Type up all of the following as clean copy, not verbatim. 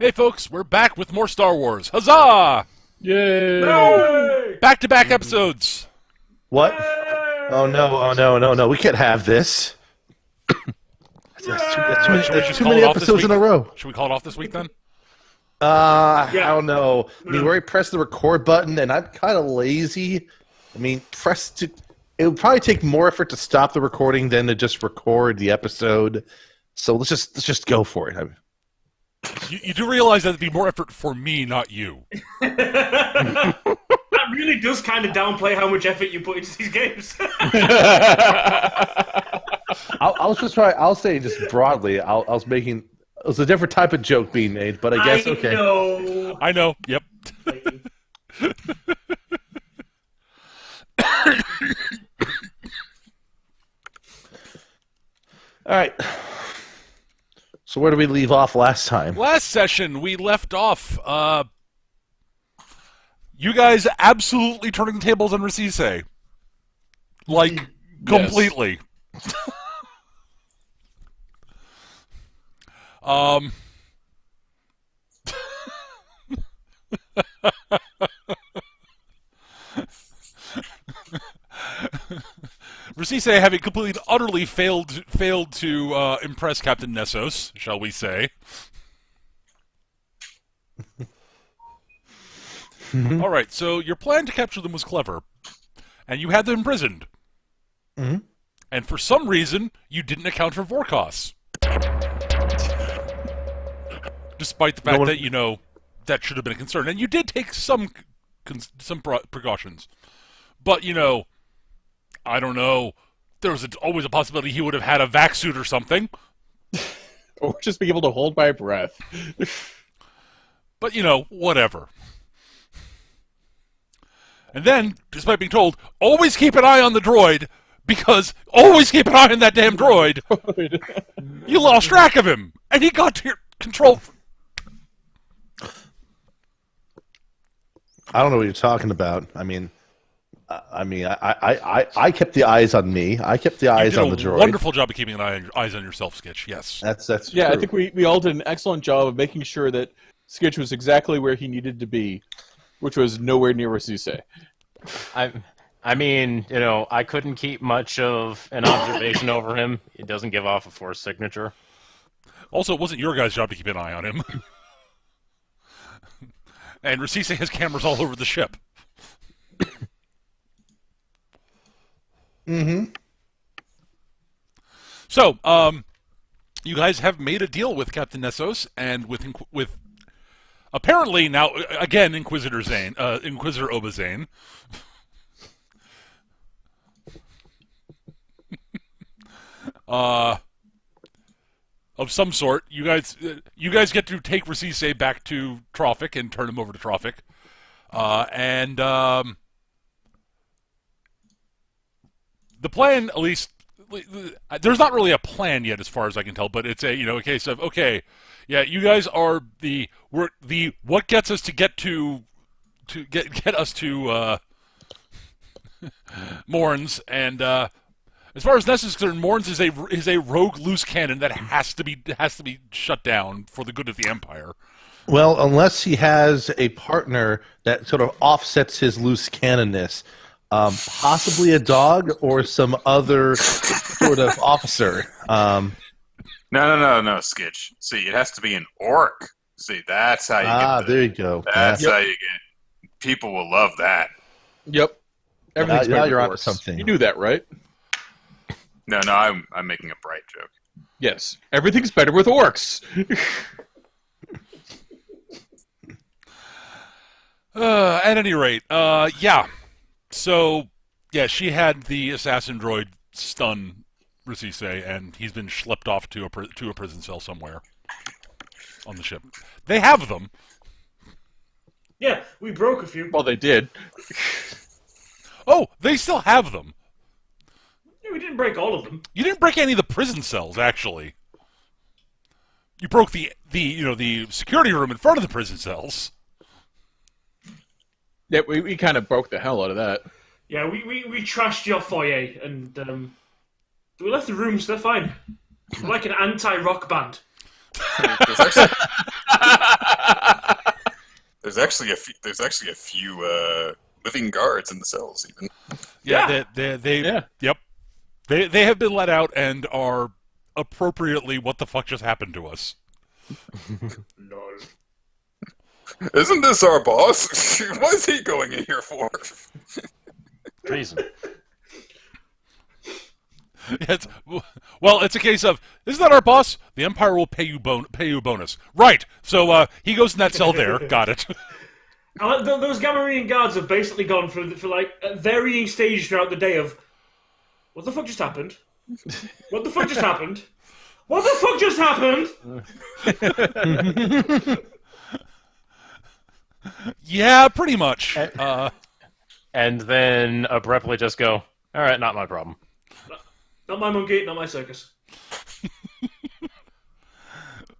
Hey folks, we're back with more Star Wars. Huzzah! Yay! Yay! Back-to-back episodes. What? Oh Yay! no! Oh no! No! No! We can't have this. That's too many, Should we that's just too call many it off this episodes week? in a row. Should we call it off this week then? I Yeah. don't know. I mean, we already pressed the record button, and I'm kind of lazy. I mean, it would probably take more effort to stop the recording than to just record the episode. So let's just go for it. You do realize that it'd be more effort for me, not you. That really does kind of downplay how much effort you put into these games. I'll say just broadly. I was making. It was a different type of joke being made, but I guess okay. Know. I know. Yep. All right. So where did we leave off last time? Last session, we left off, you guys absolutely turning the tables on Rasise. Like, completely. Rasise having completely and utterly failed to impress Captain Nessos, shall we say. All right, so your plan to capture them was clever, and you had them imprisoned. Mm-hmm. And for some reason, you didn't account for Vorkos. Despite the fact that, that should have been a concern. And you did take some precautions. But, I don't know. There was always a possibility he would have had a vac suit or something. Or just be able to hold my breath. But, whatever. And then, despite being told, always keep an eye on the droid, because always keep an eye on that damn droid, you lost track of him, and he got to your control. I don't know what you're talking about. I kept the eyes on me. I kept the eyes on the You did a droid. wonderful job of keeping eyes on yourself, Skitch. Yes. That's Yeah, true. I think we all did an excellent job of making sure that Skitch was exactly where he needed to be, which was nowhere near Rasise. I mean, I couldn't keep much of an observation over him. It doesn't give off a force signature. Also, it wasn't your guys' job to keep an eye on him. And Rasise has cameras all over the ship. Mm-hmm. So, you guys have made a deal with Captain Nessos and with apparently now again Inquisitor Obazane. Of some sort. You guys get to take Rasise back to Troffak and turn him over to Troffak. The plan, at least, there's not really a plan yet, as far as I can tell. But it's a case of you guys are what gets us to get us to Morns, and as far as Ness is concerned, Morns is a rogue loose cannon that has to be shut down for the good of the Empire. Well, unless he has a partner that sort of offsets his loose cannonness. Possibly a dog or some other sort of officer. No, Skitch. See, it has to be an orc. See, that's how you get there you go. That's how you get. People will love that. Yep. Everything's Now better you're with onto Force. something. You knew that, right? No, I'm making a bright joke. Yes. Everything's better with orcs. At any rate, yeah. So, yeah, she had the assassin droid stun Rasise, and he's been schlepped off to a prison cell somewhere on the ship. They have them. Yeah, we broke a few. Well, they did. Oh, they still have them. Yeah, we didn't break all of them. You didn't break any of the prison cells, actually. You broke the security room in front of the prison cells. Yeah, we kind of broke the hell out of that. Yeah, we trashed your foyer, and we left the rooms. They're fine. We're like an anti-rock band. There's actually, there's actually a few living guards in the cells, even. Yeah, Yeah. Yep. They have been let out and are appropriately what the fuck just happened to us. Lol. Isn't this our boss? What is he going in here for? Treason. It's, well, it's a case of, isn't that our boss? The Empire will pay you a bonus. Right. So he goes in that cell there. Got it. Those Gamorrean guards have basically gone for like varying stages throughout the day of what the fuck just happened? What the fuck just happened? What the fuck just happened? Yeah, pretty much. And then abruptly just go, all right, not my problem. Not my monkey, not my circus.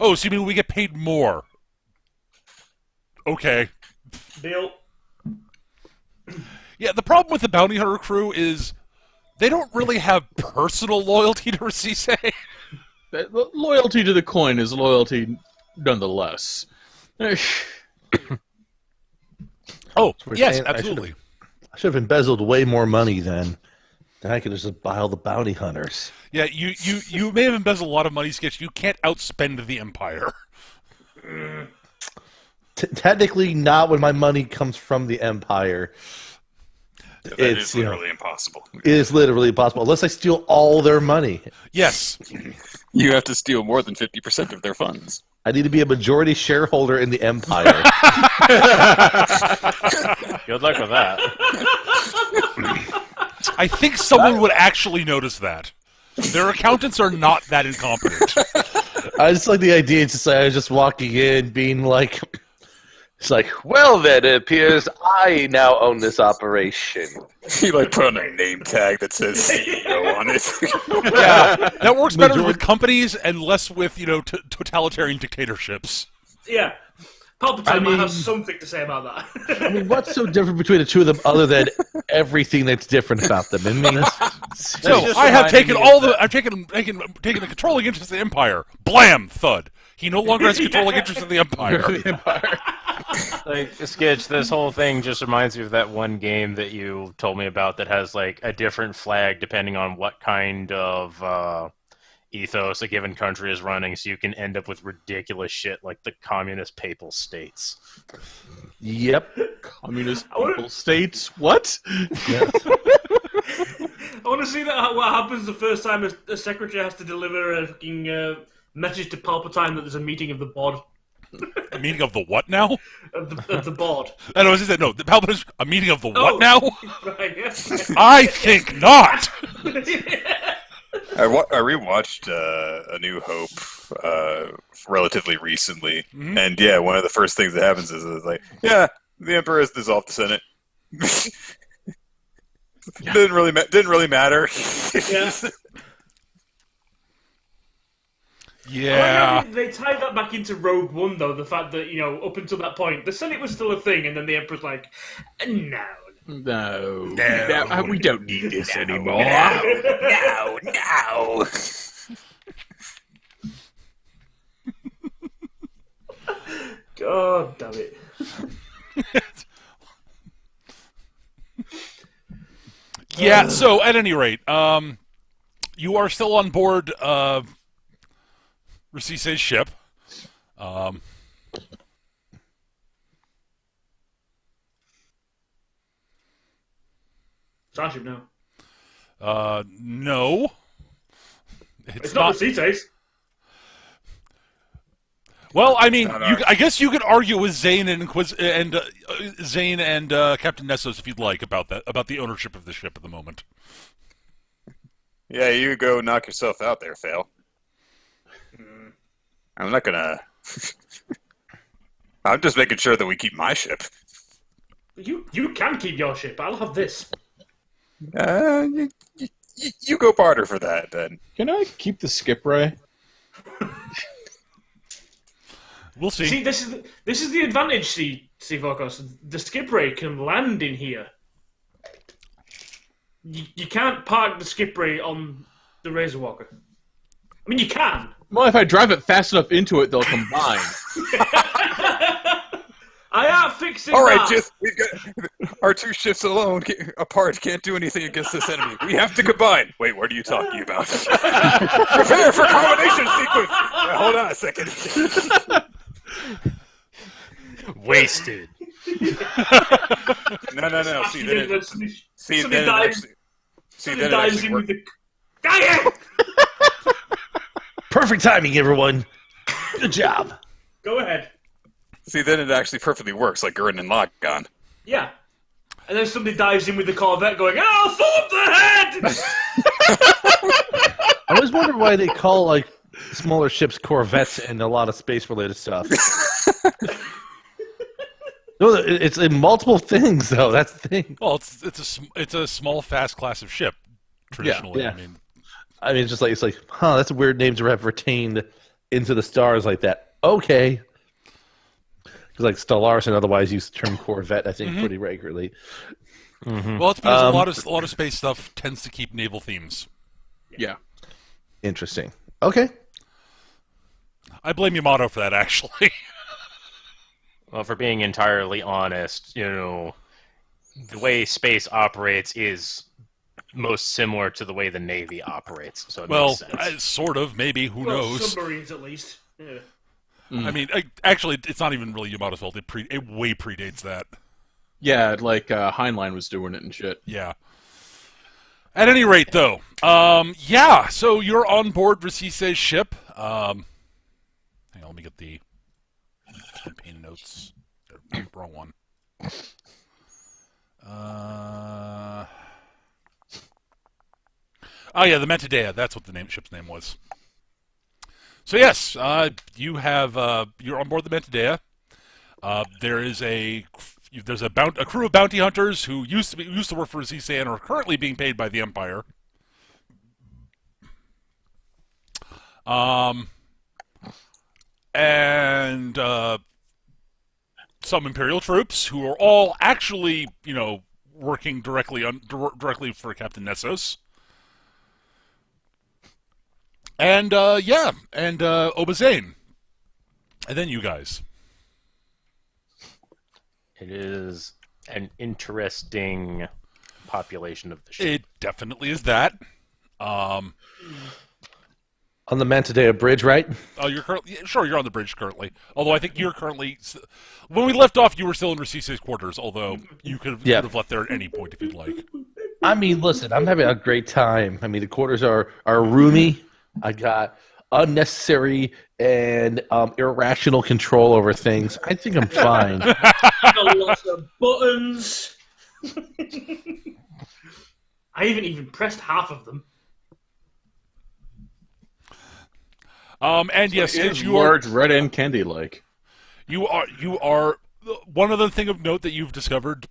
Oh, so you mean we get paid more? Okay. Deal. Yeah, the problem with the bounty hunter crew is they don't really have personal loyalty to Rasise. Loyalty to the coin is loyalty nonetheless. Oh, We're yes, saying absolutely. I should have embezzled way more money then. Then I could just buy all the bounty hunters. Yeah, you may have embezzled a lot of money, Sketch. You can't outspend the Empire. Technically, not when my money comes from the Empire. That It's, is you know, literally impossible. It is literally impossible unless I steal all their money. Yes. You have to steal more than 50% of their funds. I need to be a majority shareholder in the Empire. Good luck with that. I think someone would actually notice that. Their accountants are not that incompetent. I just like the idea. It's just like I was just walking in, being like, it's like, well, then it appears I now own this operation. He like put on a name tag that says CEO on it. Yeah, that works better with companies and less with, totalitarian dictatorships. Yeah. Palpatine might have something to say about that. I mean, what's so different between the two of them other than everything that's different about them? I mean, So just I have reminded taken me all of the. I've taken the controlling interest in the Empire. Blam! Thud. He no longer has controlling interest in the Empire. Like, Skitch, this whole thing just reminds me of that one game that you told me about that has, like, a different flag depending on what kind of ethos a given country is running, so you can end up with ridiculous shit like the communist papal states. yep. Communist people states? What? Yeah. I want to see what happens the first time a secretary has to deliver a fucking message to Palpatine that there's a meeting of the board. A meeting of the what now? Of the board. I know. Is that no? The Palpatine's a meeting of the what now? Right, yes. I think not. I rewatched A New Hope relatively recently, and yeah, one of the first things that happens is it's like, yeah, the Emperor has dissolved the Senate. Didn't really matter. Yeah. Yeah. They tied that back into Rogue One, though. The fact that, up until that point, the Senate was still a thing, and then the Emperor's like, no. No, we don't need this anymore. No. God damn it. Yeah. So at any rate, you are still on board Rasise's ship. Starship now. No. It's not Rasise's. Well, I mean, Not ours. I guess you could argue with Zane and Zane and Captain Nessos if you'd like about the ownership of the ship at the moment. Yeah, you go knock yourself out there, Fail. I'm not gonna. I'm just making sure that we keep my ship. You can keep your ship. I'll have this. You go barter for that, then. Can I keep the skip ray? We'll see. See, this is the advantage. See, Vocos. The skip ray can land in here. You can't park the skip ray on the Razorwalker. I mean, you can, Well, if I drive it fast enough into it, they'll combine. I am fixing All right, that. just we've got our 2 ships alone apart can't do anything against this enemy. We have to combine. Wait, what are you talking about? Prepare for combination sequence. Hold on a second. Wasted. No. See, then it, see, Somebody then it dies. actually, see, Somebody then it dies actually in with works. the. Dang it! Perfect timing, everyone. Good job. Go ahead. See, then it actually perfectly works, like Gurren and Lockon. Yeah. And then somebody dives in with the Corvette going, "Oh, full up the head!" I always wonder why they call like smaller ships corvettes and a lot of space-related stuff. No, it's in multiple things, though. That's the thing. Well, it's a small, fast class of ship traditionally. Yeah. I mean, It's just like that's a weird name to have retained into the stars like that. Okay, because like Stellaris and otherwise use the term corvette, I think, pretty regularly. well, it's because a lot of space stuff tends to keep naval themes. Yeah. Interesting. Okay. I blame Yamato for that, actually. Well, for being entirely honest, the way space operates is most similar to the way the Navy operates. So it makes sense. Sort of, maybe. Who Well, knows? submarines, at least. Yeah. I mean, actually, it's not even really Yamato's fault. It way predates that. Yeah, like Heinlein was doing it and shit. Yeah. At any rate, though, yeah. So you're on board Rasise's ship. Hang on, let me get the campaign notes. Wrong one. Oh yeah, the Mentidea. That's what the ship's name was. So yes, you have you're on board the Mentidea. There's a crew of bounty hunters who used to work for Rasise and are currently being paid by the Empire. And some Imperial troops who are all actually, working directly for Captain Nessos. And Obazane. And then you guys. It is an interesting population of the ship. It definitely is that. On the Mentidea Bridge, right? Oh, you're on the bridge currently. Although I think you're currently, when we left off, you were still in Rasise's quarters. Although you could have left there at any point if you'd like. I mean, listen, I'm having a great time. I mean, the quarters are roomy. I got unnecessary and irrational control over things. I think I'm fine. Got lots of buttons. I haven't even pressed half of them. And yes, It's you large, red and candy-like. are one other thing of note that you've discovered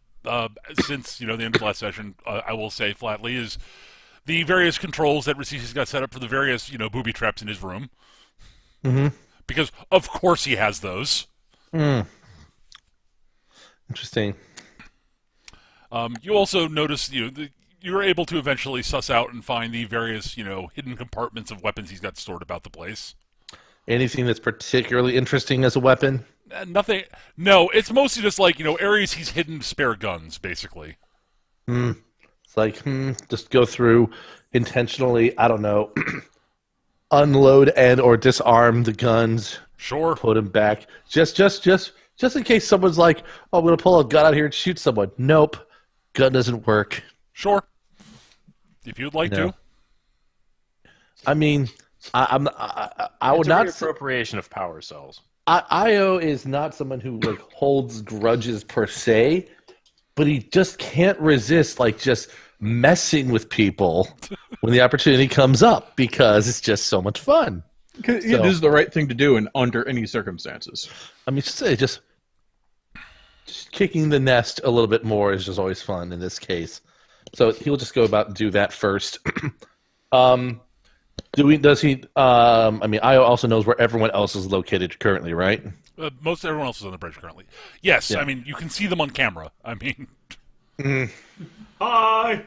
since the end of last session. I will say flatly is the various controls that Rasise's got set up for the various booby traps in his room. Mm-hmm. Because of course he has those. Interesting. You also notice you're able to eventually suss out and find the various hidden compartments of weapons he's got stored about the place. Anything that's particularly interesting as a weapon? Nothing. No, it's mostly just like areas he's hidden spare guns, basically. It's like just go through intentionally. I don't know. Unload and or disarm the guns. Sure. Put them back. Just in case someone's like, "Oh, I'm gonna pull a gun out here and shoot someone." Nope, gun doesn't work. Sure. If you'd like to. I mean, I would It's a not. reappropriation of power cells. Io is not someone who like holds grudges per se, but he just can't resist just messing with people when the opportunity comes up because it's just so much fun. It is the right thing to do in under any circumstances. I mean, just kicking the nest a little bit more is just always fun in this case. So he'll just go about and do that first. Does he? I mean, Io also knows where everyone else is located currently, right? Most everyone else is on the bridge currently. Yes, Yeah. I mean you can see them on camera. I mean, Hi.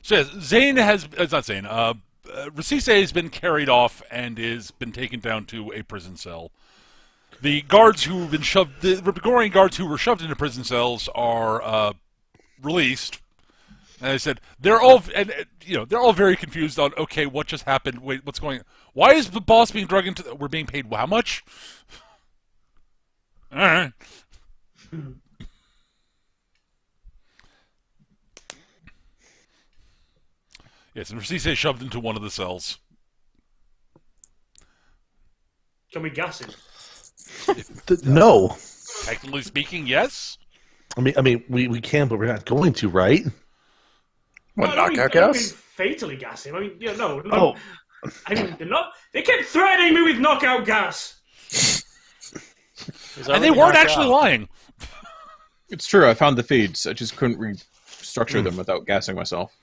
So yes, Zane has it's not Zane. Rasise has been carried off and is been taken down to a prison cell. The guards who've been shoved, the Gregorian guards who were shoved into prison cells are released. And I said they're all, they're all very confused on. Okay, what just happened? Wait, what's going on? Why is the boss being dragged into? We're being paid how much? All right. Yes, and Rasise shoved into one of the cells. Can we gas him? No. Technically speaking, yes. I mean, we can, but we're not going to, right? What, I don't mean- knockout I don't mean gas? fatally gas him. I mean, yeah, no. Oh. I mean, they're not. They kept threatening me with knockout gas. He's And they already weren't knocked actually out. lying. It's true. I found the feeds. I just couldn't restructure them without gassing myself.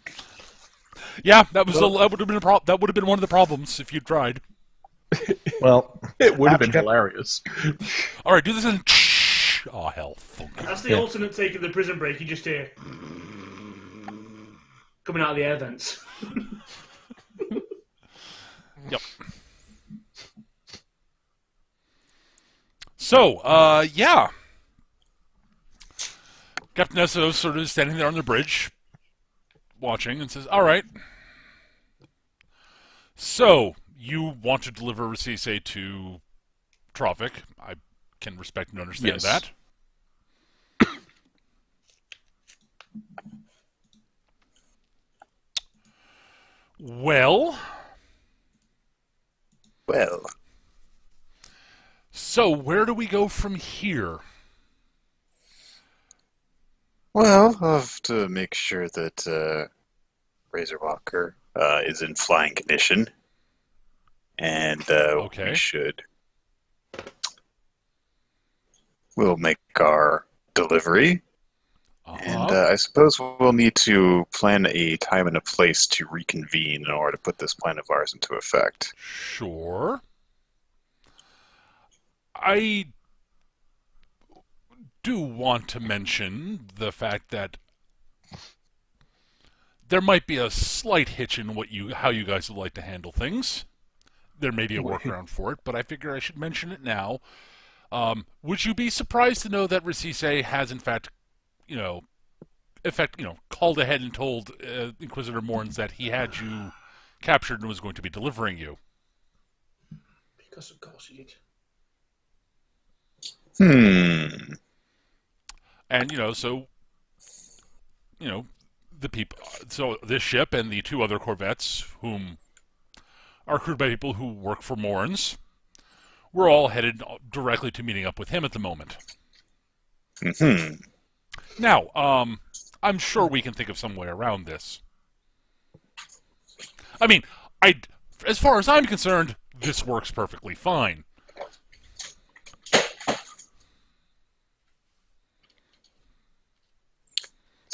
Yeah, that would have been that would have been one of the problems if you tried. Well, It would have been After- hilarious. All right, do this in. Oh hell, funk. That's the alternate take of the prison break. You just hear coming out of the air vents. Yep. So, yeah. Captain Esso sort of standing there on the bridge, watching, and says, "All right. So, you want to deliver Rasise to Troffak. I can respect and understand Yes. that. Well, Well, so where do we go from here? I'll have to make sure that Razorwalker is in flying condition. And Okay. we'll make our delivery. And Uh-huh. I suppose we'll need to plan a time and a place to reconvene in order to put this plan of ours into effect. Sure. I do want to mention the fact that there might be a slight hitch in how you guys would like to handle things. There may be a workaround for it, but I figure I should mention it now. Would you be surprised to know that Rasise has, in fact, called ahead and told Inquisitor Morns that he had you captured and was going to be delivering you? Because of course he did. And, the people, so this ship and the two other corvettes, whom are crewed by people who work for Morns, we're all headed directly to meeting up with him at the moment. Now, I'm sure we can think of some way around this. I mean, as far as I'm concerned, this works perfectly fine.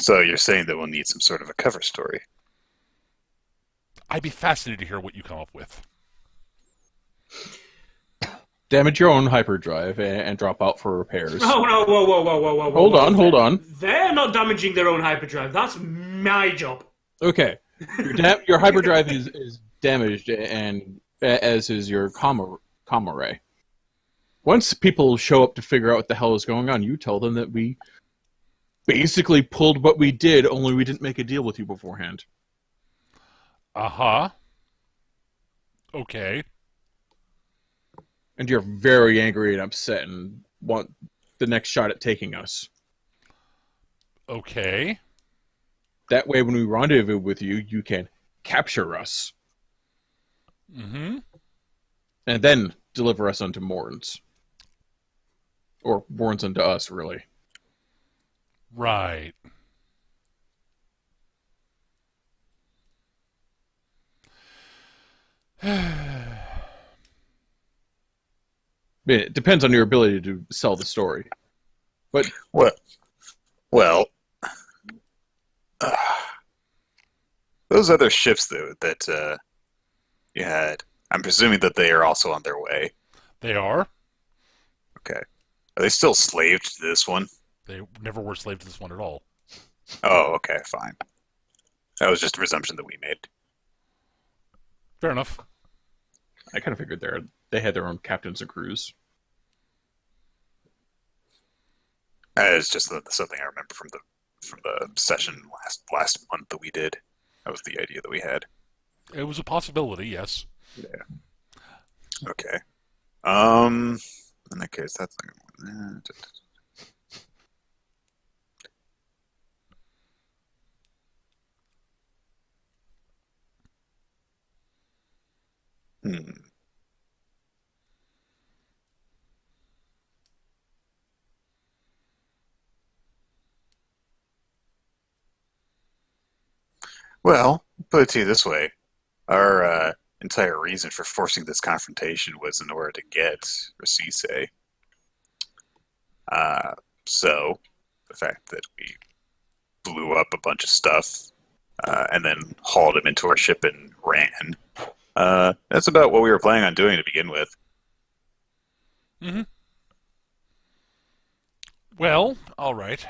So you're saying that we'll need some sort of a cover story. I'd be fascinated to hear what you come up with. Damage your own hyperdrive and drop out for repairs. Oh no! Whoa! Hold on. They're not damaging their own hyperdrive. That's my job. Okay. Your hyperdrive is damaged, and as is your comma ray. Once people show up to figure out what the hell is going on, you tell them that we basically pulled what we did, only we didn't make a deal with you beforehand. Uh-huh. Okay. And you're very angry and upset and want the next shot at taking us. Okay. That way, when we rendezvous with you, you can capture us. Mm-hmm. And then deliver us unto Morns. Or Morns unto us, really. Right. It depends on your ability to sell the story. But Well, those other ships that you had, I'm presuming that they are also on their way. They are. Okay. Are they still slaved to this one? They never were slave to this one at all. Oh, okay, fine. That was just a presumption that we made. Fair enough. I kind of figured they had their own captains and crews. It's just something I remember from the session last month that we did. That was the idea that we had. It was a possibility, yes. Yeah. Okay. In that case, that's. Hmm. Well, put it to you this way: our entire reason for forcing this confrontation was in order to get Rasise. Uh, so the fact that we blew up a bunch of stuff and then hauled him into our ship and ran. That's about what we were planning on doing to begin with. Mm-hmm. Well, all right.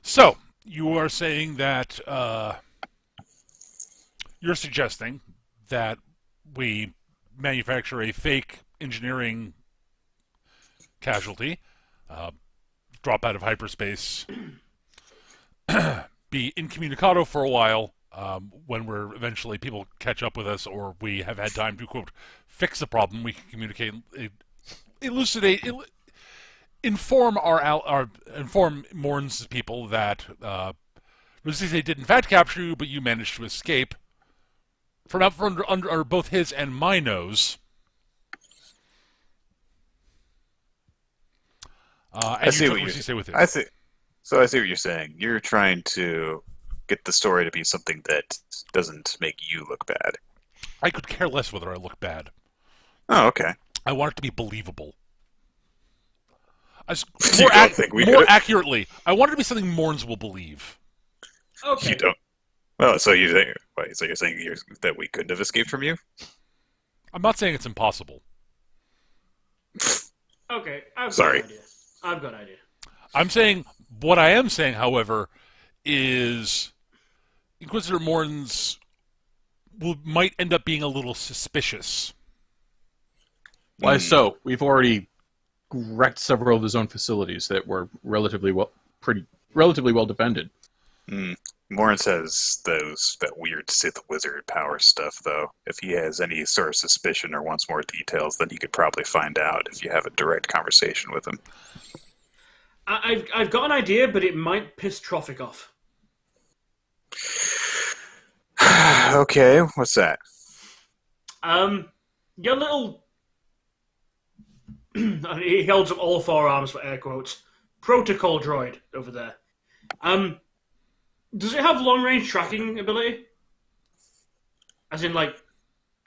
So, you are saying that you're suggesting that we manufacture a fake engineering casualty, drop out of hyperspace, be incommunicado for a while, when we're eventually people catch up with us, or we have had time to quote fix the problem. We can communicate, elucidate, inform inform Morns' people that Rasise did in fact capture you, but you managed to escape from out from under both his and my nose. And I see you what took you Rasise with you. I see. So I see what you're saying. You're trying to get the story to be something that doesn't make you look bad. I could care less whether I look bad. Oh, okay. I want it to be believable. You don't think we more could? accurately, I want it to be something Morns will believe. Okay. You don't. Well, so you think? Wait, so you're saying that we couldn't have escaped from you? I'm not saying it's impossible. Okay. I've Sorry. got an idea. I'm saying, what I am saying, however, is Inquisitor Morns might end up being a little suspicious. Why so? We've already wrecked several of his own facilities that were relatively well defended. Morris has that weird Sith wizard power stuff, though. If he has any sort of suspicion or wants more details, then he could probably find out if you have a direct conversation with him. I've got an idea, but it might piss Troffak off. Okay, what's that? Your little... he holds up all four arms for air quotes. Protocol droid over there. Does it have long-range tracking ability? As in, like,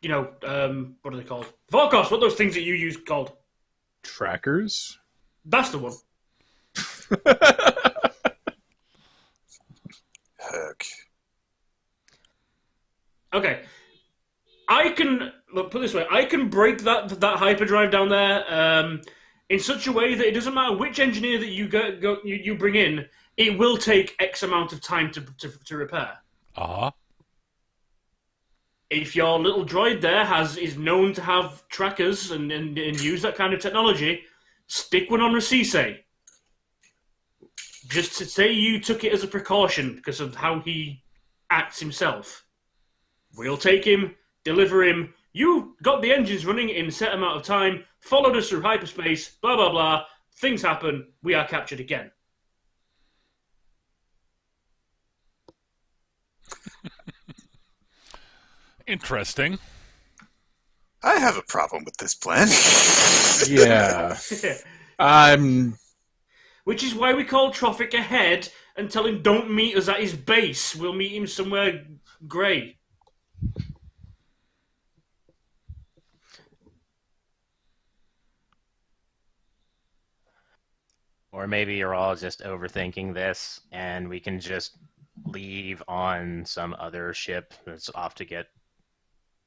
what are they called? Vorkos, what are those things that you use called? Trackers? That's the one. Heck. Okay. I can put it this way. I can break that hyperdrive down there in such a way that it doesn't matter which engineer that you bring in. It will take X amount of time to repair. Uh-huh. If your little droid there is known to have trackers and use that kind of technology, stick one on Rasise. Just to say you took it as a precaution because of how he acts himself. We'll take him, deliver him. You got the engines running in a set amount of time, followed us through hyperspace, blah, blah, blah. Things happen. We are captured again. Interesting. I have a problem with this plan. Yeah. Which is why we call Troffak ahead and tell him don't meet us at his base. We'll meet him somewhere grey. Or maybe you're all just overthinking this, and we can just leave on some other ship that's off to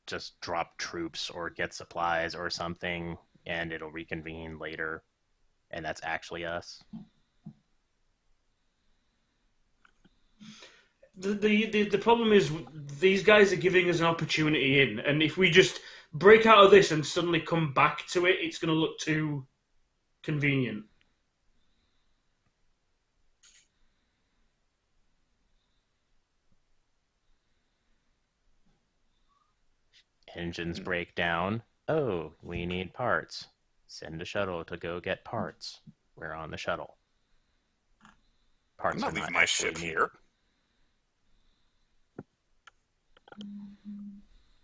just drop troops or get supplies or something, and it'll reconvene later, and that's actually us. the problem is these guys are giving us an opportunity in, and if we just break out of this and suddenly come back to it, it's going to look too convenient. Engines break down. Oh, we need parts. Send a shuttle to go get parts. We're on the shuttle. Parts I'm not are leaving my actually ship needed. here.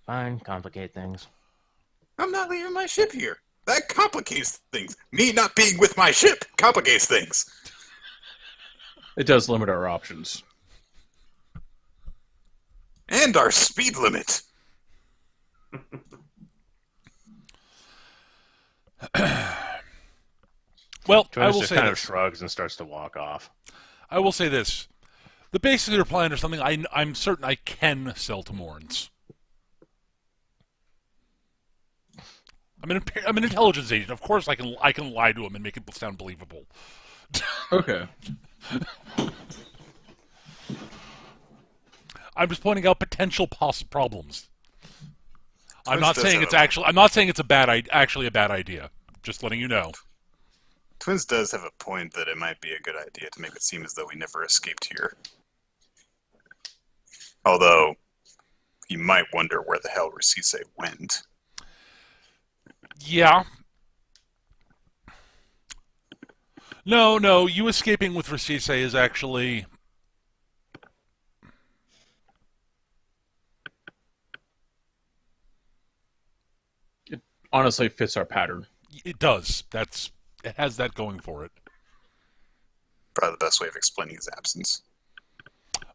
Fine, complicate things. I'm not leaving my ship here. That complicates things. Me not being with my ship complicates things. It does limit our options. And our speed limit. Well, I Twins will just say kind of this. shrugs and starts to walk off. I will say this. The basics of your plan are something I'm certain I can sell to Morns. I'm an intelligence agent. Of course, I can lie to him and make it sound believable. Okay. I'm just pointing out potential problems. I'm Twins not does saying have it's a- actually. I'm not saying it's actually a bad idea. Just letting you know. Twins does have a point that it might be a good idea to make it seem as though we never escaped here. Although, you might wonder where the hell Rasise went. Yeah. No. You escaping with Rasise is actually. Honestly, fits our pattern. It does. It has that going for it. Probably the best way of explaining his absence.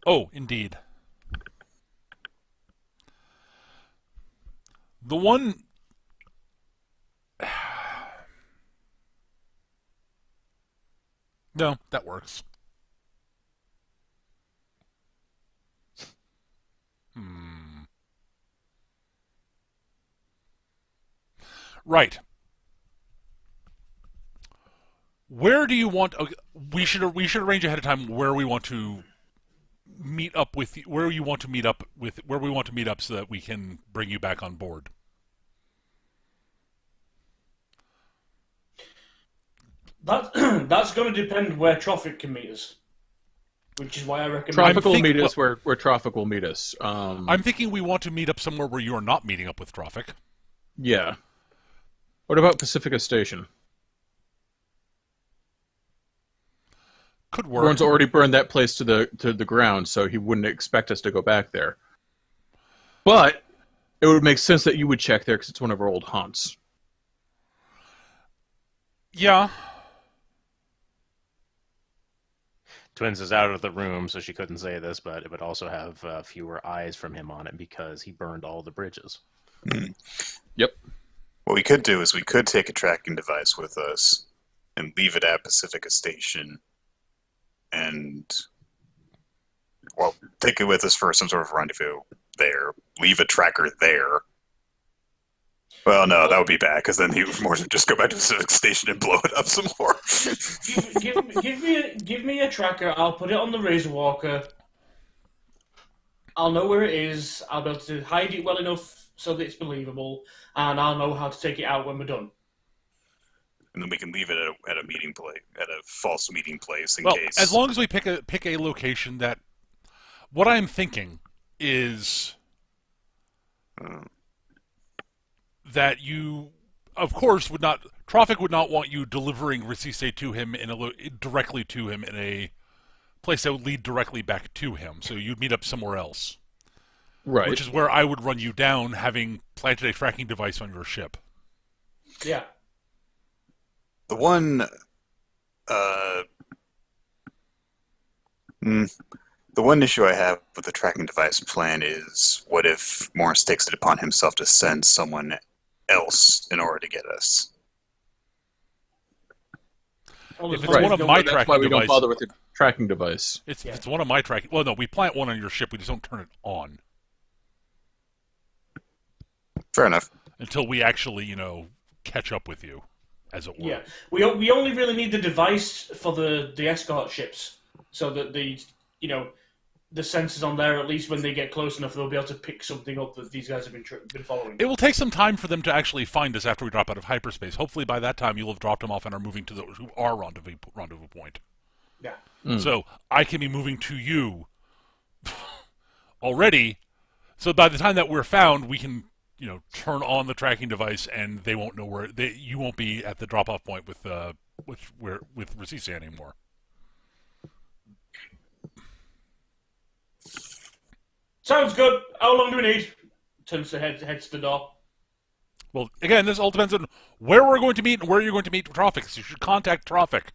Oh, indeed. The one. No, that works. Right. Where do you want? Okay, we should arrange ahead of time where we want to meet up with. Where you want to meet up with. Where we want to meet up so that we can bring you back on board. That's going to depend where Troffak can meet us, which is why I recommend. Troffak will meet us where Troffak will meet us. I'm thinking we want to meet up somewhere where you are not meeting up with Troffak. Yeah. What about Pacifica Station? Could work. Warren's already burned that place to the ground, so he wouldn't expect us to go back there. But it would make sense that you would check there because it's one of our old haunts. Yeah. Twins is out of the room, so she couldn't say this, but it would also have fewer eyes from him on it because he burned all the bridges. Yep. What we could do is we could take a tracking device with us and leave it at Pacifica Station and, well, take it with us for some sort of rendezvous there. Leave a tracker there. Well, no, that would be bad, because then he would more just go back to Pacific Station and blow it up some more. Give me a tracker. I'll put it on the Razorwalker. I'll know where it is. I'll be able to hide it well enough so that it's believable, and I'll know how to take it out when we're done. And then we can leave it at a meeting place, at a false meeting place in Well, case. as long as we pick a location that. What I'm thinking is that you, of course, would not. Troffak would not want you delivering Rasise to him directly to him in a place that would lead directly back to him. So you'd meet up somewhere else. Right. Which is where I would run you down, having planted a tracking device on your ship. Yeah. The one, the one issue I have with the tracking device plan is, what if Morris takes it upon himself to send someone else in order to get us? If it's Right. one of No, my that's tracking why we don't devices, bother with the tracking device. if it's one of my tracking. Well, no, we plant one on your ship. We just don't turn it on Fair enough. until we actually, catch up with you, as it were. Yeah. We only really need the device for the escort ships, so that the sensors on there. At least when they get close enough, they'll be able to pick something up that these guys have been following. It will take some time for them to actually find us after we drop out of hyperspace. Hopefully by that time you'll have dropped them off and are moving to our rendezvous point. Yeah. So I can be moving to you already. So by the time that we're found, we can, turn on the tracking device, and they won't know where you won't be at the drop-off point with Rasise anymore. Sounds good. How long do we need? Turns to heads to the door. Well, again, this all depends on where we're going to meet and where you're going to meet Troffak. So you should contact Troffak.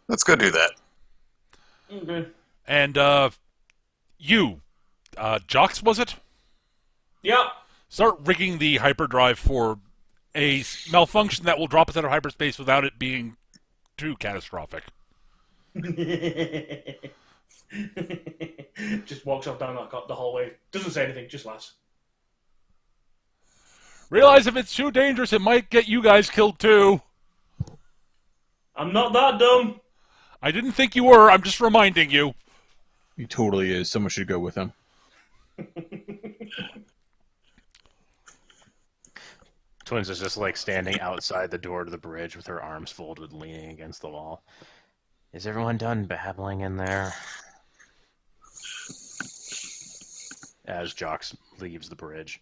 Let's go do that. Okay. And you, Jox, was it? Yeah. Start rigging the hyperdrive for a malfunction that will drop us out of hyperspace without it being too catastrophic. Just walks off down the hallway. Doesn't say anything, just laughs. Realize if it's too dangerous, it might get you guys killed too. I'm not that dumb. I didn't think you were. I'm just reminding you. He totally is. Someone should go with him. Twins is just like standing outside the door to the bridge with her arms folded, leaning against the wall. Is everyone done babbling in there? As Jox leaves the bridge.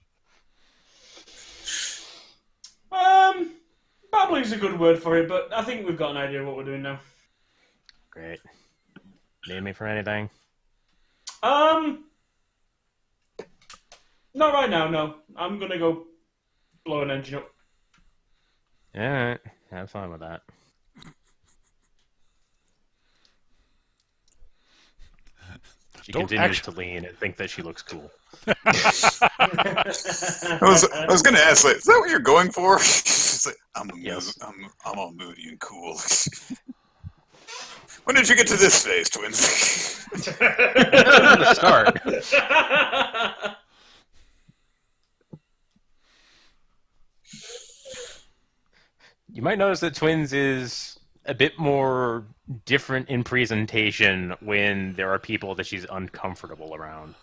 Babbling's a good word for it, but I think we've got an idea of what we're doing now. Great. Need me for anything? Not right now, no. I'm gonna go blow an engine up. Alright, have fun with that. She continues to lean and think that she looks cool. I was going to ask, like, is that what you're going for? It's like, I'm all moody and cool. When did you get to this phase, twins? Start. You might notice that Twins is a bit more different in presentation when there are people that she's uncomfortable around.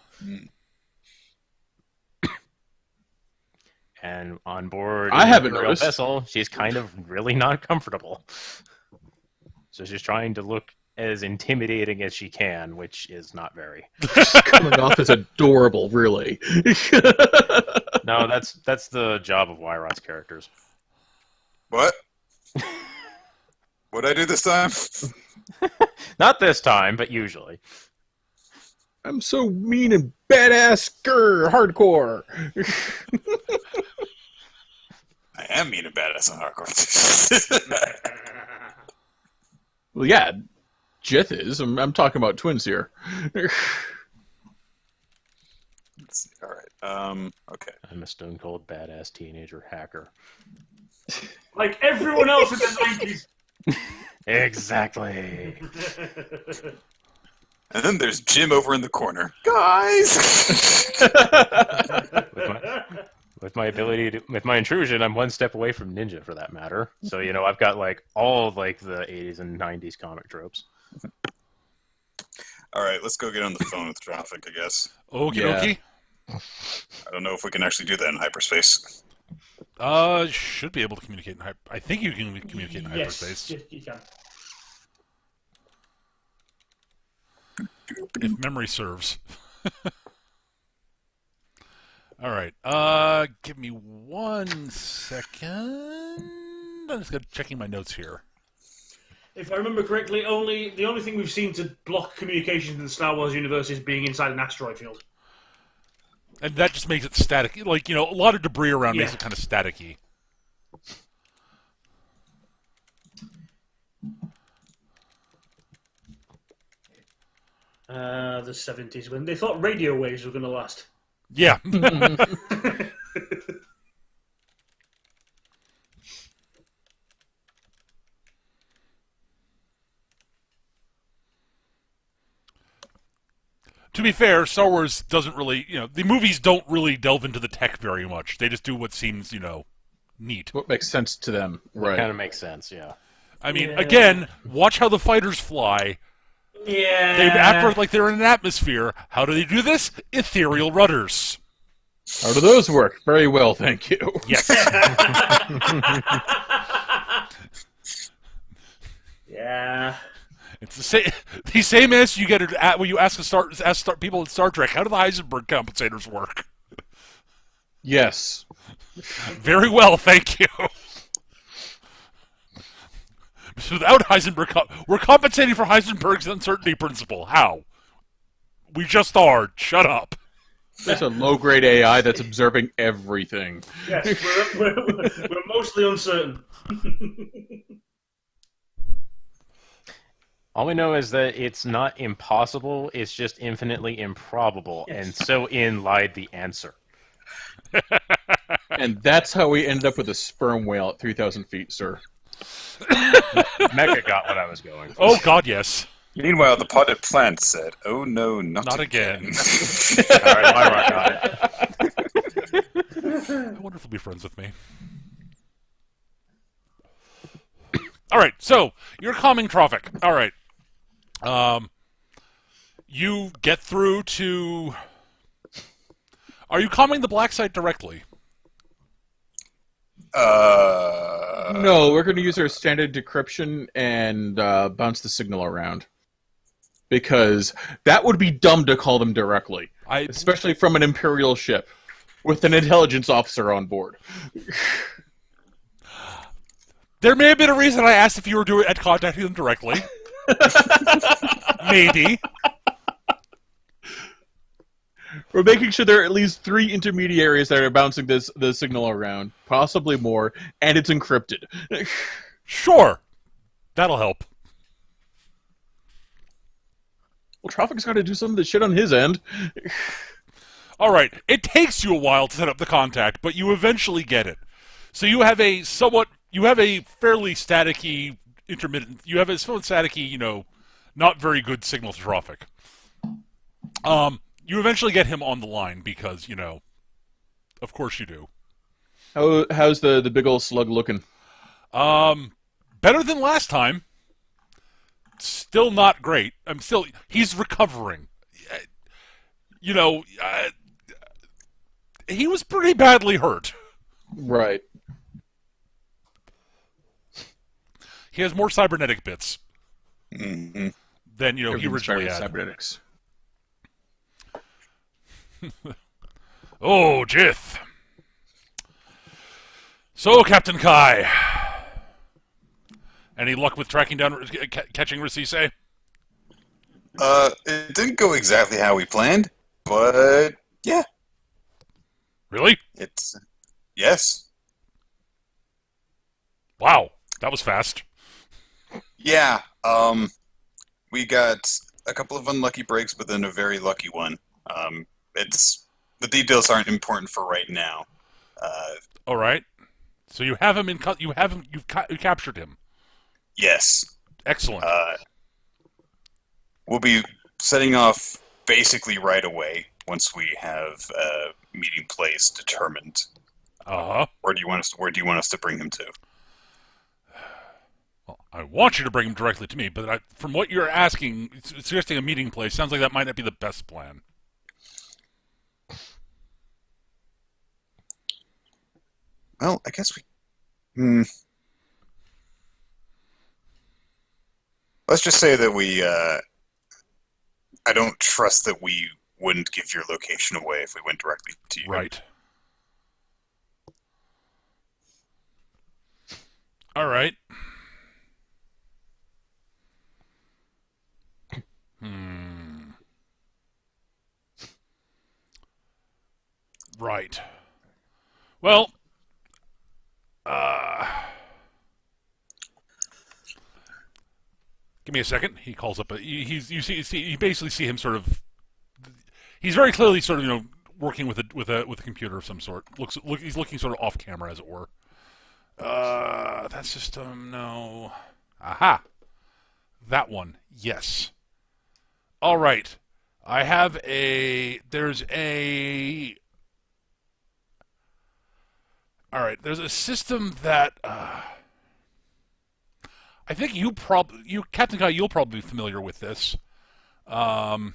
And on board I haven't the Imperial noticed. vessel, she's kind of really not comfortable. So she's trying to look as intimidating as she can, which is not very. Coming off as adorable, really. No, that's the job of Wyrot's characters. What? What'd I do this time? Not this time, but usually. I'm so mean and badass, hardcore. I am mean and badass on hardcore. Well, yeah, Jith is. I'm talking about Twins here. Let's see. All right. Okay. I'm a stone cold badass teenager hacker. Like everyone else in the 90s. Exactly. And then there's Jim over in the corner. Guys! With my ability with my intrusion, I'm one step away from ninja for that matter. So, I've got like all of like the 80s and 90s comic tropes. All right, let's go get on the phone with Troffak, I guess. Okie Yeah. dokie. I don't know if we can actually do that in hyperspace. Should be able to communicate in I think you can communicate in hyperspace. Yes, you can. If memory serves. All right. Give me 1 second. I'm just checking my notes here. If I remember correctly, the only thing we've seen to block communications in the Star Wars universe is being inside an asteroid field. And that just makes it static. Like, a lot of debris around makes Yeah. it kind of staticky. The 70s, when they thought radio waves were going to last. Yeah. To be fair, Star Wars doesn't really, the movies don't really delve into the tech very much. They just do what seems, neat. What makes sense to them, right? Kind of makes sense, yeah. I mean, Yeah. again, watch how the fighters fly. Yeah. They act like they're in an atmosphere. How do they do this? Ethereal rudders. How do those work? Very well, thank you. Yes. Yeah. It's the same answer you get when you ask people in Star Trek. How do the Heisenberg compensators work? Yes. Very well, thank you. Without Heisenberg, we're compensating for Heisenberg's uncertainty principle. How? We just are. Shut up. There's a low-grade AI that's observing everything. Yes, we're mostly uncertain. All we know is that it's not impossible, it's just infinitely improbable, Yes. and so in lied the answer. And that's how we ended up with a sperm whale at 3,000 feet, sir. Mecha got what I was going for. Oh, God, yes. Meanwhile, the potted plant said, "Oh no, not again." Alright, my rock got it. I wonder if he'll be friends with me. All right, so you're calming Troffak. All right. You get through to... Are you calming the black site directly? No, we're going to use our standard decryption and bounce the signal around. Because that would be dumb to call them directly. Especially from an Imperial ship. With an intelligence officer on board. There may have been a reason I asked if you were contacting them directly. Maybe. We're making sure there are at least 3 intermediaries that are bouncing the signal around. Possibly more. And it's encrypted. Sure. That'll help. Well, Troffak's got to do some of the shit on his end. All right. It takes you a while to set up the contact, but you eventually get it. So you have a fairly staticky, intermittent, you have a somewhat staticky, not very good signal to Troffak. You eventually get him on the line because, of course you do. How's the big old slug looking? Better than last time. Still not great. He's recovering. He was pretty badly hurt. Right. He has more cybernetic bits Mhm. than he originally had. Cybernetics. Oh, Jith. So, Captain Kai, any luck with tracking down, catching Rasise? It didn't go exactly how we planned, but yeah, Really? Yes. Wow, that was fast. Yeah, we got a couple of unlucky breaks, but then a very lucky one. The details aren't important for right now. All right. So you have him you've captured him. Yes. Excellent. We'll be setting off basically right away once we have a meeting place determined. Uh-huh. Where do you want us to bring him to? Well, I want you to bring him directly to me, but from what you're asking, suggesting a meeting place, sounds like that might not be the best plan. Well, I guess we... Let's just say that we... I don't trust that we wouldn't give your location away if we went directly to you. Right. All right. Right. Well, give me a second. He calls up. You basically see him sort of. He's very clearly sort of working with a computer of some sort. He's looking sort of off camera, as it were. That system, no. Aha. That one, yes. All right. I have there's a system that I think Captain Guy, you'll probably be familiar with this. The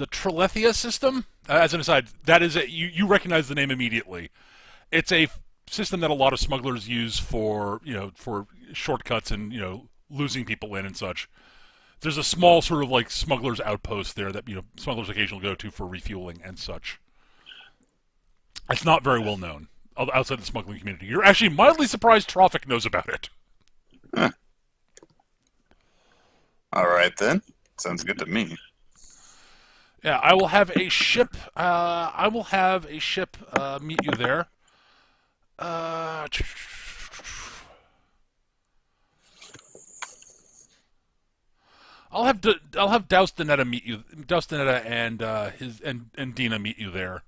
Trelethia system, as an aside, that is you recognize the name immediately. It's a system that a lot of smugglers use for for shortcuts and losing people in and such. There's a small sort of like smugglers outpost there that smugglers occasionally go to for refueling and such. It's not very well known outside the smuggling community. You're actually mildly surprised Troffak knows about it. Huh. All right then, sounds good to me. Yeah, I will have a ship. Meet you there. I'll have Douse Danetta meet you. Douse Danetta and Dina meet you there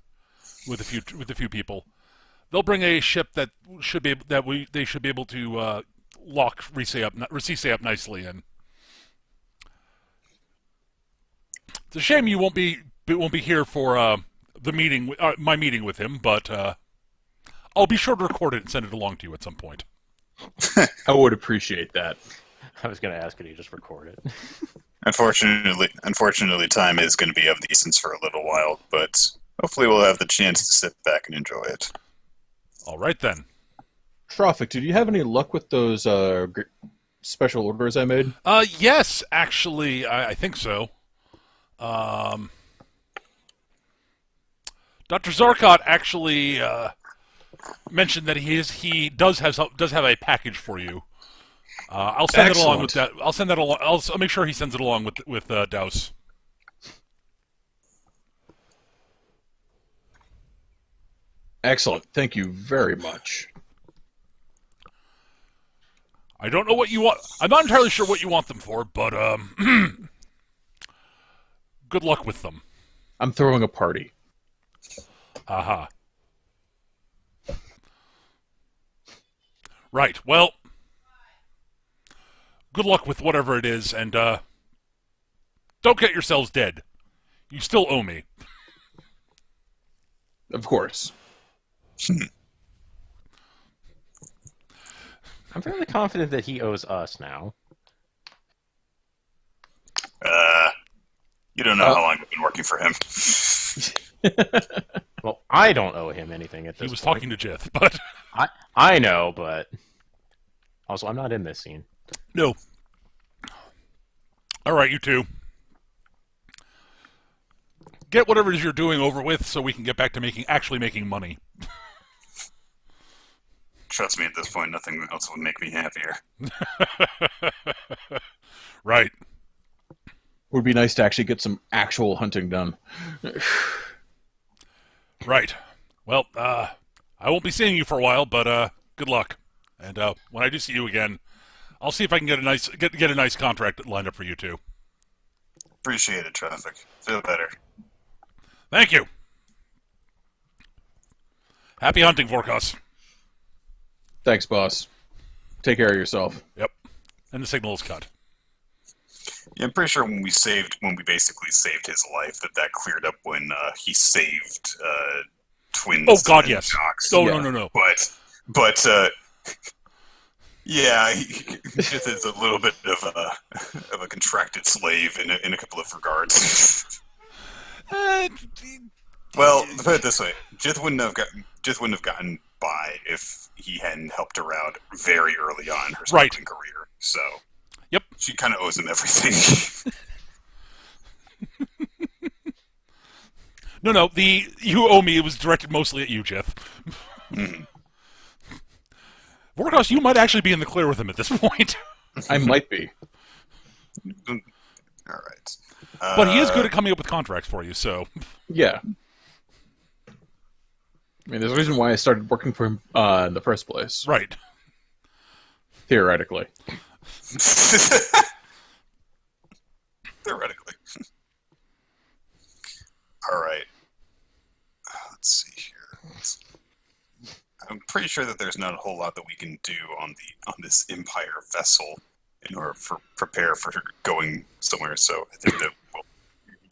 with a few people. They'll bring a ship that they should be able to lock Rasise up nicely in. It's a shame you won't be here for the meeting, my meeting with him, but I'll be sure to record it and send it along to you at some point. I would appreciate that. I was going to ask, could you just record it? Unfortunately, time is going to be of the essence for a little while, but hopefully we'll have the chance to sit back and enjoy it. All right then. Troffak, did you have any luck with those special orders I made? Yes, actually, I think so. Dr. Zarkot actually mentioned that he does have a package for you. I'll send it along with that. I'll send that along. I'll make sure he sends it along with Douse. Excellent. Thank you very much. I don't know what you want. I'm not entirely sure what you want them for, but good luck with them. I'm throwing a party. Aha. Right. Well, good luck with whatever it is, and don't get yourselves dead. You still owe me. Of course. I'm fairly confident that he owes us now. You don't know how long I've been working for him. Well, I don't owe him anything at this point. He was talking to Jith, but I know, but also I'm not in this scene. no. All right, you two. Get whatever it is you're doing over with, so we can get back to actually making money. Trust me, at this point, nothing else would make me happier. Right. Would be nice to actually get some actual hunting done. Right. Well, I won't be seeing you for a while, but good luck. And when I do see you again, I'll see if I can get a nice contract lined up for you two. Appreciate it, Troffak. Feel better. Thank you. Happy hunting, Vorkos. Thanks, boss. Take care of yourself. Yep. And the signal is cut. Yeah, I'm pretty sure when we basically saved his life, that cleared up when he saved twins. Oh God, and yes. Jocks. Oh Yeah. no. But yeah, Jith is a little bit of a contracted slave in a couple of regards. Well, put it this way: Jith wouldn't have gotten by if he hadn't helped her out very early on in her smuggling career. So, Yep. she kind of owes him everything. No. The "you owe me" was directed mostly at you, Jith. Vorkos, you might actually be in the clear with him at this point. I might be. All right. But he is good at coming up with contracts for you, so... Yeah. I mean, there's a reason why I started working for him in the first place. Right. Theoretically. Theoretically. All right. Let's see here. I'm pretty sure that there's not a whole lot that we can do on this Empire vessel in order to prepare for going somewhere. So I think that we'll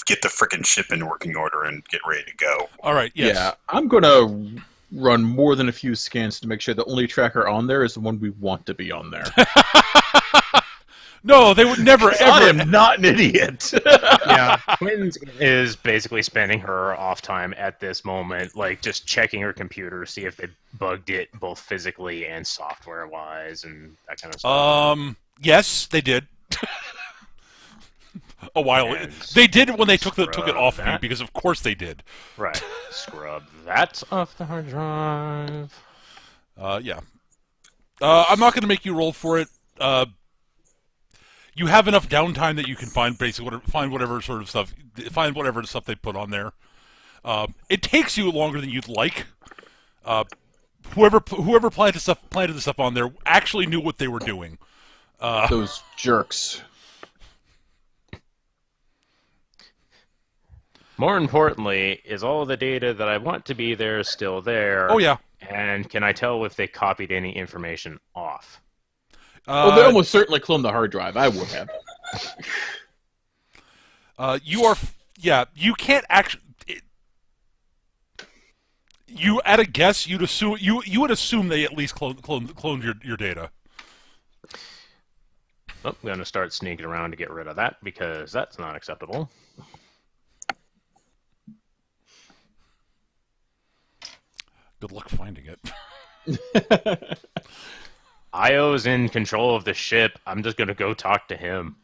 get the frickin' ship in working order and get ready to go. All right, yes. Yeah, I'm gonna run more than a few scans to make sure the only tracker on there is the one we want to be on there. No, they would never ever. I am not an idiot. Yeah, Quinn is basically spending her off time at this moment, like just checking her computer, see if they bugged it both physically and software wise, and that kind of stuff. Yes, they did. A while. And They did when they took it off me, that. because of course they did. Right. Scrub that off the hard drive. Yeah. I'm not going to make you roll for it. You have enough downtime that you can find whatever sort of stuff, find whatever stuff they put on there. It takes you longer than you'd like. Whoever planted the stuff on there actually knew what they were doing. Those jerks. More importantly, is all the data that I want to be there still there? Oh yeah. And can I tell if they copied any information off? Well, they almost certainly cloned the hard drive. I would have. You can't actually. You at a guess, you'd assume you would assume they at least cloned your data. Oh, I'm going to start sneaking around to get rid of that because that's not acceptable. Good luck finding it. Io's in control of the ship. I'm just going to go talk to him.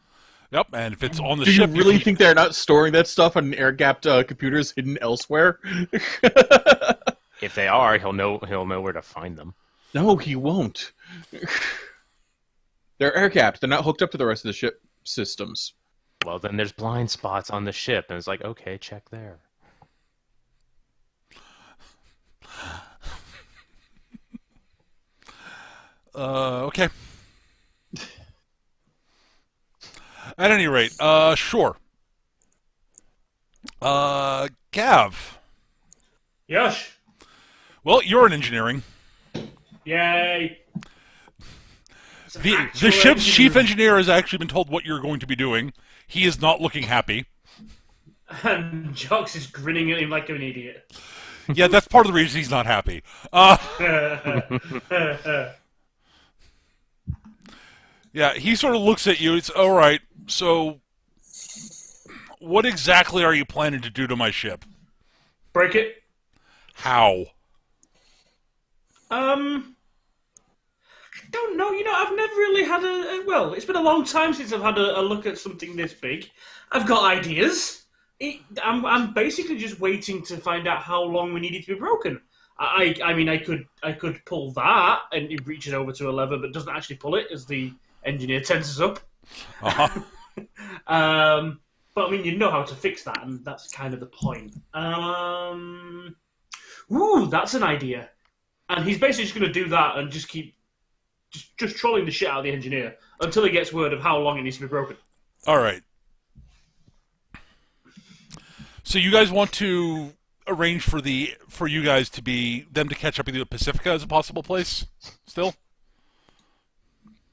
Yep, and if it's on the Do ship, you really think they're not storing that stuff on air-gapped computers hidden elsewhere? If they are, he'll know where to find them. No, he won't. They're air-gapped. They're not hooked up to the rest of the ship systems. Well, then there's blind spots on the ship, and it's like, okay, check there. Okay. At any rate, sure. Gav. Yosh. Well, you're in engineering. Yay. It's an The actual ship's engineer. chief engineer has actually been told what you're going to be doing. He is not looking happy. And Jox is grinning at him like an idiot. Yeah, that's part of the reason he's not happy. Yeah, he sort of looks at you. It's all right. So, what exactly are you planning to do to my ship? Break it. How? I don't know. You know, I've never really had well, it's been a long time since I've had a look at something this big. I've got ideas. I'm basically just waiting to find out how long we need it to be broken. I mean, I could pull that and it reaches over to a lever, but doesn't actually pull it as the engineer tenses up. Uh-huh. But I mean, you know how to fix that, and that's kind of the point. Ooh, that's an idea. And he's basically just going to do that and just keep just trolling the shit out of the engineer until he gets word of how long it needs to be broken. All right. So you guys want to arrange for you guys to be them to catch up with you at Pacifica as a possible place? Still?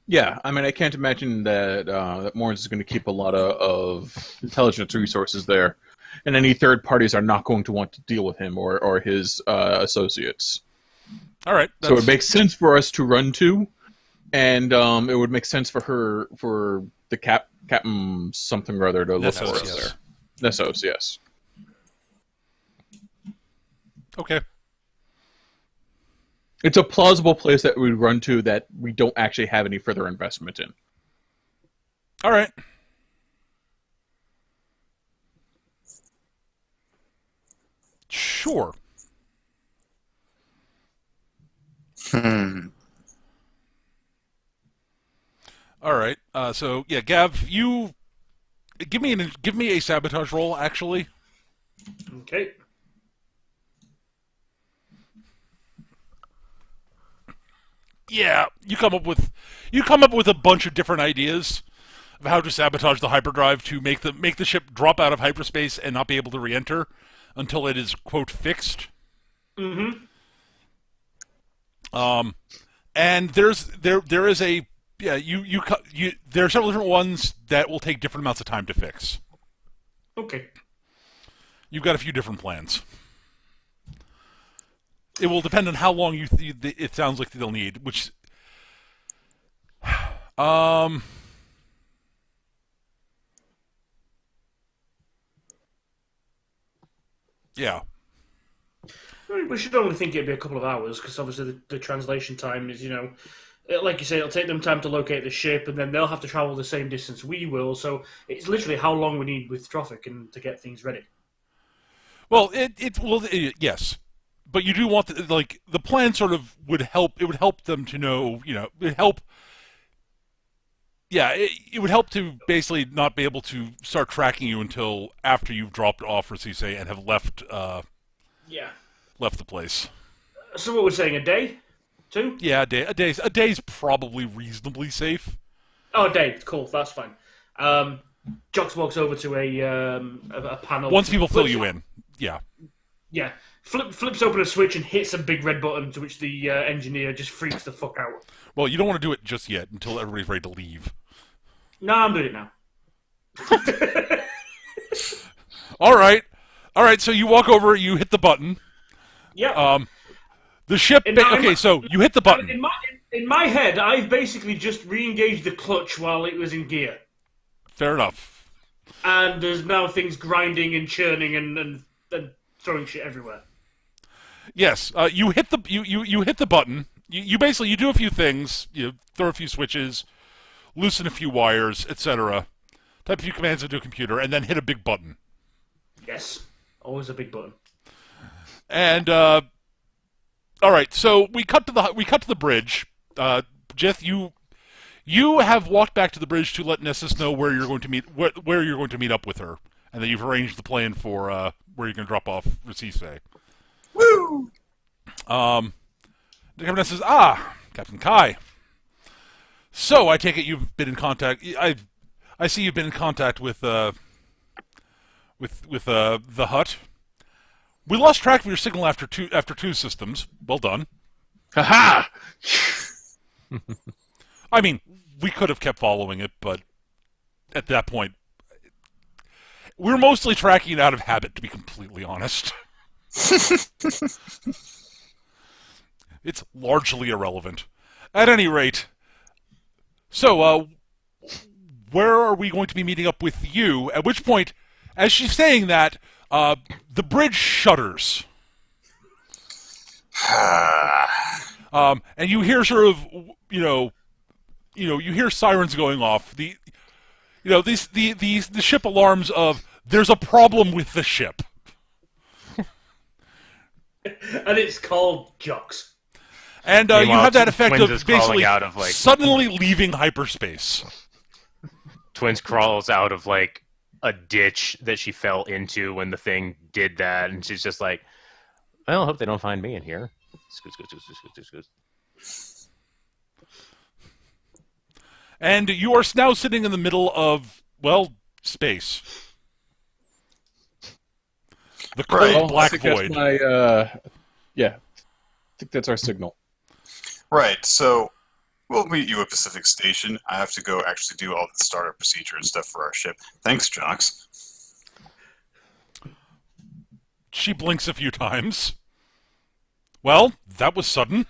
Yeah, I mean, I can't imagine that that Morns is going to keep a lot of intelligence resources there, and any third parties are not going to want to deal with him or his associates. All right. So it makes sense for us to run to, and it would make sense for the Captain something or other to look for Nessos, us yes. there. Nessos, yes. Okay. It's a plausible place that we run to that we don't actually have any further investment in. All right. Sure. All right. So yeah, Gav, you give me a sabotage roll. Actually, Okay. yeah, you come up with a bunch of different ideas of how to sabotage the hyperdrive to make the ship drop out of hyperspace and not be able to re-enter until it is quote fixed. Mm-hmm. And there is a there are several different ones that will take different amounts of time to fix. Okay. You've got a few different plans. it will depend on how long it sounds like they'll need. Which, yeah. We should only think it'd be a couple of hours, because obviously the translation time is, like you say, it'll take them time to locate the ship, and then they'll have to travel the same distance we will. So it's literally how long we need with Troffak and to get things ready. Well, yes, but you do want the plan sort of would help. It would help them to know, it would help. Yeah, it would help to basically not be able to start tracking you until after you've dropped off Rasise and have left. Left the place. So what we're saying, a day? 2? Yeah, a day's probably reasonably safe. Oh, a day. Cool, that's fine. Jox walks over to a panel. Once people fill you in, yeah. Yeah. Flips open a switch and hits a big red button, to which the engineer just freaks the fuck out. Well, you don't want to do it just yet until everybody's ready to leave. No, I'm doing it now. All right. So you walk over, you hit the button. Yeah. The ship. So you hit the button. In my head, I've basically just re-engaged the clutch while it was in gear. Fair enough. And there's now things grinding and churning and throwing shit everywhere. Yes. You hit the you hit the button. You basically do a few things. You throw a few switches, loosen a few wires, etc. Type a few commands into a computer, and then hit a big button. Yes. Always a big button. And all right, so we cut to the bridge. Jeth, you have walked back to the bridge to let Nessus know where you're going to meet up with her, and that you've arranged the plan for where you're going to drop off Rasise. Woo! The Captain says, Captain Kai. So I take it you've been in contact. I see you've been in contact with the Hutt. We lost track of your signal after two systems. Well done. Haha! I mean, we could have kept following it, but at that point, we were mostly tracking it out of habit, to be completely honest. It's largely irrelevant. At any rate, so, where are we going to be meeting up with you? At which point, as she's saying that, the bridge shudders. And you hear sort of, you hear sirens going off. The ship alarms of there's a problem with the ship. And it's called Jox. And you have that effect Twins of is crawling basically out of, suddenly leaving hyperspace. Twins crawls out of a ditch that she fell into when the thing did that, and she's just like, well, I hope they don't find me in here. Scoot. And you are now sitting in the middle of, space. The cold black I think void. That's I think that's our signal. Right, so we'll meet you at Pacific Station. I have to go actually do all the startup procedure and stuff for our ship. Thanks, Jox. She blinks a few times. Well, that was sudden.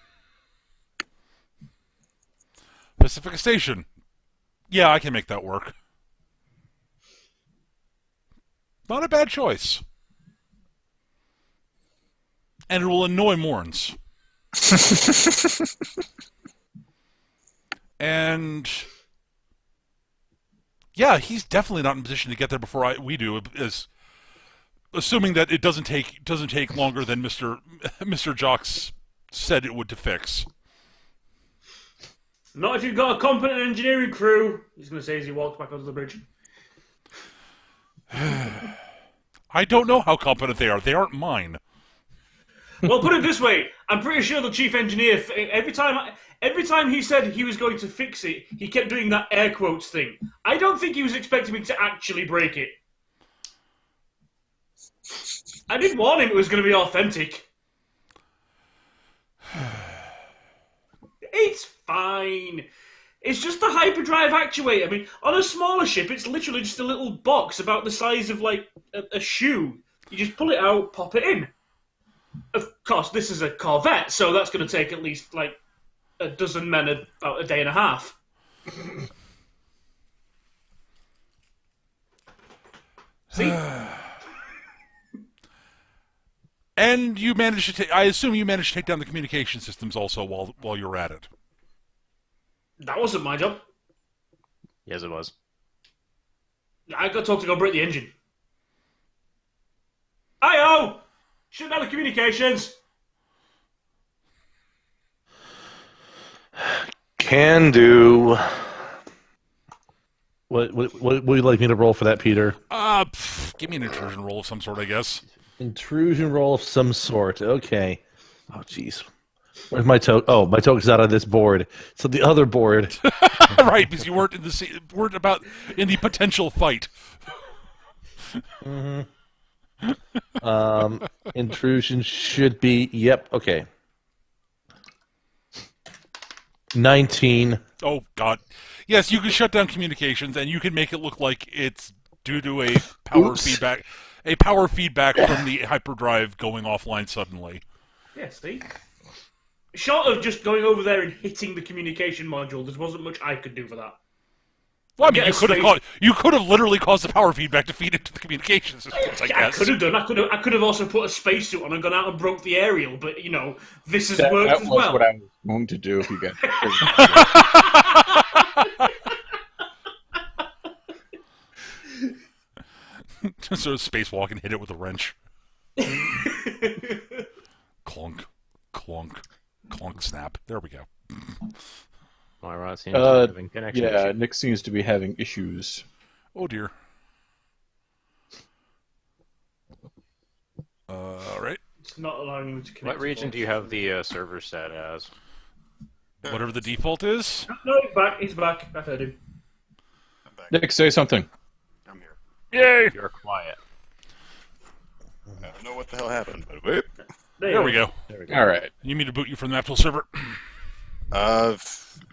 Pacific Station. Yeah, I can make that work. Not a bad choice. And it will annoy Morns. And yeah, he's definitely not in position to get there before we do. Assuming that it doesn't take longer than Mr. Jox said it would to fix. Not if you've got a competent engineering crew, he's going to say as he walks back onto the bridge. I don't know how competent they are. They aren't mine. Well, put it this way: I'm pretty sure the chief engineer, every time he said he was going to fix it, he kept doing that air quotes thing. I don't think he was expecting me to actually break it. I did warn him it was going to be authentic. It's fine. It's just the hyperdrive actuator. I mean, on a smaller ship, it's literally just a little box about the size of, a shoe. You just pull it out, pop it in. Of course, this is a Corvette, so that's going to take at least like a dozen men about a day and a half. See? And you managed to take. I assume you managed to take down the communication systems also while you were at it. That wasn't my job. Yes, it was. I got told to go break the engine. Ayo! Shut down the communications! Can do. What would you like me to roll for that, Peter? Give me an intrusion roll of some sort, I guess. Intrusion roll of some sort. Okay. Oh, jeez. Where's my token? Oh, my token's not on this board. So the other board. Right, because you weren't in the potential fight. Intrusion should be. Yep. Okay. 19. Oh God, yes, you can shut down communications, and you can make it look like it's due to a power feedback, from the hyperdrive going offline suddenly. Yeah, see? Short of just going over there and hitting the communication module, there wasn't much I could do for that. Well, I mean, you could have literally caused the power feedback to feed into the communication systems, I guess. I could have done. I could have also put a spacesuit on and gone out and broke the aerial, but this has worked that as was well. what I was going to do if you guys. So spacewalk and hit it with a wrench. Clunk, clunk, clunk, snap. There we go. Moira seems to be having connection Yeah, issues. Nick seems to be having issues. Oh dear. Right. It's not allowing him to connect. What region do you have the server set as? Whatever the default is. No, he's back. He's back. I heard him. I'm back. Nick, say something. I'm here. Yay! You're quiet. I don't know what the hell happened, but whoop. There we go. All right. You mean to boot you from the actual server?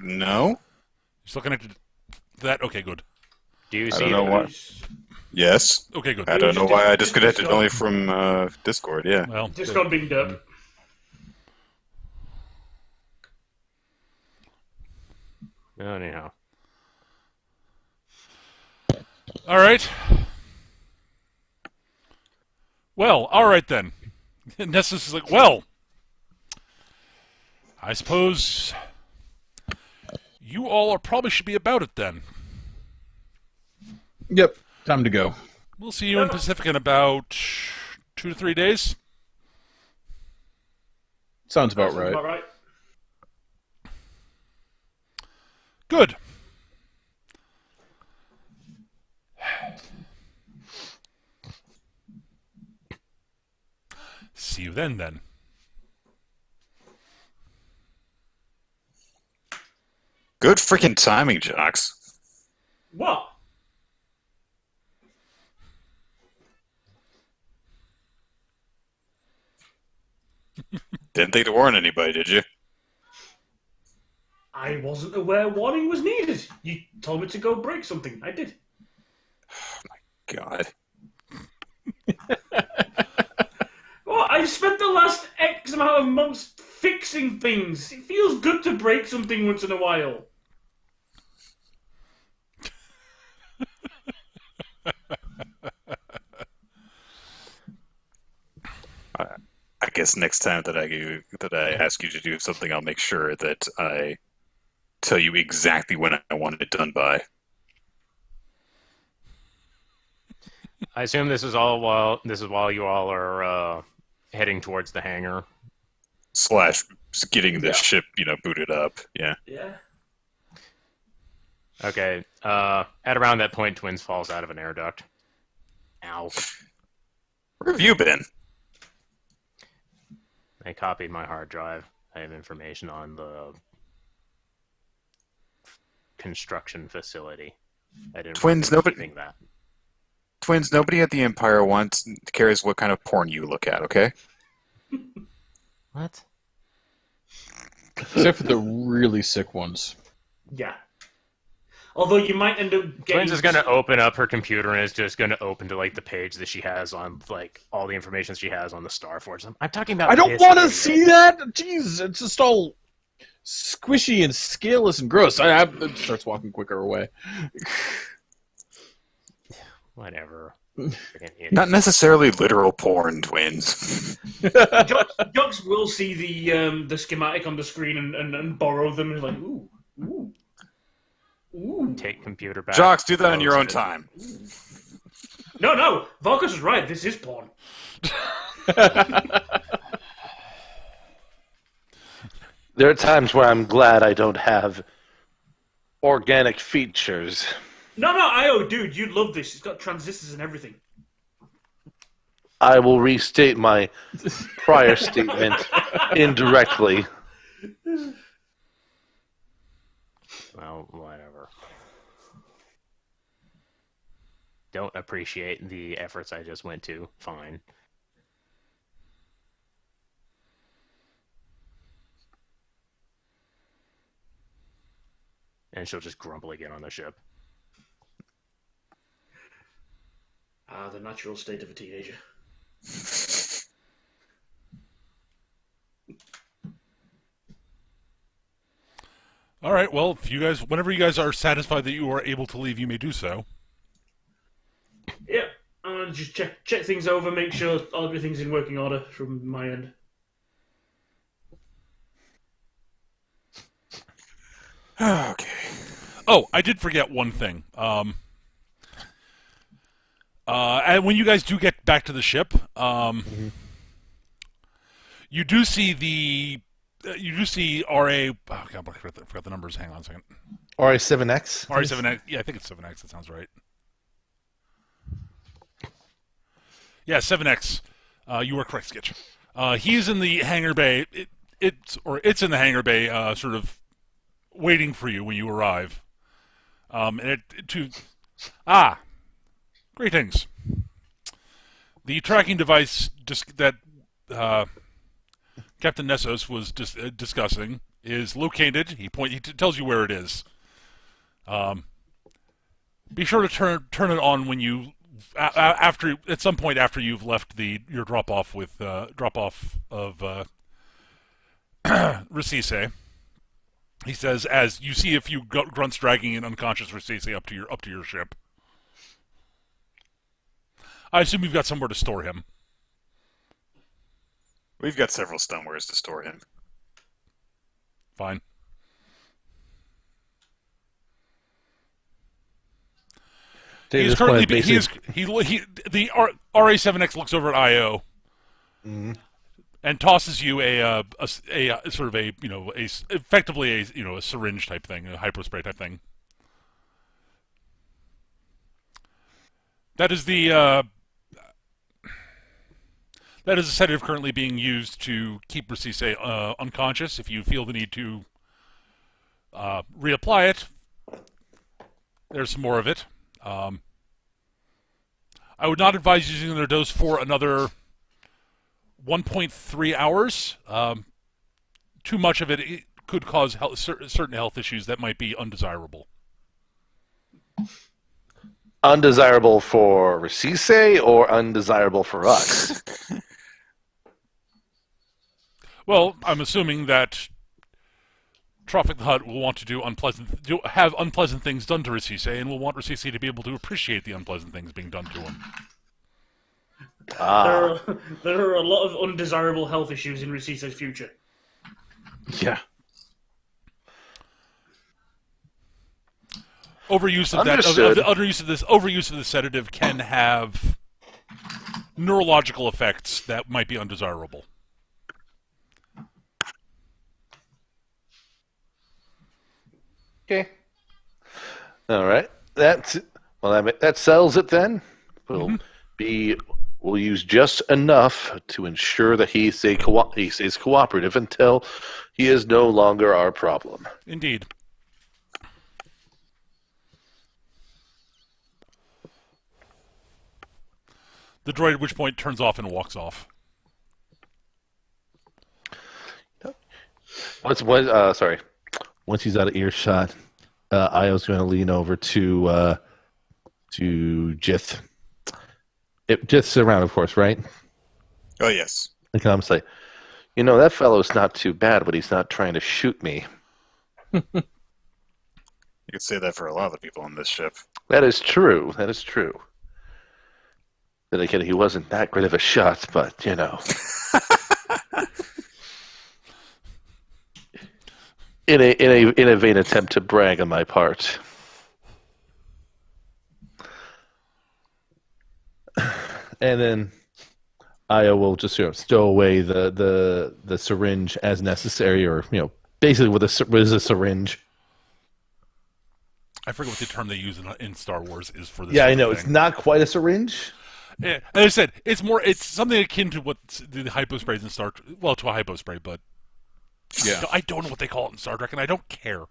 No. Still connected to that? Okay, good. Do you I see don't know the- why. Yes. Okay, good. I don't know why I disconnected only from Discord. Yeah. Well, Discord being derp. Anyhow. all right. Well, all right then. Nessus is like, well, I suppose you all probably should be about it then. Yep. Time to go. We'll see you in Pacific in about 2 to 3 days. Sounds about Sounds right. about right. Good. See you then. Good freaking timing, Jocks. What? Didn't think to warn anybody, did you? I wasn't aware warning was needed. You told me to go break something. I did. God. Well, I've spent the last X amount of months fixing things. It feels good to break something once in a while. I guess next time that I ask you to do something, I'll make sure that I tell you exactly when I want it done by. I assume this is while you all are heading towards the hangar. / getting the ship, booted up. Yeah. Yeah. Okay. At around that point, Twins falls out of an air duct. Ow. Where have you been? I copied my hard drive. I have information on the construction facility. I didn't Twins, remember nobody- keeping that. Twins, nobody at the Empire cares what kind of porn you look at, okay? What? Except for the really sick ones. Yeah. Although you might end up getting... Twins is going to open up her computer and is just going to open to like the page that she has on like all the information she has on the Starforge. I'm talking about. I don't this want to area. see that. Jeez, it's just all squishy and scaleless and gross. It starts walking quicker away. Whatever. Not necessarily literal porn, Twins. Jux will see the schematic on the screen and borrow them. He's like, ooh. Take computer back. Jocks, do that on your own time. No. Vargas is right. This is porn. There are times where I'm glad I don't have organic features. No, dude, you'd love this. It's got transistors and everything. I will restate my prior statement indirectly. Well, whatever. Don't appreciate the efforts I just went to. Fine. And she'll just grumble again on the ship. The natural state of a teenager. All right. Well, if you guys, whenever you guys are satisfied that you are able to leave, you may do so. Yep. Just check things over, make sure everything's in working order from my end. Okay. Oh, I did forget one thing. And when you guys do get back to the ship, you do see RA. Oh God, I forgot the numbers. Hang on a second. RA7X? RA7X. Yeah, I think it's 7X. That sounds right. Yeah, 7X. You were correct, Skitch. He's in the hangar bay. It's in the hangar bay, sort of waiting for you when you arrive. Greetings. The tracking device that Captain Nessos was discussing is located. He tells you where it is. Be sure to turn it on when you at some point after you've left your drop off of Rasise. He says as you see a few grunts dragging an unconscious Rasise up to your ship. I assume you've got somewhere to store him. We've got several somewheres to store him. Fine. Dude, He's currently the RA7X looks over at IO and tosses you a sort of effectively a syringe type thing, a hypospray type thing. That is a sedative currently being used to keep Rasise unconscious. If you feel the need to reapply it, there's some more of it. I would not advise using their dose for another 1.3 hours. Too much of it could cause certain health issues that might be undesirable. Undesirable for Rasise or undesirable for us? Well, I'm assuming that Troffak the Hutt will want to have unpleasant things done to Rasise, and will want Rasise to be able to appreciate the unpleasant things being done to him. There are a lot of undesirable health issues in Rasise's future. Yeah. Overuse of overuse of the sedative can have neurological effects that might be undesirable. Okay. All right. That settles it then. We'll use just enough to ensure that he stays cooperative until he is no longer our problem. Indeed. The droid at which point turns off and walks off. Once he's out of earshot, Io's going to lean over to Jith. Jith's around, of course, right? Oh yes. And I'm say, that fellow's not too bad, but he's not trying to shoot me. You could say that for a lot of the people on this ship. That is true. Then again, he wasn't that great of a shot, but in a vain attempt to brag on my part. And then Io will just stow away the syringe as necessary, or basically what is a syringe. I forget what the term they use in Star Wars is for this. Yeah, sort I of know thing. it's not quite a syringe. Yeah, as I said, it's something akin to what the hyposprays in Star Trek. Well, to a hypospray, but Yeah. I don't know what they call it in Star Trek, and I don't care.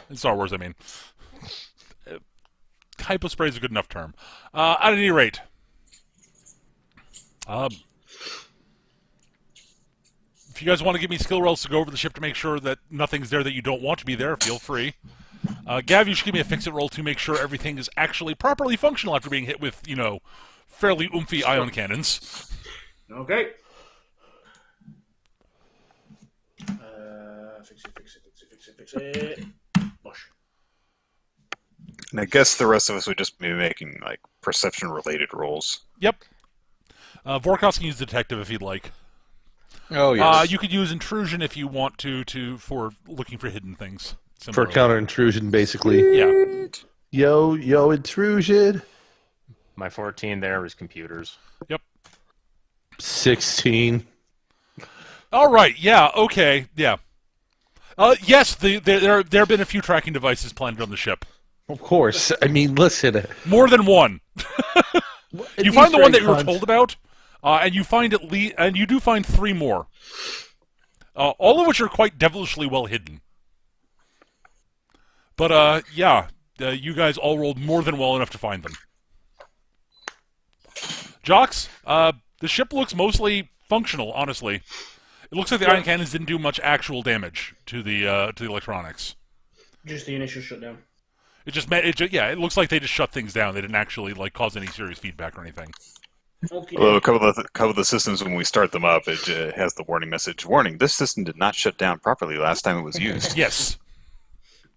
In Star Wars, I mean. Hypospray is a good enough term. At any rate, if you guys want to give me skill rolls to go over the ship to make sure that nothing's there that you don't want to be there, feel free. Gav, you should give me a fix-it roll to make sure everything is actually properly functional after being hit with, fairly oomphy ion cannons. Okay. Fix it. Bosh. And I guess the rest of us would just be making like perception-related rolls. Yep. Vorkos can use detective if he'd like. Oh yes. You could use intrusion if you want to for looking for hidden things. For Similarly. counter intrusion, basically. Yeah. Yo, intrusion. My 14 there was computers. Yep. 16. All right. Yeah. Okay. Yeah. Yes. There have been a few tracking devices planted on the ship. Of course. I mean, listen. More than one. You find the one that you were told about, and you find and you do find 3 more. All of which are quite devilishly well hidden. But you guys all rolled more than well enough to find them. Jocks, the ship looks mostly functional. Honestly, it looks like the ion cannons didn't do much actual damage to the electronics. Just the initial shutdown. It looks like they just shut things down. They didn't actually cause any serious feedback or anything. Okay. Although a couple of the systems, when we start them up, it has the warning message: "Warning: this system did not shut down properly last time it was used. Yes.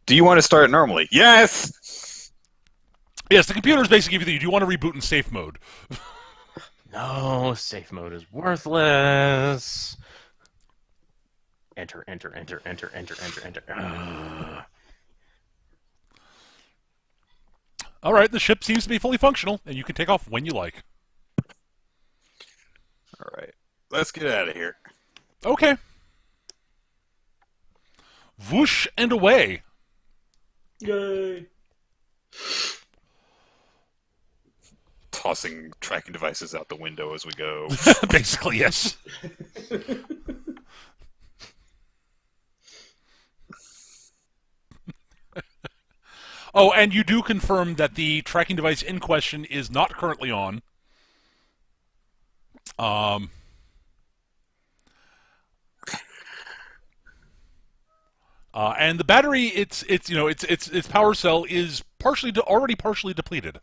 Do you want to start normally? Yes. Yes, the computers basically give you. Do you want to reboot in safe mode? No, safe mode is worthless. Enter. All right, the ship seems to be fully functional, and you can take off when you like. All right, let's get out of here. Okay. Whoosh and away. Yay. Tossing tracking devices out the window as we go. Basically, yes. Oh, and you do confirm that the tracking device in question is not currently on. And the battery, its power cell is already partially depleted.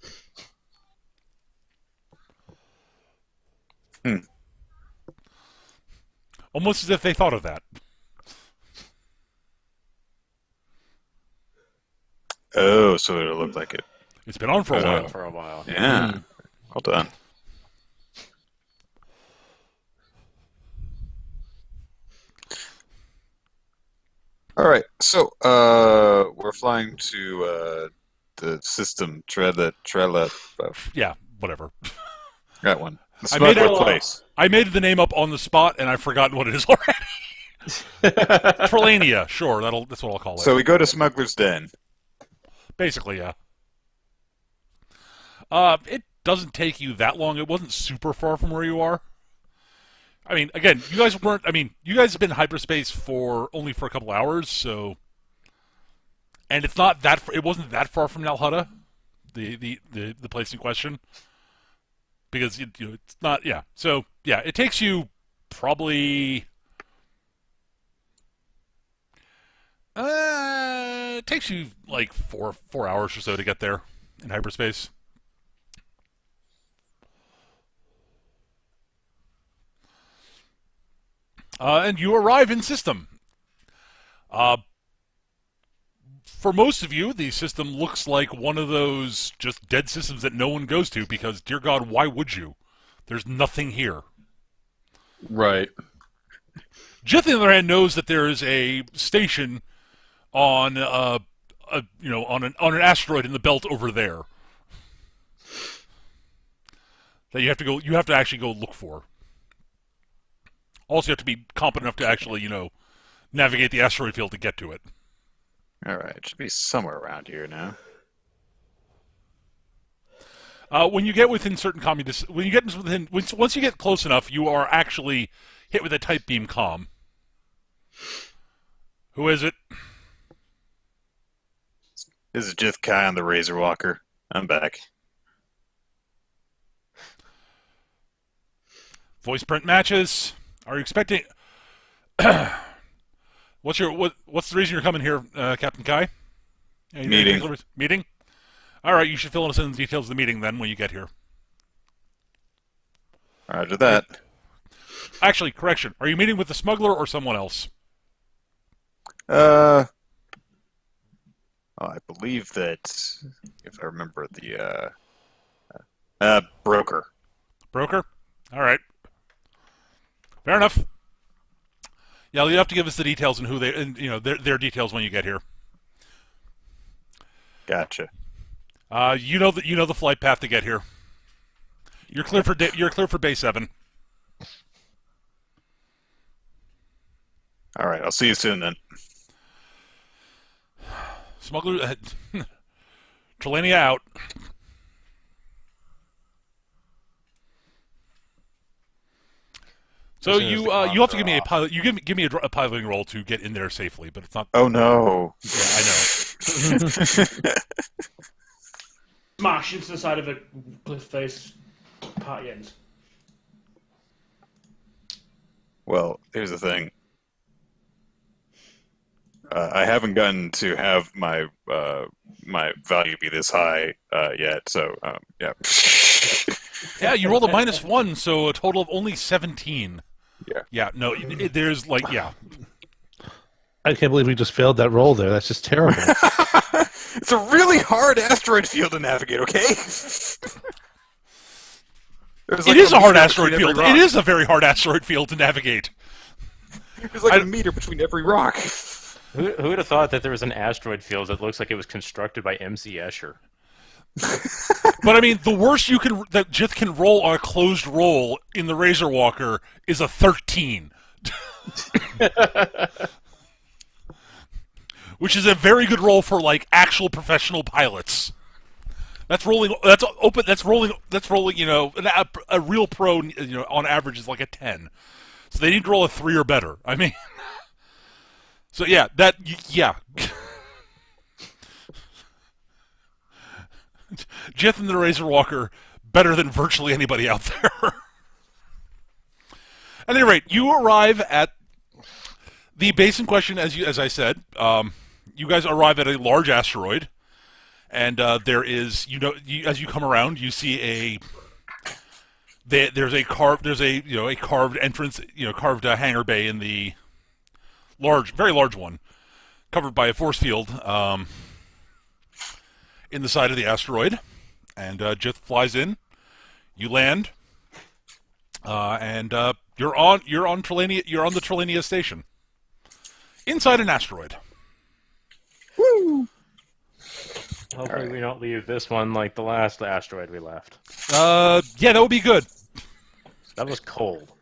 Almost as if they thought of that. Oh, so it'll look like it. It's been on for a while. For a while. Yeah. Well done. All right, so we're flying to the system Trella. Yeah, whatever. That one. The I made smuggler it- place. I made the name up on the spot, and I've forgotten what it is already. Trelania, sure, that's what I'll call it. So we go to Smuggler's Den. Basically, yeah. It doesn't take you that long. It wasn't super far from where you are. I mean, again, you guys have been in hyperspace only for a couple hours, so, and it wasn't that far from Nalhutta, the place in question, because it's not. Yeah, so yeah, it takes you probably It takes you like four hours or so to get there in hyperspace. And you arrive in system. For most of you, the system looks like one of those just dead systems that no one goes to because, dear God, why would you? There's nothing here. Right. Jith, on the other hand, knows that there is a station on on an asteroid in the belt over there that you have to actually go look for. Also, you have to be competent enough to actually, navigate the asteroid field to get to it. All right, it should be somewhere around here now. When you get within certain once you get close enough, you are actually hit with a type beam comm. Who is it? This is Jith Kai on the Razorwalker. I'm back. Voice print matches. Are you expecting? What's the reason you're coming here, Captain Kai? Meeting. Meeting. All right, you should fill us in the details of the meeting then when you get here. Roger that. Actually, correction. Are you meeting with the smuggler or someone else? I believe that, if I remember, the broker. Broker? All right. Fair enough. Yeah, you have to give us the details and their details when you get here. Gotcha. You know the flight path to get here. You're clear for Bay 7. All right, I'll see you soon then. Smuggler, Trelania out. So you have to give me a pilot. You give me a piloting roll to get in there safely, but it's not. Oh no! Yeah, I know. Smash into the side of a cliff face. Party ends. Well, here's the thing. I haven't gotten to have my my value be this high yet, so yeah. Yeah, you rolled a -1, so a total of only 17. Yeah. Yeah. No, there's like yeah. I can't believe we just failed that roll there. That's just terrible. It's a really hard asteroid field to navigate. Okay. It is a hard asteroid field. It is a very hard asteroid field to navigate. There's like a meter between every rock. Who would have thought that there was an asteroid field that looks like it was constructed by MC Escher? But I mean, the worst that Jith can roll on a closed roll in the Razorwalker is a 13, which is a very good roll for like actual professional pilots. That's rolling. That's open. That's rolling. You know, a real pro. You know, on average is like a 10. So they need to roll a 3 or better. I mean, so yeah, yeah. Jith and the Razorwalker better than virtually anybody out there. At any rate, you arrive at the base in question, as I said. You guys arrive at a large asteroid, and there is, as you come around, you see there's a carved entrance, carved hangar bay in the very large one, covered by a force field. In the side of the asteroid, and Jith flies in. You land, and you're on Trelania. You're on the Trelania station, inside an asteroid. Woo! Hopefully we don't leave this one like the last asteroid we left. Yeah, that would be good. That was cold.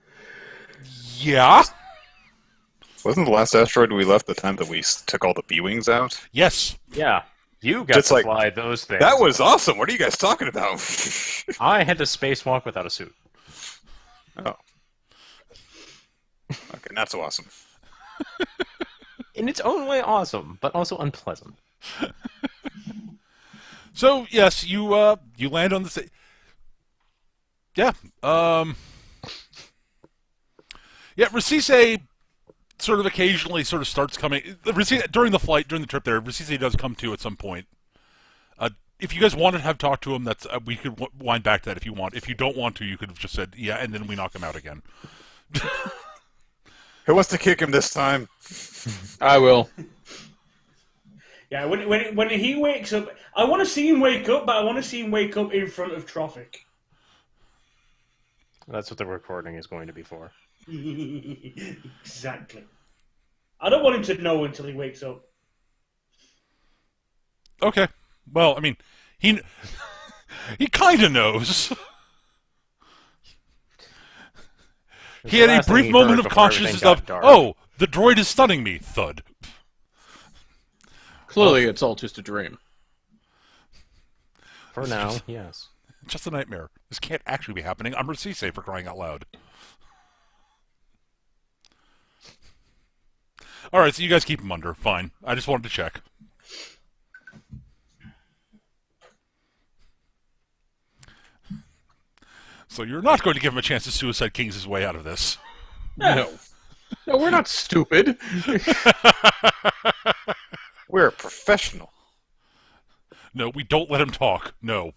Yeah. Wasn't the last asteroid we left the time that we took all the B-wings out? Yes. Yeah. You got Just to like- fly those things. That was awesome. What are you guys talking about? I had to spacewalk without a suit. Oh. Okay, not so awesome. In its own way, awesome, but also unpleasant. So yes, you land on the. Yeah. Yeah. Rasise sort of occasionally sort of starts coming during the flight, during the trip there. Rasise does come to at some point. If you guys wanted to have talked to him, that's we could wind back to that if you want. If you don't want to, you could have just said yeah, and then we knock him out again. Who wants to kick him this time? I will. Yeah, when he wakes up, I want to see him wake up, but I want to see him wake up in front of Troffak. That's what the recording is going to be for. Exactly. I don't want him to know until he wakes up. Okay. Well, I mean, he kind of knows. He had a last thing brief he moment heard of before consciousness everything got of, dark. oh, the droid is stunning me, thud. Clearly, it's all just a dream. For now, yes. Just a nightmare. This can't actually be happening. I'm Rasise for crying out loud. Alright, so you guys keep him under. Fine. I just wanted to check. So you're not going to give him a chance to Suicide Kings his way out of this. No. No, we're not stupid. We're a professional. No, we don't let him talk. No.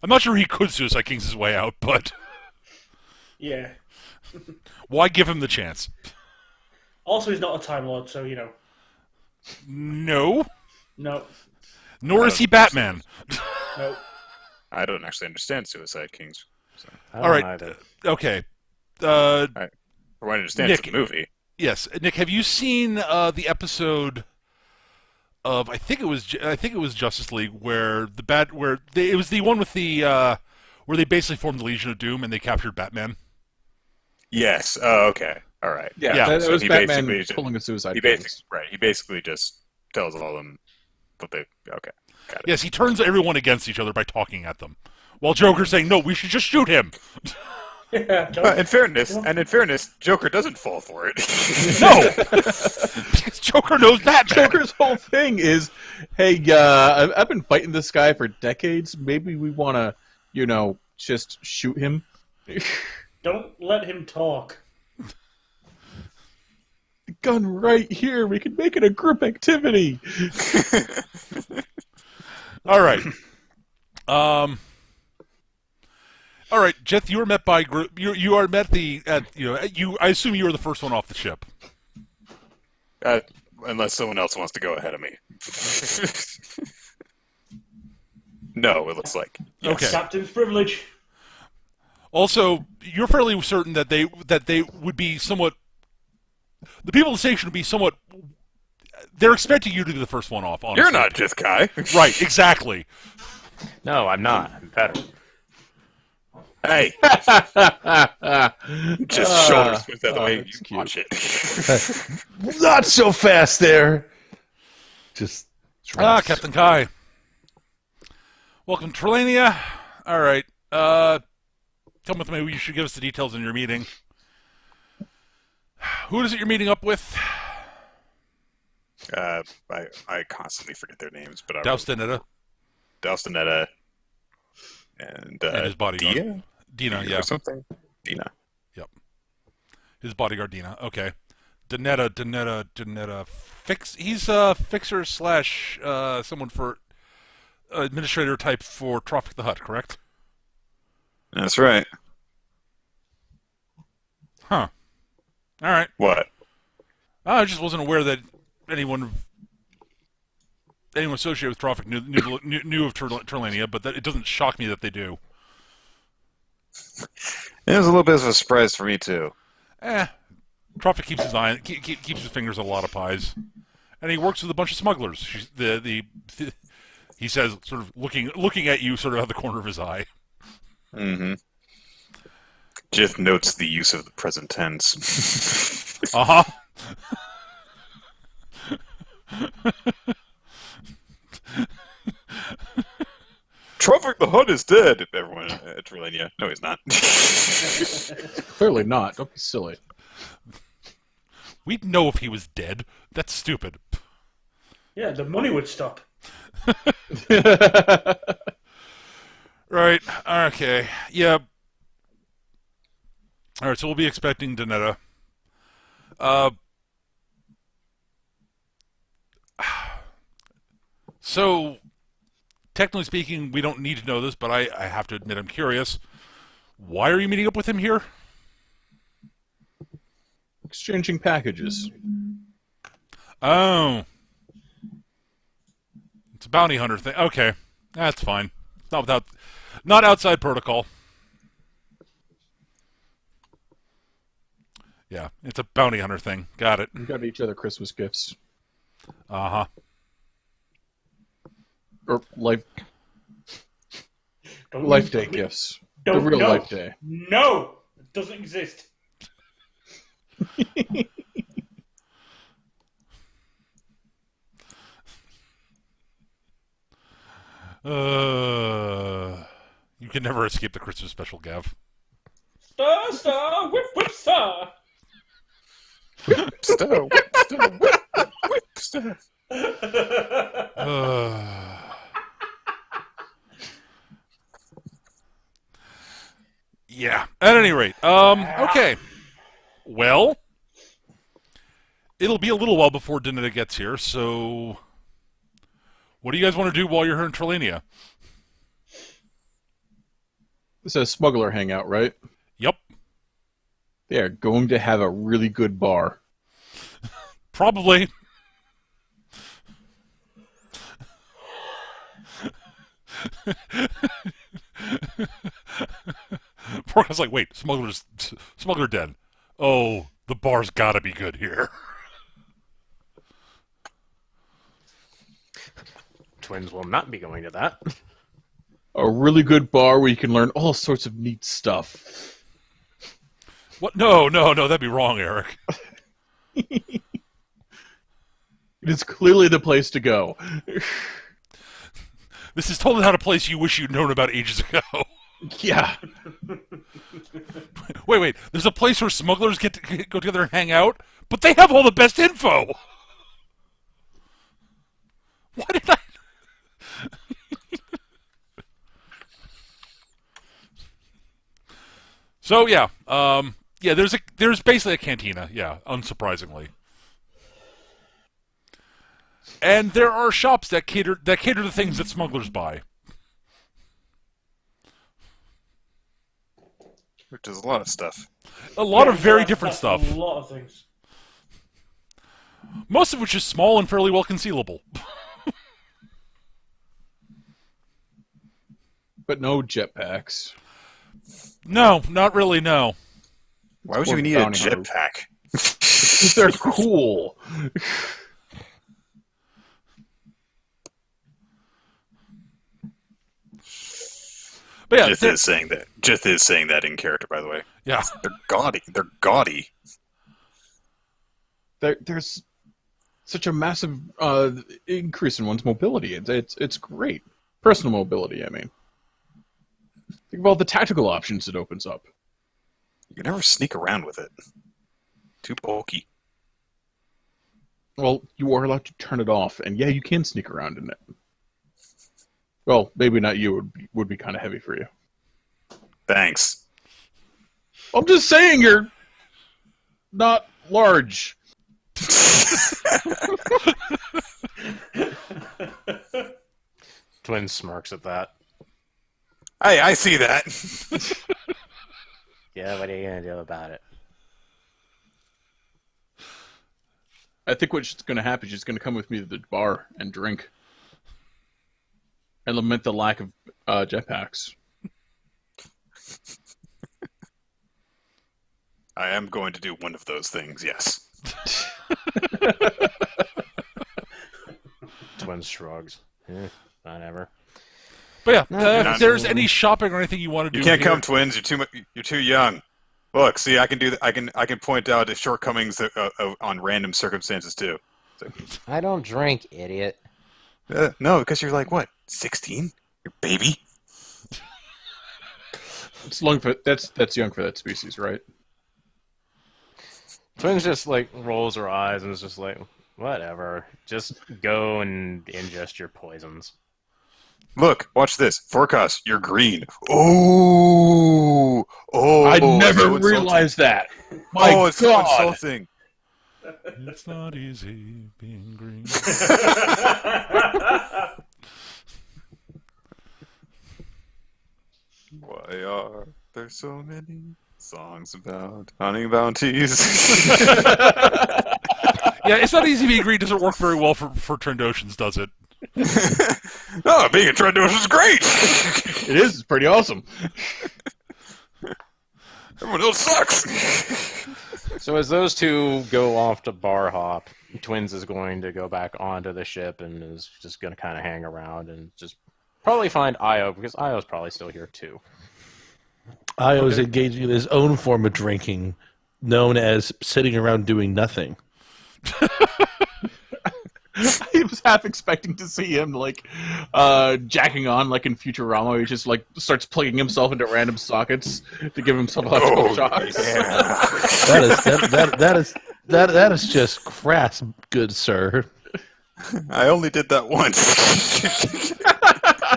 I'm not sure he could Suicide Kings his way out, but Yeah. why give him the chance? Also, he's not a Time Lord, so, you know. No. No. Nor is he Batman. No. I don't actually understand Suicide Kings. So. I don't All right. either. Okay. From what I understand, it's Nick. a movie. Yes, Nick. Have you seen the episode of I think it was Justice League where it was the one with the where they basically formed the Legion of Doom and they captured Batman? Yes. Oh, okay. All right. Yeah, that so was he Batman basically pulling a suicide. He basically, right. He basically just tells all of them what they. Okay. Got it. Yes, he turns everyone against each other by talking at them, while Joker's saying, "No, we should just shoot him." Yeah, In fairness, Joker doesn't fall for it. No, because Joker knows Batman. Joker's whole thing is, hey, I've been fighting this guy for decades. Maybe we want to, just shoot him. don't let him talk. The gun right here. We can make it a group activity. All right. All right, Jeth. You were met by group. You are met I assume you were the first one off the ship. Unless someone else wants to go ahead of me. No, it looks like. Okay. Captain's privilege. Also, you're fairly certain that they would be somewhat. The people of the station would be somewhat. They're expecting you to be the first one off. Honestly. You're not just Kai. Right. Exactly. No, I'm not. I'm better. Hey. Just shoulder smooth out the way that's you cute. watch it. Not so fast there. Just Captain Kai. Welcome to Trelania. All right. Come with me. You should give us the details in your meeting. Who is it you're meeting up with? I constantly forget their names, but Daustanetta Dalstanetta and his bodyguard. Dina, yeah. or something. Dina. His bodyguard, Dina. Okay. Danetta. He's fixer slash someone for administrator type for Troffak the Hutt, correct? That's right. Huh. All right. What? I just wasn't aware that anyone associated with Troffak knew of Trelania, but it doesn't shock me that they do. It was a little bit of a surprise for me too. Troffak keeps keeps his fingers on a lot of pies, and he works with a bunch of smugglers. He says, sort of looking at you, sort of out the corner of his eye. Mm-hmm. Jith notes the use of the present tense. Uh huh. Troffak the Hutt is dead. Everyone at Trelania. No, he's not. Clearly not. Don't be silly. We'd know if he was dead. That's stupid. Yeah, the money would stop. Right. Okay. Yeah. All right. So we'll be expecting Danetta. Uh, so, technically speaking, we don't need to know this, but I have to admit I'm curious. Why are you meeting up with him here? Exchanging packages. Oh. It's a bounty hunter thing. Okay. That's fine. Not outside protocol. Yeah, it's a bounty hunter thing. Got it. We got each other Christmas gifts. Uh-huh. Or Life Day gifts. The Don't real no. Life Day. No, it doesn't exist. You can never escape the Christmas special, Gav. Star, star, whip, whip, star. Star. Yeah. At any rate, okay. Well, it'll be a little while before Dinetta gets here, so what do you guys want to do while you're here in Trelania? This is a smuggler hangout, right? Yep. They are going to have a really good bar. Probably. Poor guy's like, wait, smuggler dead. Oh, the bar's gotta be good here. Twins will not be going to that. A really good bar where you can learn all sorts of neat stuff. What? No, that'd be wrong, Eric. It is clearly the place to go. This is totally not a place you wish you'd known about ages ago. Yeah. Wait. There's a place where smugglers get to go together and hang out, but they have all the best info. Why did I? So yeah, there's basically a cantina. Yeah, unsurprisingly, and there are shops that cater to things that smugglers buy. Which is a lot of stuff. A lot of Yeah, very that's- different that's stuff. A lot of things. Most of which is small and fairly well concealable. But no jetpacks. No, not really. No. Why would Or you need a bounty hunter. jetpack? Because they're cool. But yeah, Jith is saying that in character, by the way. yeah. They're gaudy. They're gaudy. There's such a massive increase in one's mobility. It's great. Personal mobility, I mean. Think of all the tactical options it opens up. You can never sneak around with it. Too bulky. Well, you are allowed to turn it off, and yeah, you can sneak around in it. Well, maybe not you. Would be kind of heavy for you. Thanks. I'm just saying you're not large. Twins smirks at that. I see that. Yeah, what are you gonna do about it? I think what's going to happen is she's going to come with me to the bar and drink. And lament the lack of jetpacks. I am going to do one of those things, yes. Twins shrugs. Whatever. But yeah, if not- there's any shopping or anything you want to do, You can't here- come, twins. You're too young. Look, see, I can do. I can point out the shortcomings on random circumstances too. I don't drink, idiot. No, because you're like what, 16? You're baby. It's long for that's young for that species, right? Twins just like rolls her eyes and is just like, whatever. Just go and ingest your poisons. Look, watch this. Forecast, you're green. Oh, I so never insulting. realized that. My Oh, it's so God. insulting. It's not easy being green. Why are there so many songs about hunting bounties? Yeah, it's not easy being green. Doesn't work very well for Trendoshans, does it? Oh, being a Trendosh is great! It is. It's pretty awesome. Everyone else sucks! So as those two go off to bar hop, Twins is going to go back onto the ship and is just going to kind of hang around and just probably find Io, because Io's probably still here too. Io's engaging in his own form of drinking, known as sitting around doing nothing. I was half expecting to see him like jacking on like in Futurama. He just like starts plugging himself into random sockets to give himself electrical shocks. Yeah. That is just crass, good sir. I only did that once.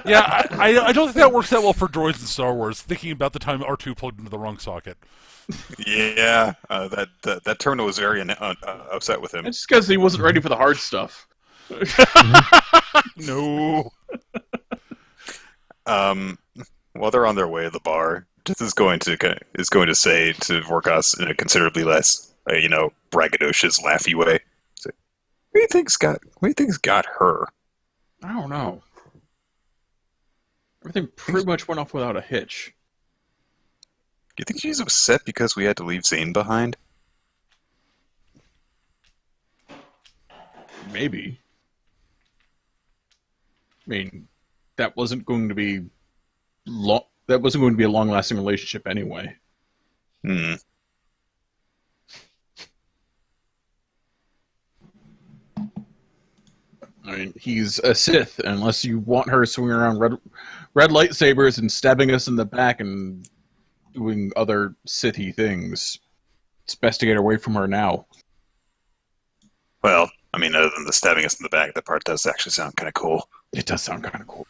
Yeah, I don't think that works that well for droids in Star Wars. Thinking about the time R2 plugged into the wrong socket. Yeah, that terminal was very upset with him. It's just because he wasn't ready for the hard stuff. No. While they're on their way to the bar, Jith is going to say to Vorkos in a considerably less, braggadocious, laughy way, say, "What do you think's got her?" I don't know. Everything pretty much went off without a hitch. Do you think she's upset because we had to leave Zane behind? Maybe. I mean, that wasn't going to be That wasn't going to be a long-lasting relationship anyway. Hmm. I mean, he's a Sith. Unless you want her swinging around red lightsabers and stabbing us in the back and doing other Sith-y things, it's best to get away from her now. Well, I mean, other than the stabbing us in the back, that part does actually sound kind of cool. It does sound kind of cool.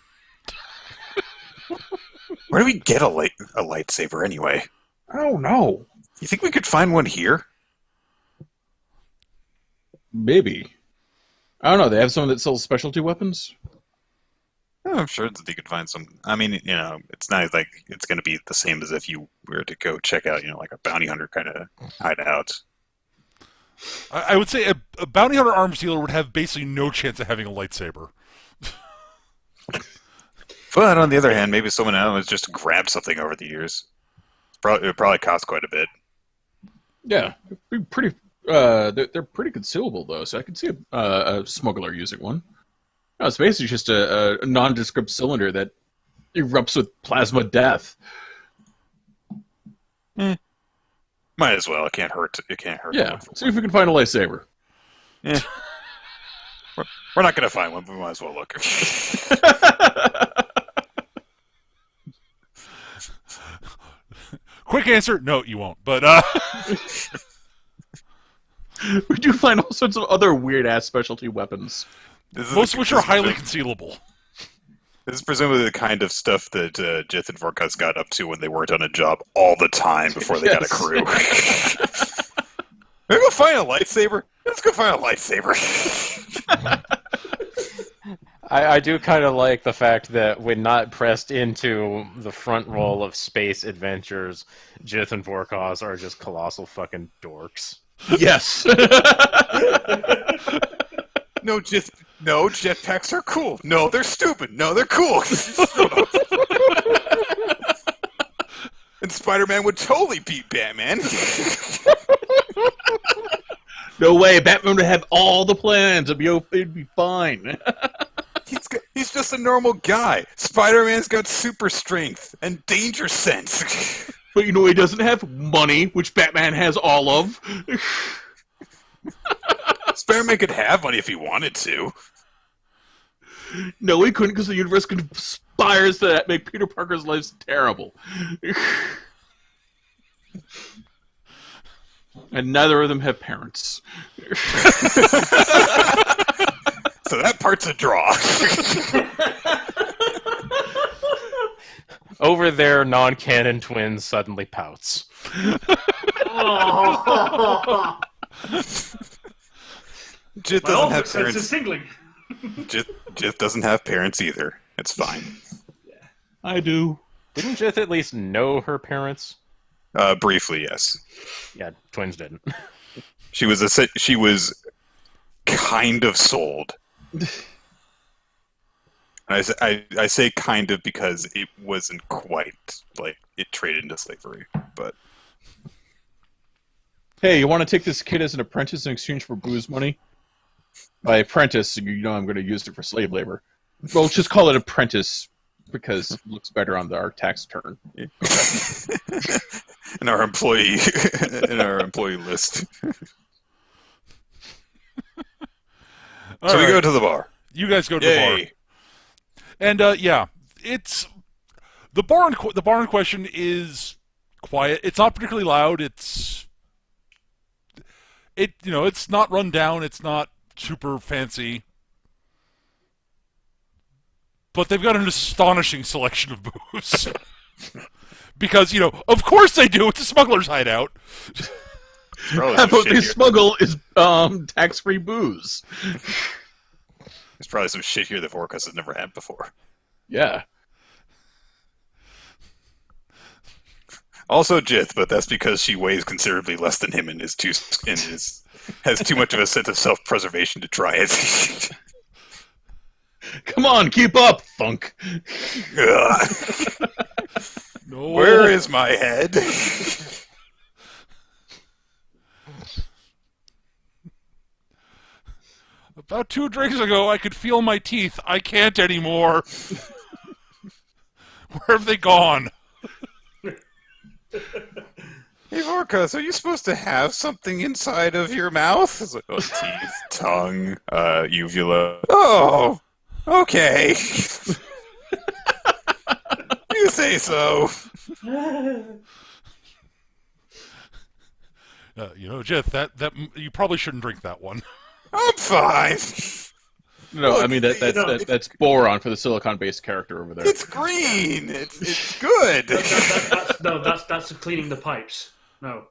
Where do we get a lightsaber anyway? I don't know. You think we could find one here? Maybe. I don't know. They have someone that sells specialty weapons? Oh, I'm sure that they could find some. I mean, it's not like it's going to be the same as if you were to go check out, like a bounty hunter kind of hideout. I would say a bounty hunter arms dealer would have basically no chance of having a lightsaber. But on the other hand, maybe someone else has just grabbed something over the years. It would probably cost quite a bit. Yeah, it'd be pretty. They're pretty consumable though, so I could see a smuggler using one. No, it's basically just a nondescript cylinder that erupts with plasma death. Might as well. It can't hurt. It can't hurt. Yeah, see if we can find a lightsaber. Yeah. We're not going to find one, but we might as well look. Quick answer: no, you won't. But we do find all sorts of other weird ass specialty weapons. Most of which are highly concealable. This is presumably the kind of stuff that Jith and Vorkos got up to when they weren't on a job all the time before they got a crew. Maybe go find a lightsaber. Let's go find a lightsaber. I do kind of like the fact that when not pressed into the front role of space adventures, Jith and Vorkos are just colossal fucking dorks. Yes. No, jetpacks are cool. No, they're stupid. No, they're cool. And Spider-Man would totally beat Batman. No way, Batman would have all the plans. It'd be fine. He's just a normal guy. Spider-Man's got super strength and danger sense. But he doesn't have money, which Batman has all of. Spider-Man could have money if he wanted to. No, he couldn't because the universe conspires to make Peter Parker's life terrible. And neither of them have parents. So that part's a draw. Over there, non-canon twins suddenly pouts. Jith My doesn't ultimate have sense is parents. tingling. Jith doesn't have parents either. It's fine. I do. Didn't Jith at least know her parents? Briefly, yes. Yeah, twins didn't. She was kind of sold. I say kind of because it wasn't quite like it traded into slavery, but Hey, you want to take this kid as an apprentice in exchange for booze money? By apprentice, you know I'm going to use it for slave labor. Well, just call it apprentice because it looks better on our tax return. in our employee list. All So we right. go to the bar. You guys go to the bar. Yay! And yeah, it's the bar. The bar in question is quiet. It's not particularly loud. It's not run down. It's not super fancy. But they've got an astonishing selection of booze. Because, of course they do. It's a smuggler's hideout. Probably Half some what they shit here. smuggle is tax-free booze. There's probably some shit here that Vorkas has never had before. Yeah. Also Jith, but that's because she weighs considerably less than him and has too much of a sense of self-preservation to try it. Come on, keep up, Thunk. Ugh. No. Where is my head? About 2 drinks ago, I could feel my teeth. I can't anymore. Where have they gone? Hey Vorkas, are you supposed to have something inside of your mouth? It's like, oh, teeth, tongue, uvula. Oh, okay. You say so. Jeth, that you probably shouldn't drink that one. I'm fine. No, Look, I mean that's boron for the silicon-based character over there. It's green. It's good. That's cleaning the pipes. No.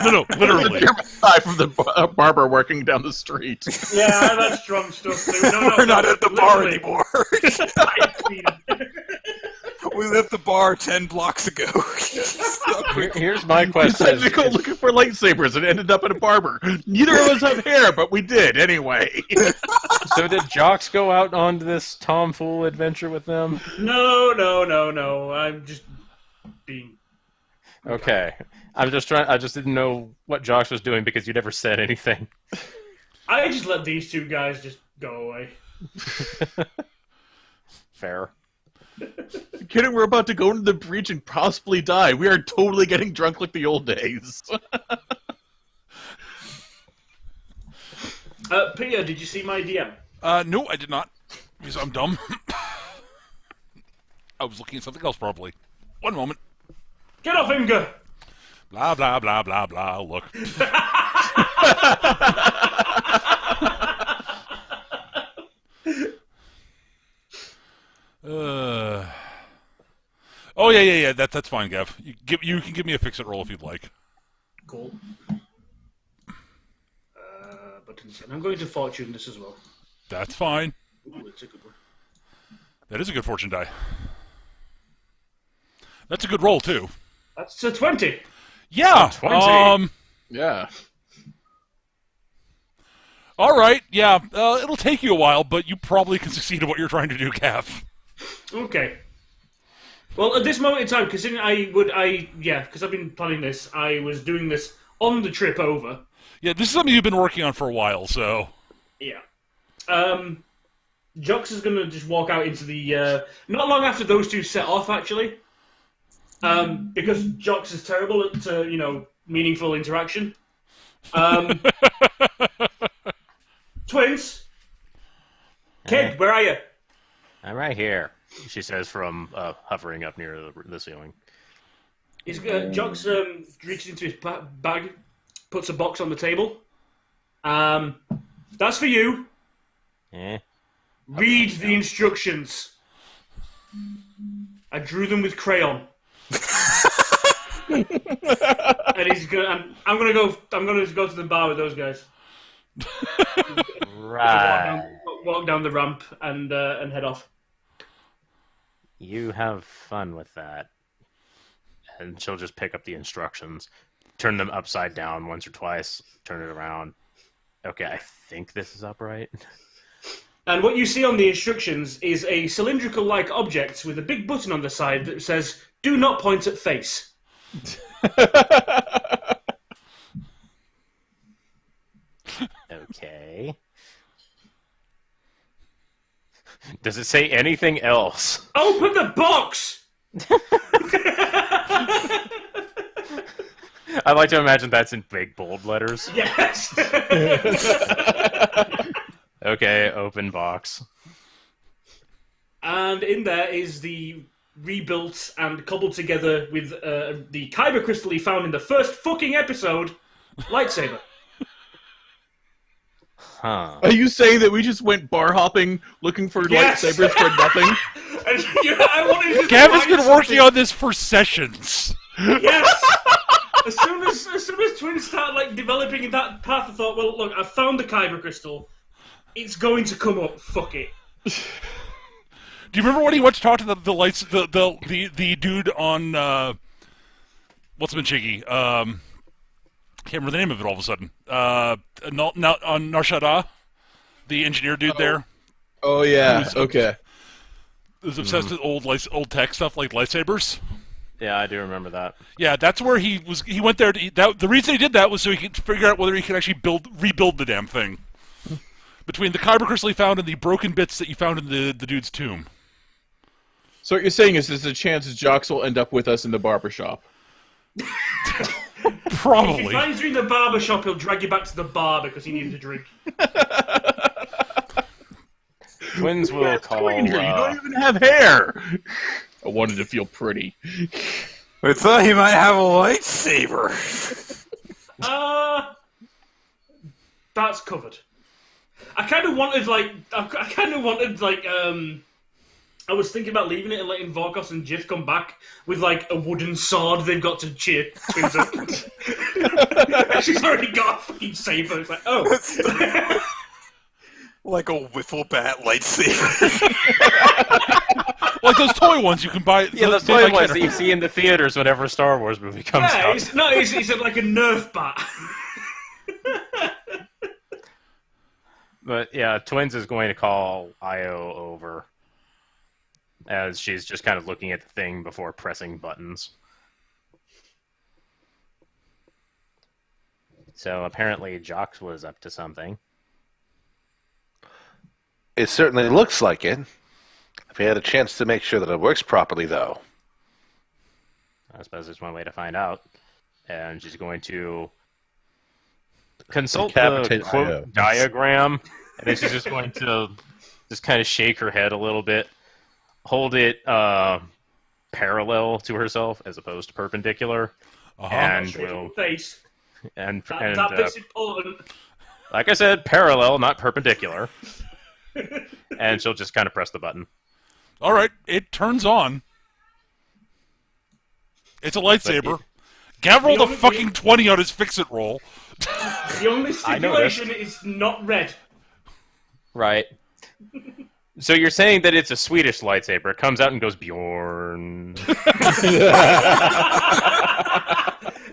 No, literally. You're aside from the barber working down the street. Yeah, I've had strong stuff too. No, We're not at the bar literally. anymore. Pipe cleaning. We left the bar 10 blocks ago. Here's my We question. decided to go looking for lightsabers and ended up at a barber. Neither of us have hair, but we did anyway. So did Jocks go out on this tomfool adventure with them? No. I'm just being. Okay. I just didn't know what Jocks was doing because you never said anything. I just let these two guys just go away. Fair. Kidding, we're about to go into the breach and possibly die. We are totally getting drunk like the old days. Peter, did you see my DM? No, I did not. Because I'm dumb. I was looking at something else, probably. One moment. Get off him, go! Blah, blah, blah, blah, blah. Look. Oh, yeah. That's fine, Gav. You can give me a fix-it roll if you'd like. Cool. Buttons. And I'm going to fortune this as well. That's fine. Ooh, it's a good one. That is a good fortune die. That's a good roll, too. That's a 20. Yeah. 20. Yeah. All right. Yeah. It'll take you a while, but you probably can succeed at what you're trying to do, Gav. Okay. Well, at this moment in time, considering because I've been planning this, I was doing this on the trip over. Yeah, this is something you've been working on for a while, so. Yeah. Jux is going to just walk out into the... not long after those two set off, actually. Because Jux is terrible at, meaningful interaction. Twins? Kid, where are you? I'm right here, she says from hovering up near the ceiling. Jux reaches into his bag, puts a box on the table. That's for you. Eh? Read the instructions. I drew them with crayon. And he's gonna. I'm gonna go to the bar with those guys. Right. Walk down the ramp and head off. You have fun with that. And she'll just pick up the instructions, turn them upside down once or twice, turn it around. Okay, I think this is upright. And what you see on the instructions is a cylindrical-like object with a big button on the side that says, "Do not point at face." Okay. Does it say anything else? Open the box! I like to imagine that's in big bold letters. Yes! Okay, open box. And in there is the rebuilt and cobbled together with the kyber crystal he found in the first fucking episode, lightsaber. Huh. Are you saying that we just went bar hopping looking for Yes! lightsabers for nothing? And, I wanted to Gav has find been working something- on this for sessions. Yes! As soon as Twins started like developing that path, I thought, well, look, I found the kyber crystal. It's going to come up. Fuck it. Do you remember when he went to talk to the dude on what's been Chiggy? Can't remember the name of it all of a sudden. On Narshada, the engineer dude there. Oh yeah, Who's- okay. Was obsessed with old tech stuff like lightsabers. Yeah, I do remember that. Yeah, that's where he was. He went there. The reason he did that was so he could figure out whether he could actually rebuild the damn thing. Between the kyber crystal he found and the broken bits that you found in the dude's tomb. So what you're saying is there's a chance Jocks will end up with us in the barbershop. If he Probably. finds you in the barber shop, he'll drag you back to the bar because he needed a drink. Twins will call. You don't even have hair. I wanted to feel pretty. I thought he might have a lightsaber. That's covered. I was thinking about leaving it and letting Vorkos and Jiff come back with like a wooden sword they've got to cheer Twins up. And she's already got a fucking saber. It's like, oh. Like a wiffle bat lightsaber. Like those toy ones you can buy. Yeah, those toy ones that you see in the theaters whenever a Star Wars movie comes Yeah, out. it's like a Nerf bat. But yeah, Twins is going to call Io over as she's just kind of looking at the thing before pressing buttons. So apparently Jocks was up to something. It certainly looks like it. If we had a chance to make sure that it works properly, though. I suppose there's one way to find out. And she's going to consult the Decapitate quote Io. diagram, and then she's just going to just kind of shake her head a little bit, hold it parallel to herself as opposed to perpendicular, and Straight will in the face. and That bit's important. like I said, parallel, not perpendicular. And she'll just kind of press the button. All right, it turns on. It's a lightsaber. Gav rolled a fucking 20 on his fix-it roll. The only stipulation is not red. Right. So you're saying that it's a Swedish lightsaber. It comes out and goes Bjorn.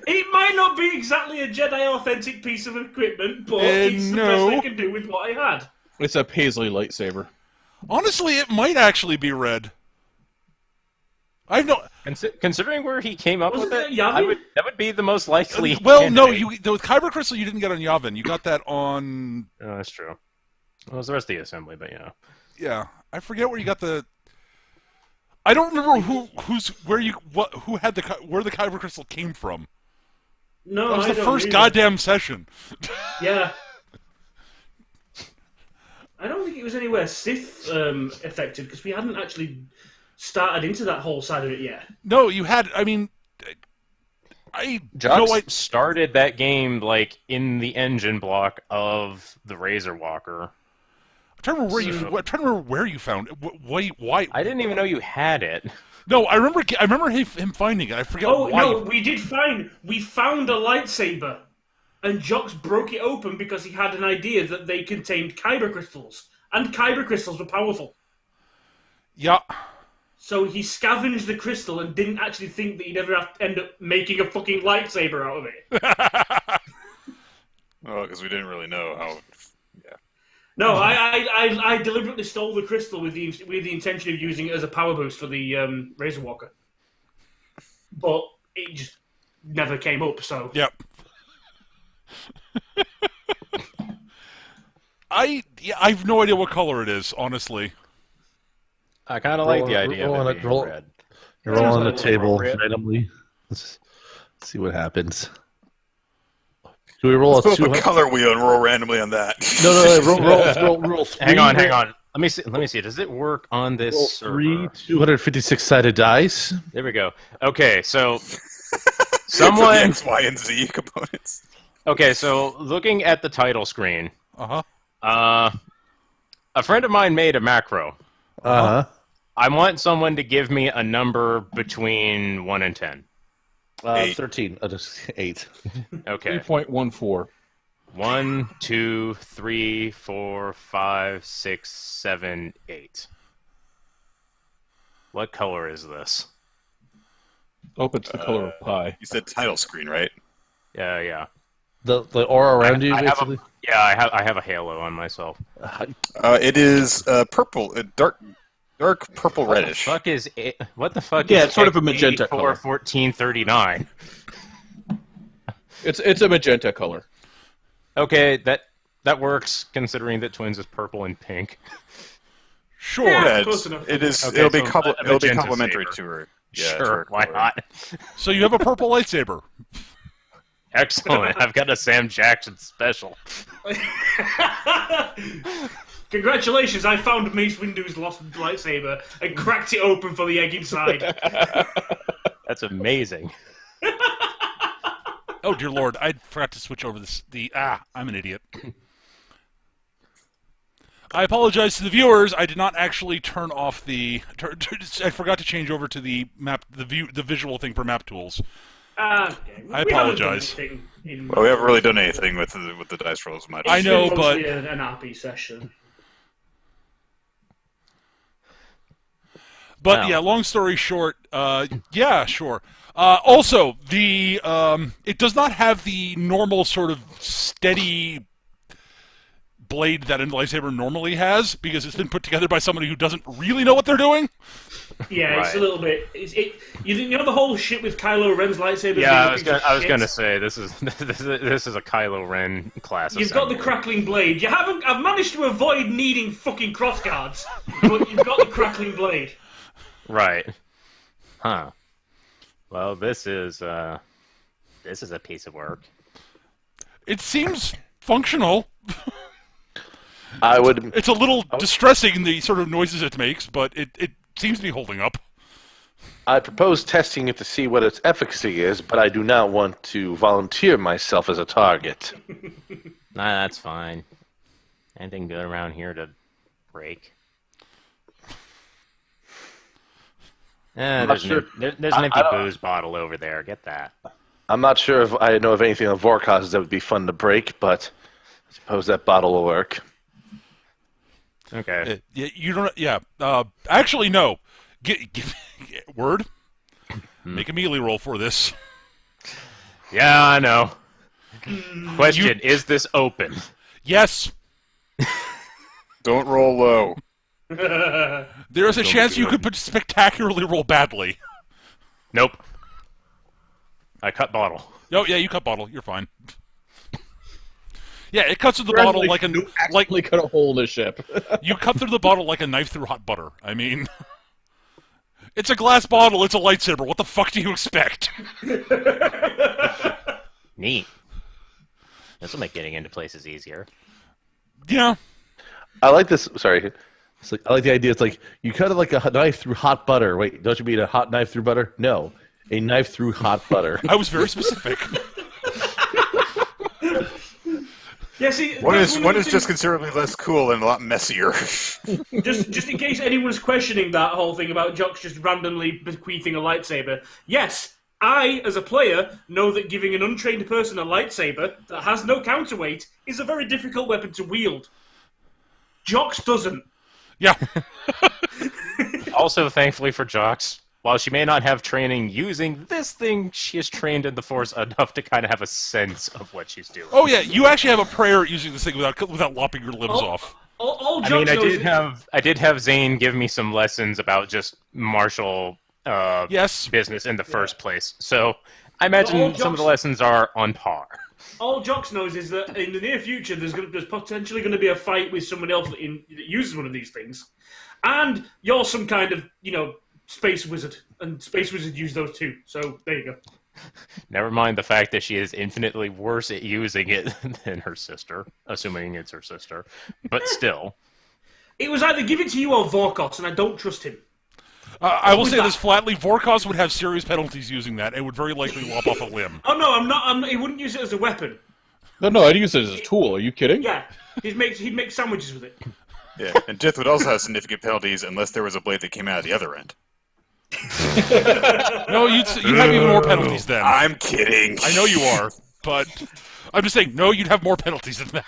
It might not be exactly a Jedi authentic piece of equipment, but it's the no. best I can do with what I had. It's a Paisley lightsaber. Honestly, it might actually be red. I've no. Considering where he came up Wasn't with it, it Yavin? that would be the most likely. Well, no, candidate. the kyber crystal you didn't get on Yavin. You got that on. Oh, that's true. Well, it was the rest of the assembly, but Yeah, I forget where you got the. I don't remember who had where the kyber crystal came from. No, That was I the don't first either. goddamn session. Yeah. I don't think it was anywhere Sith affected because we hadn't actually started into that whole side of it yet. No, you had. I mean, Jocks started that game like in the engine block of the Razorwalker. I'm trying to remember where you found it. Why? I didn't even know you had it. No, I remember him finding it. I forget Oh why. no, we found a lightsaber, and Jox broke it open because he had an idea that they contained kyber crystals, and kyber crystals were powerful. Yeah. So he scavenged the crystal and didn't actually think that he'd ever have to end up making a fucking lightsaber out of it. Well, because we didn't really know how. Yeah. No, I deliberately stole the crystal with the intention of using it as a power boost for the Razorwalker, but it just never came up. So Yep. I've no idea what color it is, honestly. I kind of like the idea roll of on it it, being roll- red. Roll on the Sounds table appropriate. randomly. Let's see what happens. Do we roll Let's a pull up 200? a color wheel and roll randomly on that. No, roll three. Hang on. Let me see. Does it work on this Roll server? three 256-sided dice. There we go. Okay, so For the someone. X, Y, and Z components. Okay, so looking at the title screen, Uh-huh. a friend of mine made a macro. Uh-huh. I want someone to give me a number between 1 and 10. 8. 13. Just 8. Okay. 3.14. 1, 2, 3, 4, 5, 6, 7, 8. What color is this? Oh, it's the color of pie. You said title screen, right? Yeah. The aura around you, I have basically. I have a halo on myself. It is purple, dark purple reddish. What the fuck Yeah, is it's sort of a magenta color. 1439? It's a magenta color. Okay, that works considering that Twins is purple and pink. Sure. Yeah, close enough. it is. Okay, it'll be so a it'll be magenta complimentary saber. to her. Yeah, Sure, to her why color. not? So you have a purple lightsaber. Excellent. I've got a Sam Jackson special. Congratulations, I found Mace Windu's lost lightsaber and cracked it open for the egg inside. That's amazing. Oh dear lord, I forgot to switch over I'm an idiot. I apologize to the viewers. I did not actually turn off I forgot to change over to the map, the visual thing for map tools. Okay. I We haven't done apologize. anything in- Well, we haven't really done anything with the dice rolls much. I It's know, been but- mostly an RP session. But Wow. yeah, long story short, yeah, sure. Also, the it does not have the normal sort of steady blade that a lightsaber normally has because it's been put together by somebody who doesn't really know what they're doing. Yeah, it's Right. a little bit. You know the whole shit with Kylo Ren's lightsaber. Yeah, being a piece of I was shit? gonna say this is this is a Kylo Ren class. You've got the assembly. crackling blade. You haven't. I've managed to avoid needing fucking crossguards, but you've got the crackling blade. Right. Huh. Well, this is a piece of work. It seems functional. I would. It's a little distressing, the sort of noises it makes, but it seems to be holding up. I propose testing it to see what its efficacy is, but I do not want to volunteer myself as a target. Nah, that's fine. Anything good around here to break? There's sure. there's an empty I don't- booze bottle over there. Get that. I'm not sure if I know of anything on Vorkos that would be fun to break, but I suppose that bottle will work. Okay. Yeah, you don't. Yeah. Actually, no. Word. Make a melee roll for this. Yeah, I know. Question: is this open? Yes. Don't roll low. There is a chance you could spectacularly roll badly. Nope. I cut bottle. Oh yeah, you cut bottle. You're fine. Yeah, it cuts through the bottle like Actually cut a hole in the ship. you cut through the bottle like a knife through hot butter. I mean, it's a glass bottle. It's a lightsaber. What the fuck do you expect? Neat. This will make getting into places easier. Yeah. I like this. Sorry. It's like, I like the idea. It's like you cut it like a knife through hot butter. Wait, don't you mean a hot knife through butter? No, a knife through hot butter. I was very specific. Yeah, see, One that's is one of the just things- considerably less cool and a lot messier. just in case anyone's questioning that whole thing about Jox just randomly bequeathing a lightsaber. Yes, I, as a player, know that giving an untrained person a lightsaber that has no counterweight is a very difficult weapon to wield. Jox doesn't. Yeah. Also, thankfully for Jox, while she may not have training using this thing, she is trained in the Force enough to kind of have a sense of what she's doing. Oh yeah, you actually have a prayer at using this thing without lopping your limbs off. All I Jox mean, knows I did have Zane give me some lessons about just martial Yes. business in the first place. So I imagine all some of the Jox- lessons are on par. All Jox knows is that in the near future, there's potentially going to be a fight with someone else that uses one of these things, and you're some kind of space wizard, and space wizards use those too. So there you go. Never mind the fact that she is infinitely worse at using it than her sister, assuming it's her sister. But still. It was either give it to you or Vorkos, and I don't trust him. I will say this flatly: Vorkos would have serious penalties using that, and would very likely lop off a limb. Oh no, I'm not. He wouldn't use it as a weapon. No, I'd use it as a tool. Are you kidding? Yeah, he'd make sandwiches with it. Yeah, and death would also have significant penalties unless there was a blade that came out of the other end. No, you'd have even more penalties then. I'm kidding. I know you are, but I'm just saying, no, you'd have more penalties than that.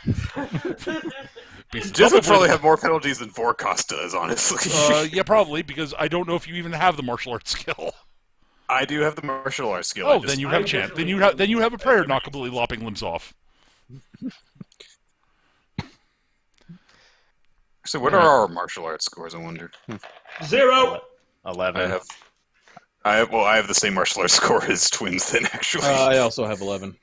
Death would probably have more penalties than Vorkos does, honestly. Yeah, probably, because I don't know if you even have the martial arts skill. I do have the martial arts skill. Oh, then you have a chance. Then you have a prayer not completely lopping limbs off. So what are our martial arts scores, I wonder? 0. 11. I have the same martial arts score as twins then, actually. I also have 11.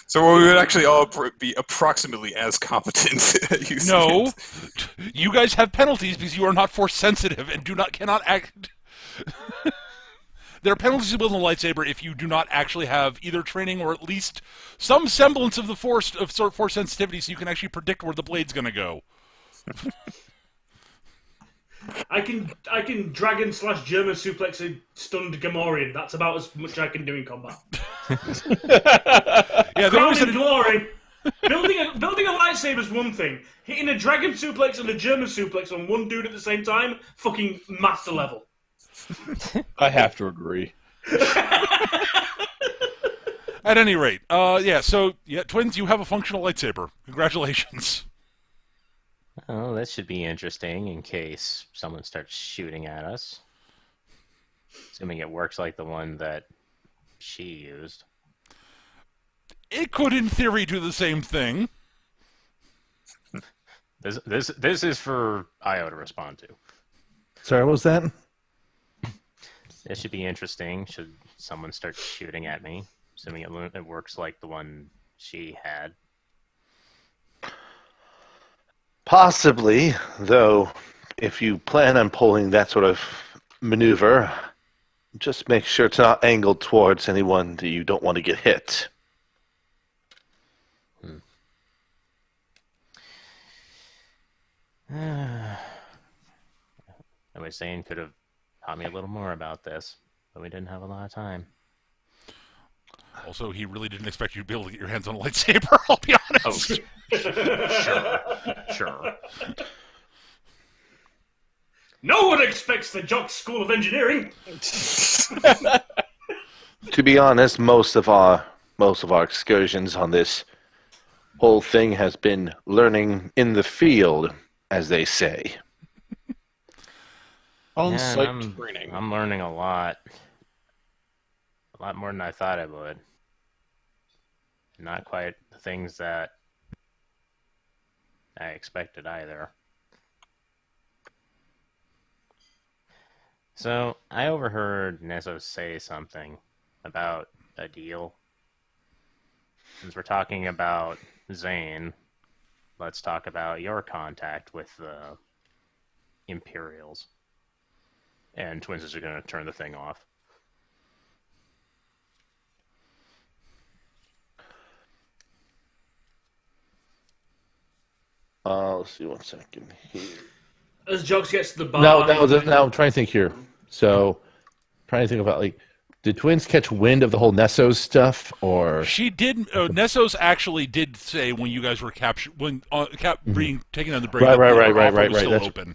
So we would actually all be approximately as competent at using No, it. you guys have penalties because you are not force sensitive and cannot act. There are penalties to wielding a lightsaber if you do not actually have either training or at least some semblance of the force sensitivity, so you can actually predict where the blade's going to go. I can dragon / German suplex a stunned Gamorrean. That's about as much I can do in combat. Yeah, Crown and glory. Building a lightsaber is one thing. Hitting a dragon suplex and a German suplex on one dude at the same time, fucking master level. I have to agree. At any rate, so twins, you have a functional lightsaber. Congratulations. Oh, that should be interesting in case someone starts shooting at us. Assuming it works like the one that she used. It could, in theory, do the same thing. This is for Io to respond to. Sorry, what was that? It should be interesting should someone start shooting at me, assuming it works like the one she had. Possibly, though, if you plan on pulling that sort of maneuver, just make sure it's not angled towards anyone that you don't want to get hit. I wish Zane could have taught me a little more about this, but we didn't have a lot of time. Also, he really didn't expect you to be able to get your hands on a lightsaber, I'll be honest. Sure. No one expects the Jock School of Engineering. To be honest, most of our excursions on this whole thing has been learning in the field, as they say. On-site training. I'm learning a lot. A lot more than I thought I would. Not quite the things that I expected either. So, I overheard Nezo say something about a deal. Since we're talking about Zane, let's talk about your contact with the Imperials. And Twins are going to turn the thing off. Let's see 1 second here. As Jogs gets to the bar. Now I'm trying to think here. So, trying to think about, did Twins catch wind of the whole Nessos stuff, or She did. Nessos actually did say when you guys were captured, when being taken on the break, Right, that the right. offer was still That's- open.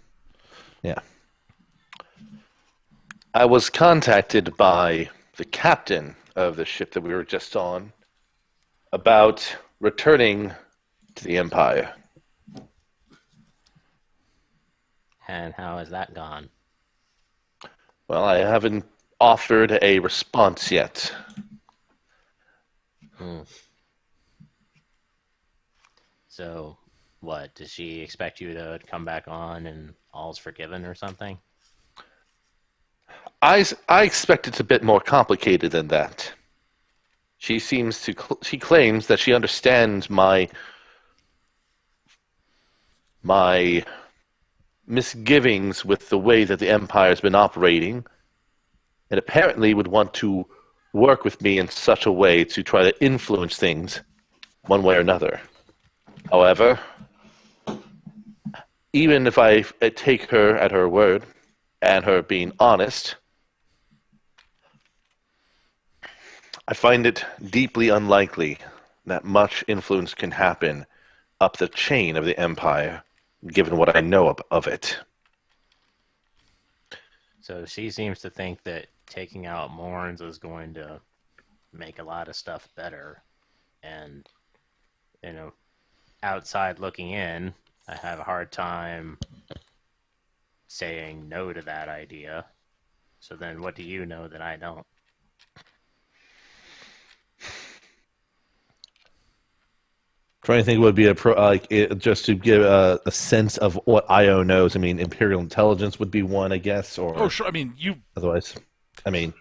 yeah. I was contacted by the the captain of the ship that we were just on about returning to the Empire. And how has that gone? Well, I haven't offered a response yet. So, what? Does she expect you to come back on and all's forgiven or something? I expect it's a bit more complicated than that. She claims that she understands my misgivings with the way that the Empire's been operating, and apparently would want to work with me in such a way to try to influence things one way or another. However, even if I take her at her word and her being honest, I find it deeply unlikely that much influence can happen up the chain of the Empire, given what I know of it. So she seems to think that taking out Morns is going to make a lot of stuff better. And, outside looking in, I have a hard time saying no to that idea. So then what do you know that I don't? Trying to think what would be just to give a sense of what IO knows. I mean, Imperial Intelligence would be one, I guess. Or Oh, sure. I mean, otherwise, you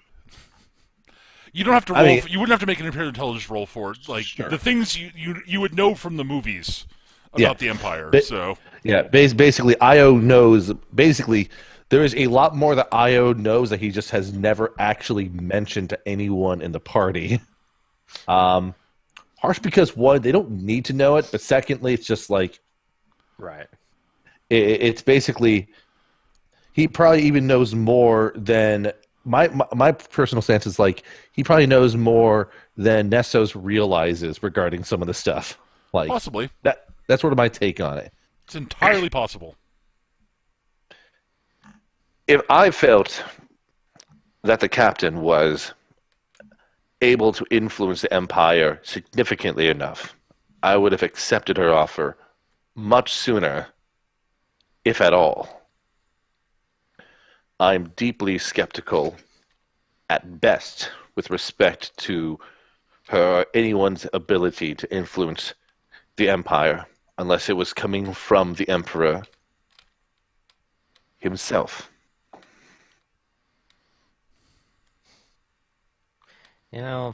don't have to roll. You wouldn't have to make an Imperial Intelligence roll for it. Like Sure. the things you would know from the movies about the Empire. So yeah, basically, IO knows. Basically, there is a lot more that IO knows that he just has never actually mentioned to anyone in the party. Harsh because, one, they don't need to know it, but secondly, it's just like... Right. It's basically... He probably even knows more than... My personal stance is like, he probably knows more than Nessos realizes regarding some of the stuff. Like possibly. That's sort of my take on it. It's entirely possible. If I felt that the captain was able to influence the Empire significantly enough, I would have accepted her offer much sooner, if at all. I'm deeply skeptical, at best, with respect to her or anyone's ability to influence the Empire, unless it was coming from the Emperor himself.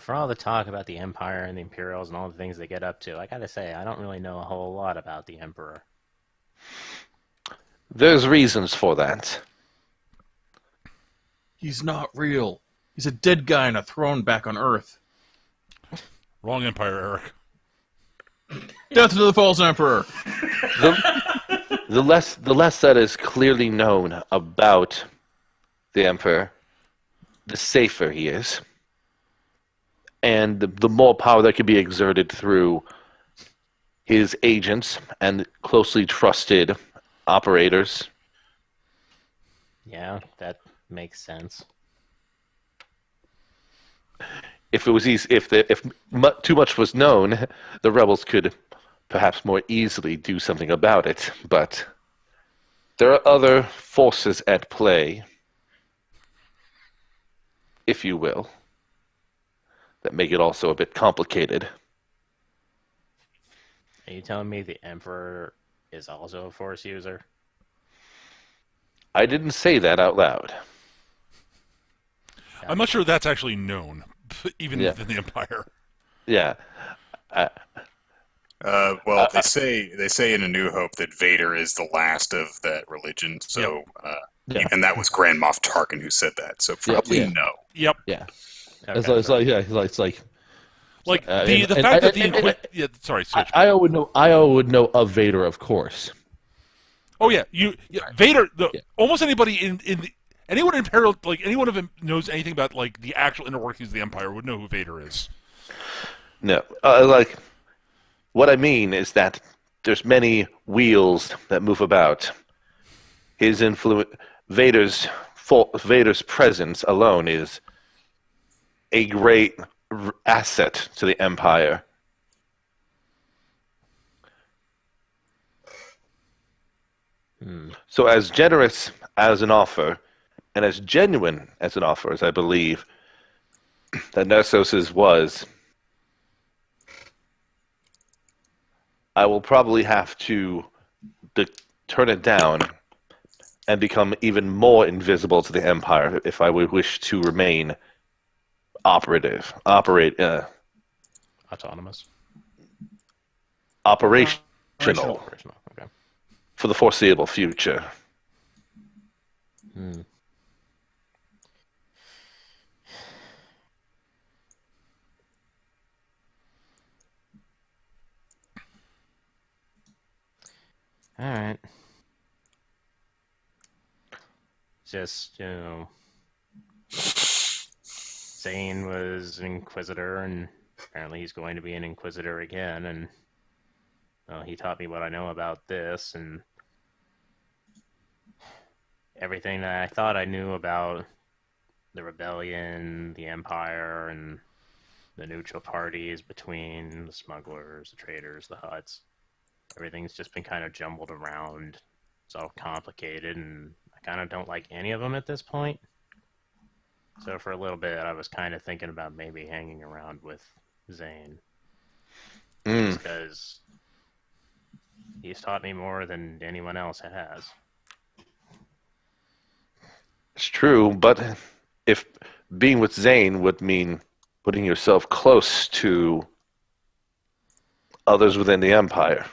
For all the talk about the Empire and the Imperials and all the things they get up to, I gotta say, I don't really know a whole lot about the Emperor. There's reasons for that. He's not real. He's a dead guy on a throne back on Earth. Wrong Empire, Eric. Death to the false emperor. The less that is clearly known about the Emperor, the safer he is. And the more power that can be exerted through his agents and closely trusted operators. Yeah, that makes sense. If too much was known, the rebels could perhaps more easily do something about it. But there are other forces at play, if you will, that make it also a bit complicated. Are you telling me the Emperor is also a Force user? I didn't say that out loud. I'm not sure that's actually known, even within the Empire. Yeah. Well, they say in A New Hope that Vader is the last of that religion. So, and that was Grand Moff Tarkin who said that. So probably no. Yep. Yeah. Okay. It's like the fact that the sorry, Switch. I would know of Vader, of course. Oh yeah, Vader. Almost anybody anyone in Imperial, like anyone of them knows anything about like the actual inner workings of the Empire would know who Vader is. No, what I mean is that there's many wheels that move about. His influence, Vader's presence alone is a great asset to the Empire. So as generous as an offer, and as genuine as an offer as I believe that Nesos's was, I will probably have to turn it down and become even more invisible to the Empire if I would wish to remain operational, Autonomous. operational Operational. Okay. for the foreseeable future. Hmm. All right. Just, Zane was an Inquisitor, and apparently he's going to be an Inquisitor again, and he taught me what I know about this, and everything that I thought I knew about the rebellion, the Empire, and the neutral parties between the smugglers, the traders, the Hutts. Everything's just been kind of jumbled around. It's all complicated, and I kind of don't like any of them at this point. So for a little bit, I was kind of thinking about maybe hanging around with Zane. Just because he's taught me more than anyone else has. It's true, but if being with Zane would mean putting yourself close to others within the Empire.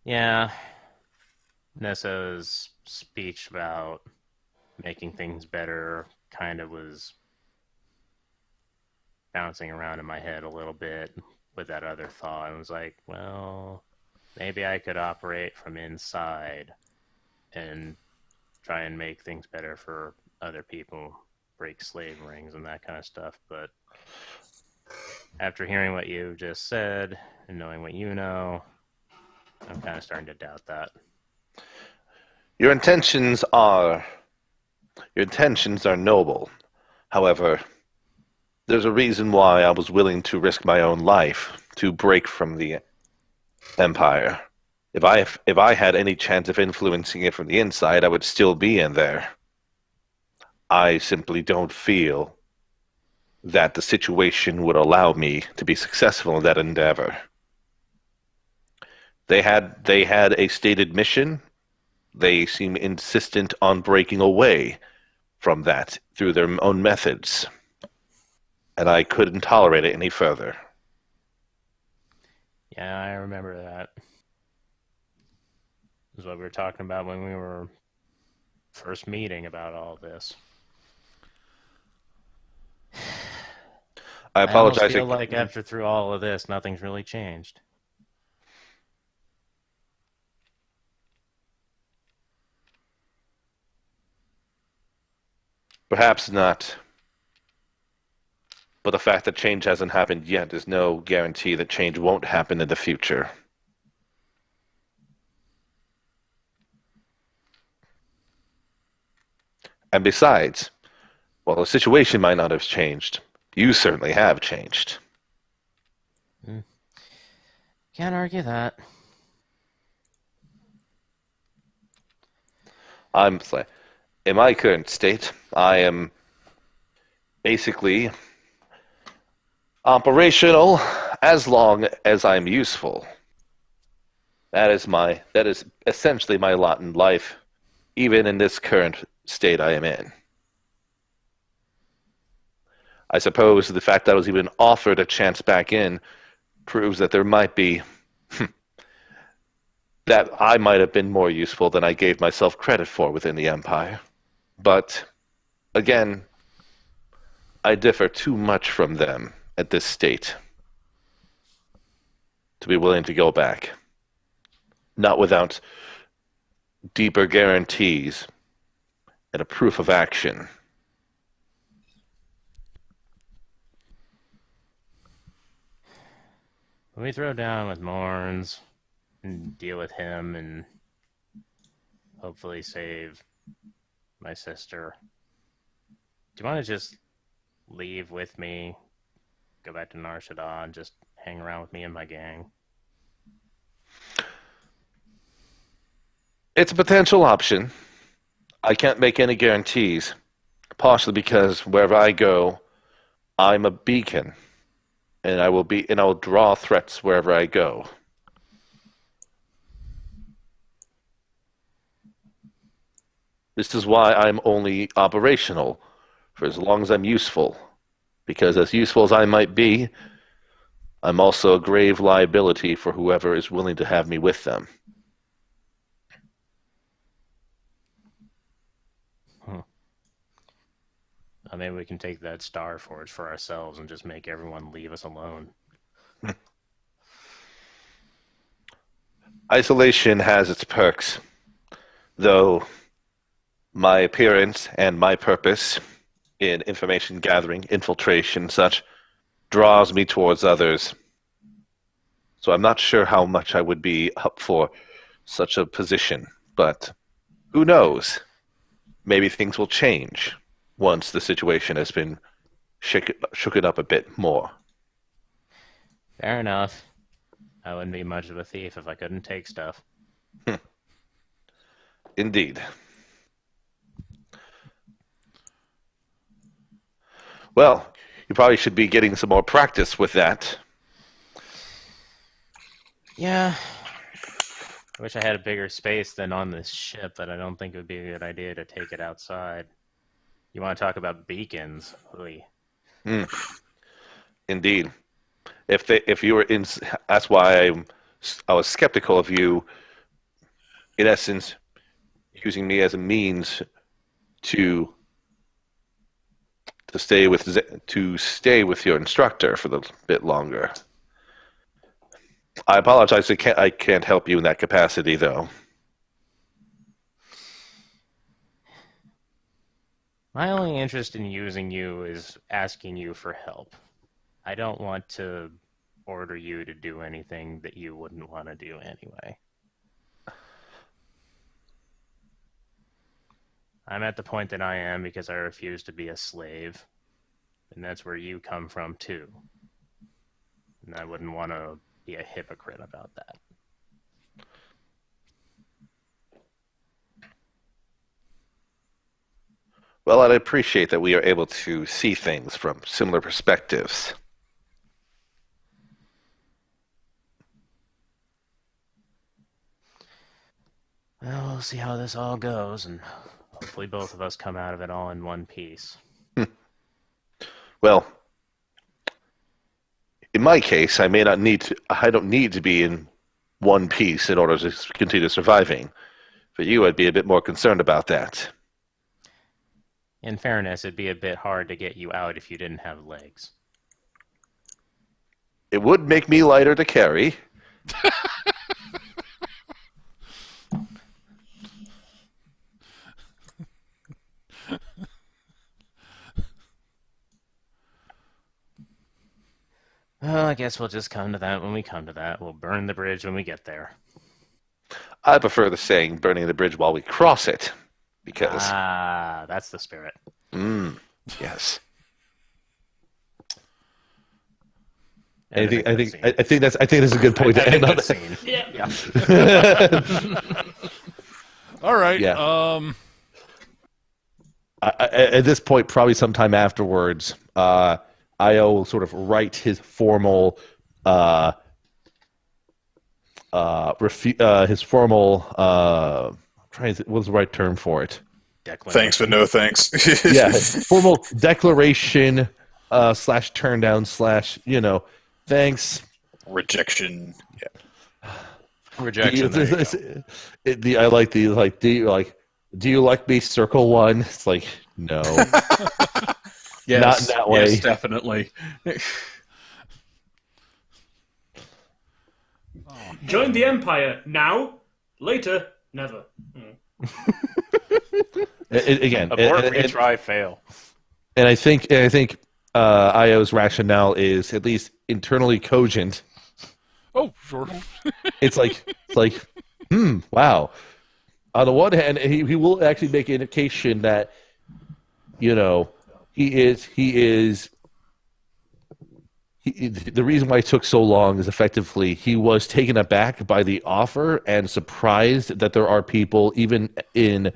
Yeah. Nessa's speech about making things better kind of was bouncing around in my head a little bit with that other thought. I was like, well, maybe I could operate from inside and try and make things better for other people, break slave rings and that kind of stuff. But after hearing what you just said and knowing what you know, I'm kind of starting to doubt that. Your intentions are noble. However, there's a reason why I was willing to risk my own life to break from the Empire. If I had any chance of influencing it from the inside, I would still be in there. I simply don't feel that the situation would allow me to be successful in that endeavor. They had a stated mission. They seem insistent on breaking away from that through their own methods. And I couldn't tolerate it any further. Yeah, I remember that. This is what we were talking about when we were first meeting about all this. I I apologize. almost feel like after through all of this, nothing's really changed. Perhaps not. But the fact that change hasn't happened yet is no guarantee that change won't happen in the future. And besides, while the situation might not have changed, you certainly have changed. Can't argue that. In my current state, I am basically operational as long as I'm useful. That is essentially my lot in life, even in this current state I am in. I suppose the fact that I was even offered a chance back in proves that there might be that I might have been more useful than I gave myself credit for within the Empire. But again, I differ too much from them at this state to be willing to go back. Not without deeper guarantees and a proof of action. We throw down with Morns and deal with him and hopefully save my sister. Do you want to just leave with me, go back to Nar Shaddaa, and just hang around with me and my gang? It's a potential option. I can't make any guarantees, partially because wherever I go, I'm a beacon, and I will draw threats wherever I go. This is why I'm only operational for as long as I'm useful, because as useful as I might be, I'm also a grave liability for whoever is willing to have me with them. Maybe we can take that Star Forge for ourselves and just make everyone leave us alone. Isolation has its perks, though my appearance and my purpose in information gathering, infiltration, such, draws me towards others. So I'm not sure how much I would be up for such a position, but who knows? Maybe things will change once the situation has been shooken up a bit more. Fair enough. I wouldn't be much of a thief if I couldn't take stuff. Indeed. Well, you probably should be getting some more practice with that. Yeah. I wish I had a bigger space than on this ship, but I don't think it would be a good idea to take it outside. You want to talk about beacons? Oy. Indeed. If you were in, that's why I was skeptical of you, in essence, using me as a means to stay with your instructor for a bit longer. I apologize. I can't help you in that capacity, though. My only interest in using you is asking you for help. I don't want to order you to do anything that you wouldn't want to do anyway. I'm at the point that I am because I refuse to be a slave. And that's where you come from, too. And I wouldn't want to be a hypocrite about that. Well, I'd appreciate that we are able to see things from similar perspectives. Well, we'll see how this all goes, and hopefully both of us come out of it all in one piece. Well, in my case, I don't need to be in one piece in order to continue surviving. For you, I'd be a bit more concerned about that. In fairness, it'd be a bit hard to get you out if you didn't have legs. It would make me lighter to carry. Well, I guess we'll just come to that when we come to that. We'll burn the bridge when we get there. I prefer the saying, burning the bridge while we cross it, because... Ah, that's the spirit. Yes. And I think that's a good point to end on. Yeah. All right. Yeah. At this point, probably sometime afterwards, Io will sort of write his formal, what's the right term for it? Thanks, but no thanks. Yeah, formal declaration / turn down / thanks. Rejection. Yeah. Rejection. I like the do you like me? Circle one. It's like no. Yes, not in that way. Yes, definitely. Join the Empire now, later, never. Again, Abort, retry, fail. and I think Io's rationale is at least internally cogent. Oh, sure. It's like, wow. on the one hand, he will actually make an indication that, the reason why it took so long is effectively he was taken aback by the offer and surprised that there are people even in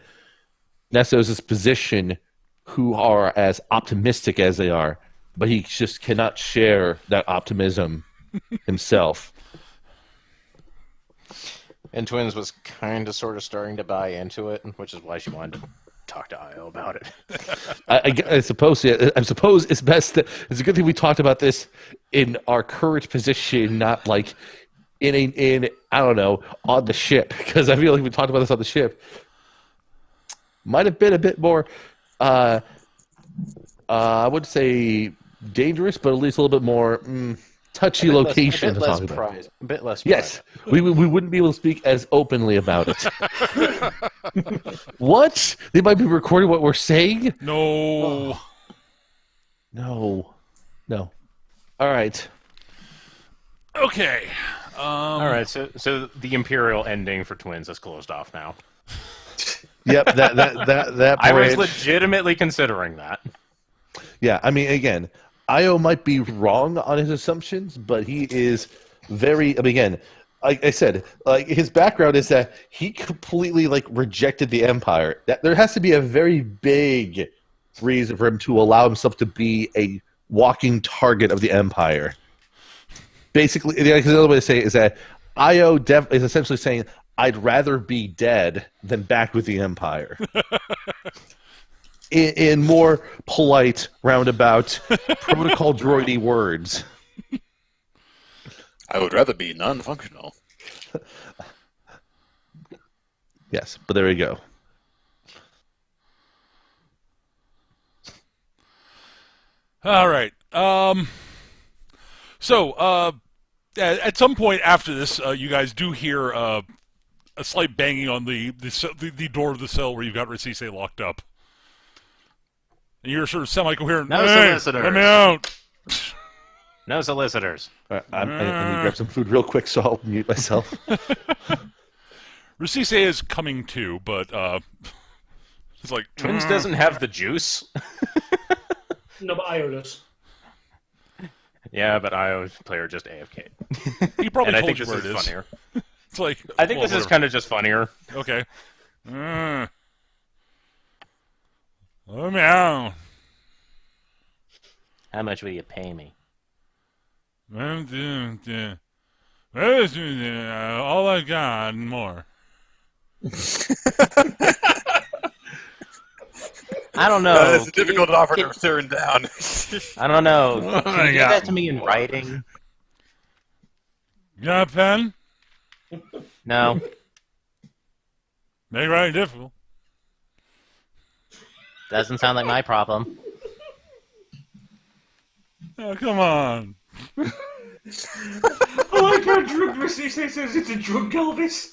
Nessos' position who are as optimistic as they are, but he just cannot share that optimism himself. And Twins was kind of sort of starting to buy into it, which is why she wanted to talk to Io about it. I suppose it's best that it's a good thing we talked about this in our current position, not like in I don't know, on the ship, because I feel like we talked about this on the ship. Might have been a bit more I would say dangerous, but at least a little bit more touchy location to talk about. A bit less. Yes, we wouldn't be able to speak as openly about it. What? They might be recording what we're saying? No. No. All right. Okay. All right, so the Imperial ending for Twins is closed off now. Yep, that I was branch. legitimately considering that. Yeah, I mean, again, Io might be wrong on his assumptions, but he is very. I mean, again, like I said, like his background is that he completely rejected the Empire. That there has to be a very big reason for him to allow himself to be a walking target of the Empire. Basically, another way to say it is that Io is essentially saying, "I'd rather be dead than back with the Empire." In more polite, roundabout, protocol droidy words. I would rather be non-functional. Yes, but there we go. All right. So, at some point after this, you guys do hear a slight banging on the door of the cell where you've got Rasise locked up. And you're sort of semi-coherent. No "Hey, solicitors." let me out. No solicitors. All right, I need to grab some food real quick, so I'll mute myself. Rasise is coming too, but it's like Twins doesn't have the juice. No, but Io does. Yeah, but Io's player just AFK. He probably And I told think you this where it is is. funnier. It's like I think well, this is whatever. kind of just funnier. Okay. Let me out. How much will you pay me? All I got and more. I don't know. It's a difficult offer to turn down. I don't know. Oh Can my you give God. that to me in writing? You got a pen? No. Make writing difficult. Doesn't sound like my problem. Oh, come on. Oh my god, drug Rasise says it's a drug Elvis.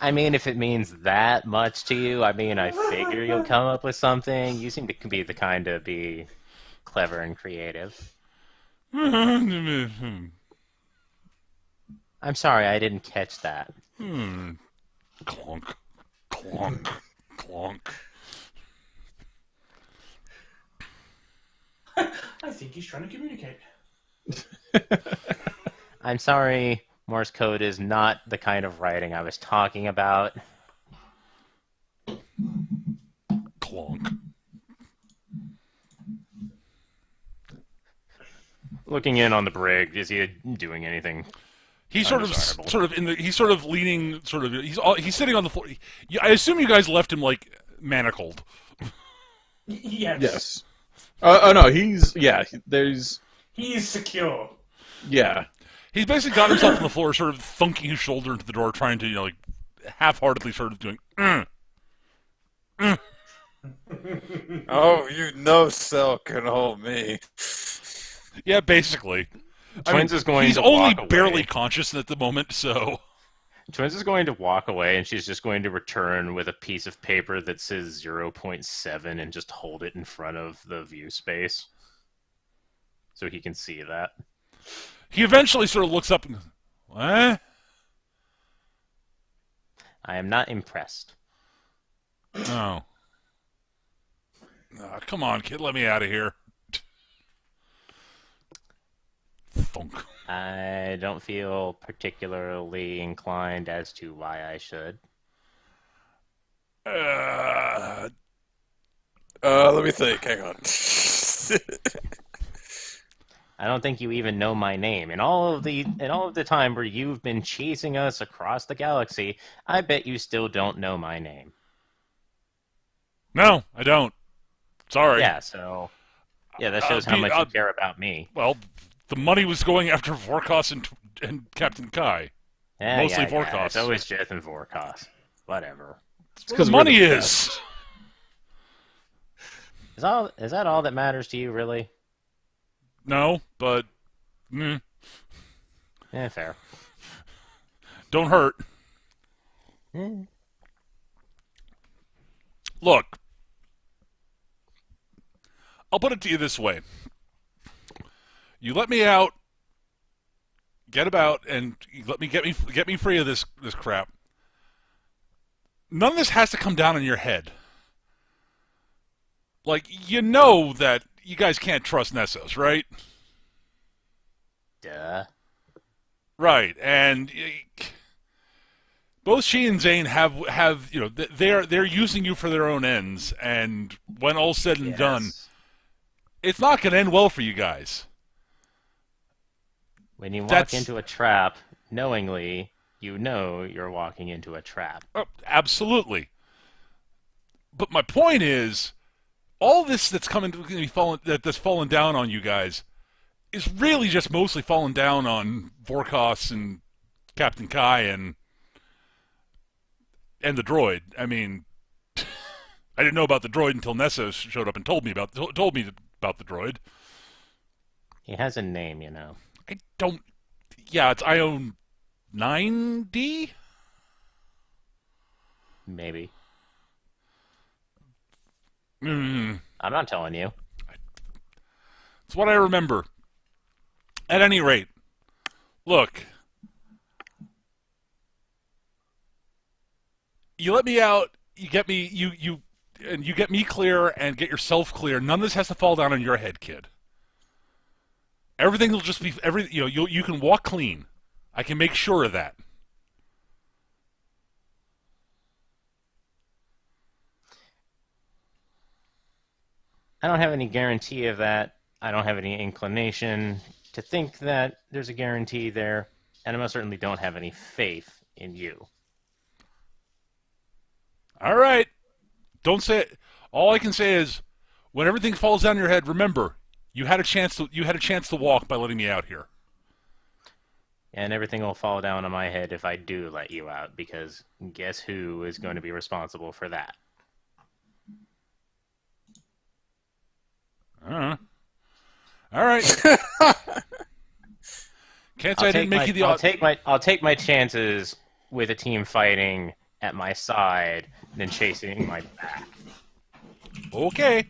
I mean, if it means that much to you, I mean, I figure you'll come up with something. You seem to be the kind to be clever and creative. I'm sorry, I didn't catch that. Clonk, clonk, clonk. I think he's trying to communicate. I'm sorry, Morse code is not the kind of writing I was talking about. Clonk. Looking in on the brig, is he doing anything? He's sort of Undesirable. he's sort of leaning, he's sitting on the floor. I assume you guys left him manacled. Yes. Yes. Oh no, he's there's He is secure. yeah. He's basically got himself on the floor, sort of thunking his shoulder into the door, trying to half-heartedly sort of doing. Oh, no cell can hold me. Yeah, basically. Twins is going He's to only walk barely away. conscious at the moment, so. Twins is going to walk away, and she's just going to return with a piece of paper that says 0.7 and just hold it in front of the view space so he can see that. He eventually sort of looks up and goes, "What?" I am not impressed. Oh. Come on, kid, let me out of here. Thunk. I don't feel particularly inclined as to why I should. Let me think. Hang on. I don't think you even know my name. In all of the time where you've been chasing us across the galaxy, I bet you still don't know my name. No, I don't. Sorry. Yeah, so that shows how much you care about me. Well, the money was going after Vorkos and Captain Kai. Mostly Vorkos. Yeah. It's always Jeth and Vorkos. Whatever. It's because money is. Is that all that matters to you, really? No, but Fair. Don't hurt. Look, I'll put it to you this way: you let me out, get about, and you let me get me free of this crap. None of this has to come down on your head. Like, you know that you guys can't trust Nessos, right? Duh. Right, and both she and Zane have they're using you for their own ends, and when all's said and done, it's not going to end well for you guys. When you walk into a trap, knowingly, you know you're walking into a trap. Oh, absolutely. But my point is, all this that's fallen down on you guys is really just mostly fallen down on Vorkos and Captain Kai and the droid. I mean, I didn't know about the droid until Nessos showed up and told me about the droid. He has a name, you know. I don't. Yeah, it's Ion 9D. Maybe. I'm not telling you. It's what I remember. At any rate, look. You let me out. You get me. You get me clear and get yourself clear. None of this has to fall down on your head, kid. Everything will just be you can walk clean. I can make sure of that. I don't have any guarantee of that. I don't have any inclination to think that there's a guarantee there, and I most certainly don't have any faith in you. All right. Don't say it. All I can say is, when everything falls down your head, remember, you had a chance to walk by letting me out here. And everything will fall down on my head if I do let you out, because guess who is going to be responsible for that? All right. Can't say I didn't make you the I'll take my chances with a team fighting at my side than chasing my back. Okay.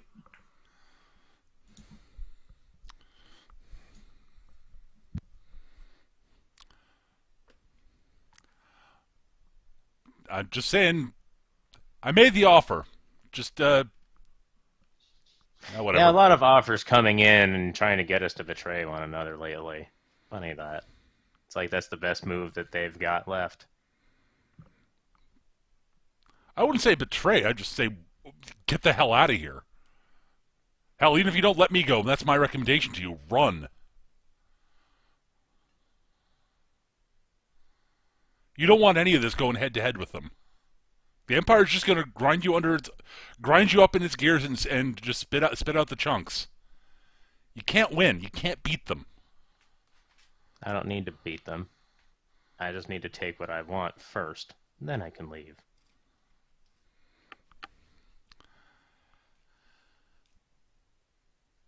I'm just saying, I made the offer. Just, whatever. Yeah, a lot of offers coming in and trying to get us to betray one another lately. Funny that. It's like that's the best move that they've got left. I wouldn't say betray. I'd just say, get the hell out of here. Hell, even if you don't let me go, that's my recommendation to you. Run. You don't want any of this going head-to-head with them. The Empire's just going to grind you up in its gears and just spit out the chunks. You can't win. You can't beat them. I don't need to beat them. I just need to take what I want first. Then I can leave.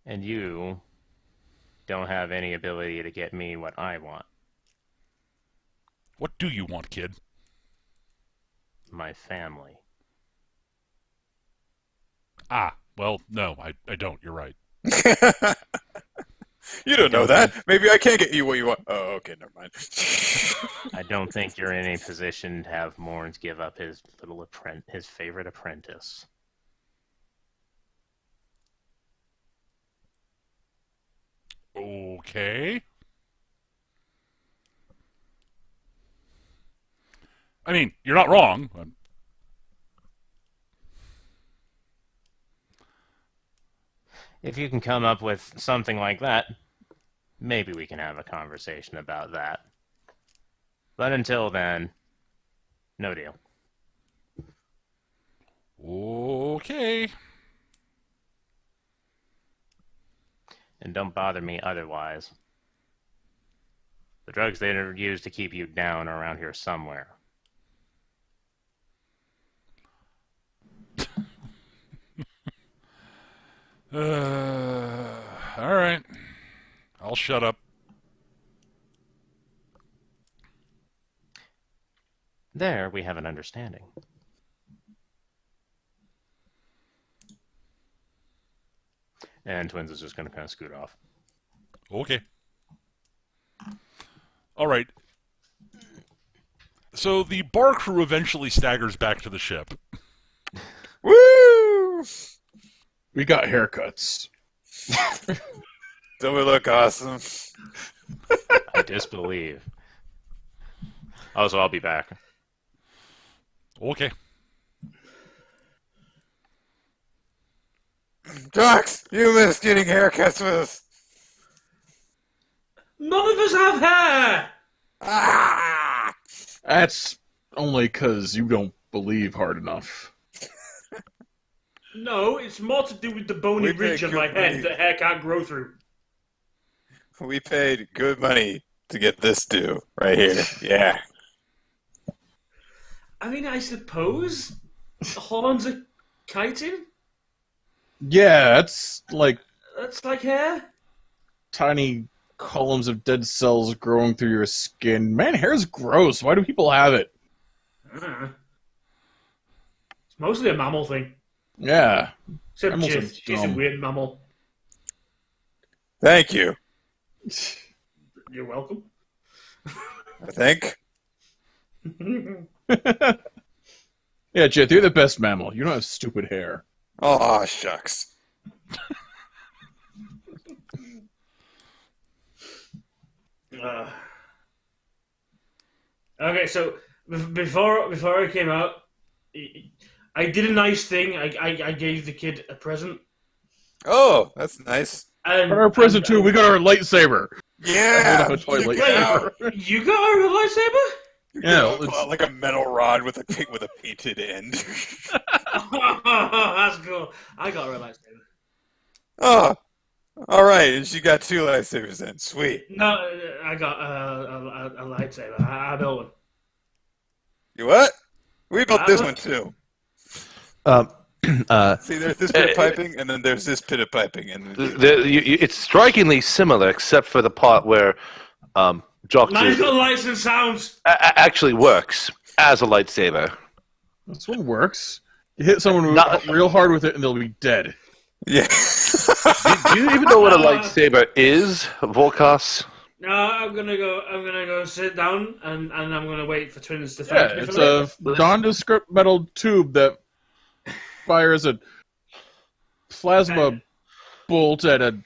And you don't have any ability to get me what I want. What do you want, kid? My family. Ah, well, no, I don't. You're right. You don't know that. Maybe I can't get you what you want. Oh, okay, never mind. I don't think you're in a position to have Morns give up his his favorite apprentice. Okay. I mean, you're not wrong. If you can come up with something like that, maybe we can have a conversation about that. But until then, no deal. Okay. And don't bother me otherwise. The drugs they used to keep you down are around here somewhere. All right. I'll shut up. There we have an understanding. And Twins is just going to kind of scoot off. Okay. All right. So the bar crew eventually staggers back to the ship. Woo! We got haircuts. Don't we look awesome? I disbelieve. Also, I'll be back. Okay. Jox, you miss getting haircuts with us. None of us have hair! Ah! That's only because you don't believe hard enough. No, it's more to do with the bony We ridge pay on my good head money. that hair can't grow through. We paid good money to get this do right here. Yeah. I mean, I suppose horns are chitin? Yeah, that's like That's like hair? tiny columns of dead cells growing through your skin. Man, hair's gross. Why do people have it? It's mostly a mammal thing. Yeah. Except Mammals are Jith. She's a dumb. weird mammal. Thank you. You're welcome. I think. Yeah, Jet, you're the best mammal. You don't have stupid hair. Oh, shucks. Okay, so before I came out, I did a nice thing. I gave the kid a present. Oh, that's nice. And, Our present too, we got our lightsaber. Yeah. Hold up a toy Wait, lightsaber. you got a lightsaber? Yeah, Pull out like a metal rod with a painted end. That's cool. I got a lightsaber. Oh, all right. And she got 2 lightsabers then. Sweet. No, I got a lightsaber. I built one. You what? We built this one too. See, there's this bit of piping, and then there's this bit of piping, and It's strikingly similar, except for the part where Jox Mine's got lights and sounds. actually works as a lightsaber. This one works. You hit someone real hard with it and they'll be dead. yeah. Do you even know what a lightsaber is, Volkos? No, I'm gonna go sit down and I'm gonna wait for Twins to Yeah, thank me it's for a nondescript metal tube that fires a plasma bolt at a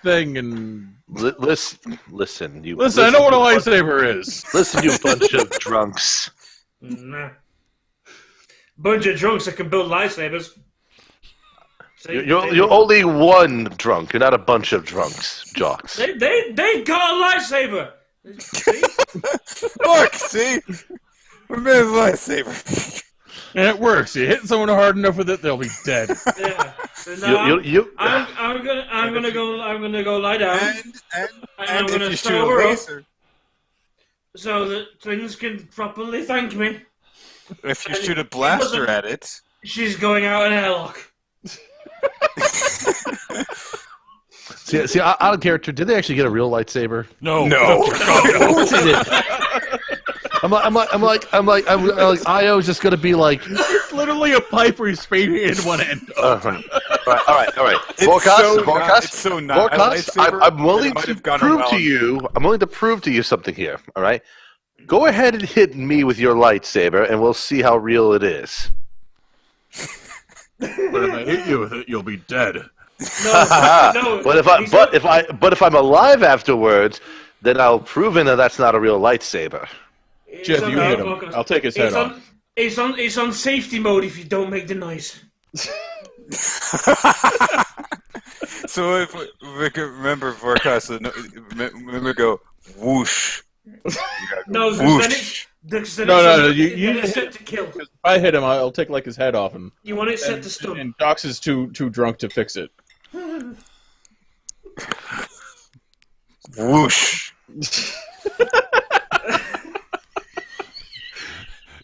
thing and... Listen, you. Listen, I know what a lightsaber is. Listen, you bunch of drunks. Nah. Bunch of drunks that can build lightsabers. See, You're only one drunk. You're not a bunch of drunks, Jox. They got a lightsaber. See? Look, see, we made a lightsaber. And it works. You hit someone hard enough with it, they'll be dead. Yeah. So now You- I'm gonna go lie down. And I'm gonna if you shoot start a her up laser, so that Twins can properly thank me. if you shoot a blaster at it, She's going out in an airlock. See, out of character, did they actually get a real lightsaber? No. no. Of course they did. I'm like, Io's just gonna be like, It's literally a pipe where he's fading in one end. uh, All right. It's Forecast. it's so not a Forecast. lightsaber I'm that willing it might to have gone prove around. to you. I'm willing to prove to you something here. All right. Go ahead and hit me with your lightsaber, and we'll see how real it is. But if I hit you with it, you'll be dead. No. But if I'm alive afterwards, then I'll prove that that's not a real lightsaber. Jeff, you hit him. I'll take his head off. It's on safety mode if you don't make the noise. So if we can remember forecast, remember go whoosh. No, Whoosh. then You it's set to kill. If I hit him, I'll take like his head off him. You want it set to stun. And Dox is too drunk to fix it. Whoosh.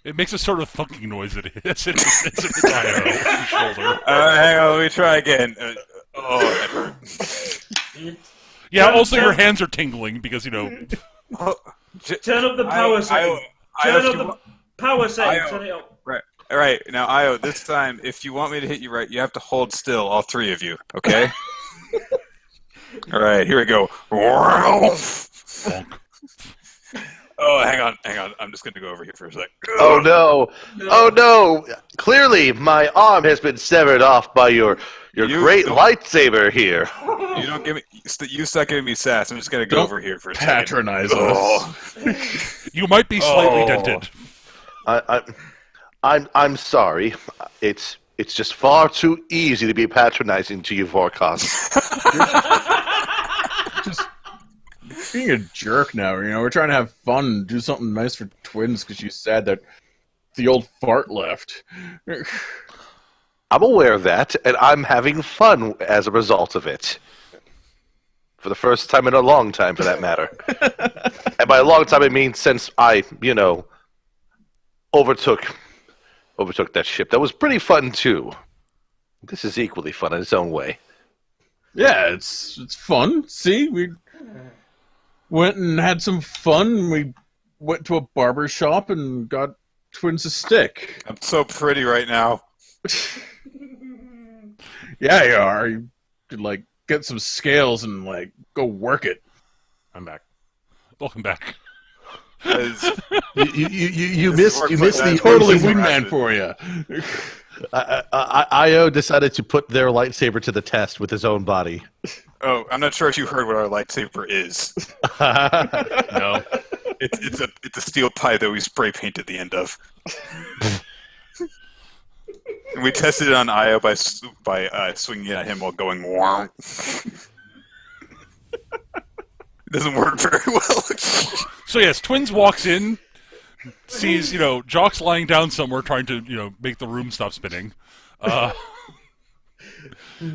It makes a sort of thunking noise that it hits its shoulder. Hang on, let me try again. That hurt. Yeah, also your hands are tingling because, Oh, Turn up the power setting. Turn up the power setting. Io. Turn it up. Right. All right. Now, Io, this time, if you want me to hit you right, you have to hold still, all three of you, okay? All right, here we go. Oh, hang on. I'm just going to go over here for a sec. Oh no! Clearly, my arm has been severed off by your great lightsaber here. You don't give me. You stop giving me sass. I'm just going to go Don't over here for a second. Patronize us. You might be slightly dented. I'm sorry. It's just far too easy to be patronizing to you, Vorkos. Just being a jerk now. We're trying to have fun, do something nice for Twins because she's sad that the old fart left. I'm aware of that, and I'm having fun as a result of it. For the first time in a long time, for that matter. And by a long time, I mean since I, overtook that ship. That was pretty fun, too. This is equally fun in its own way. Yeah, it's fun. See, we went and had some fun. We went to a barber shop and got Twins a stick. I'm so pretty right now. Yeah, you are. You could, get some scales and, go work it. I'm back. Welcome back. You missed the Totally horses. wingman for you. Io decided to put their lightsaber to the test with his own body. Oh, I'm not sure if you heard what our lightsaber is. No. It's a steel pipe that we spray painted the end of. And we tested it on Io by swinging it at him while going wow. It doesn't work very well. So yes, Twins walks in, sees, Jock's lying down somewhere trying to, make the room stop spinning.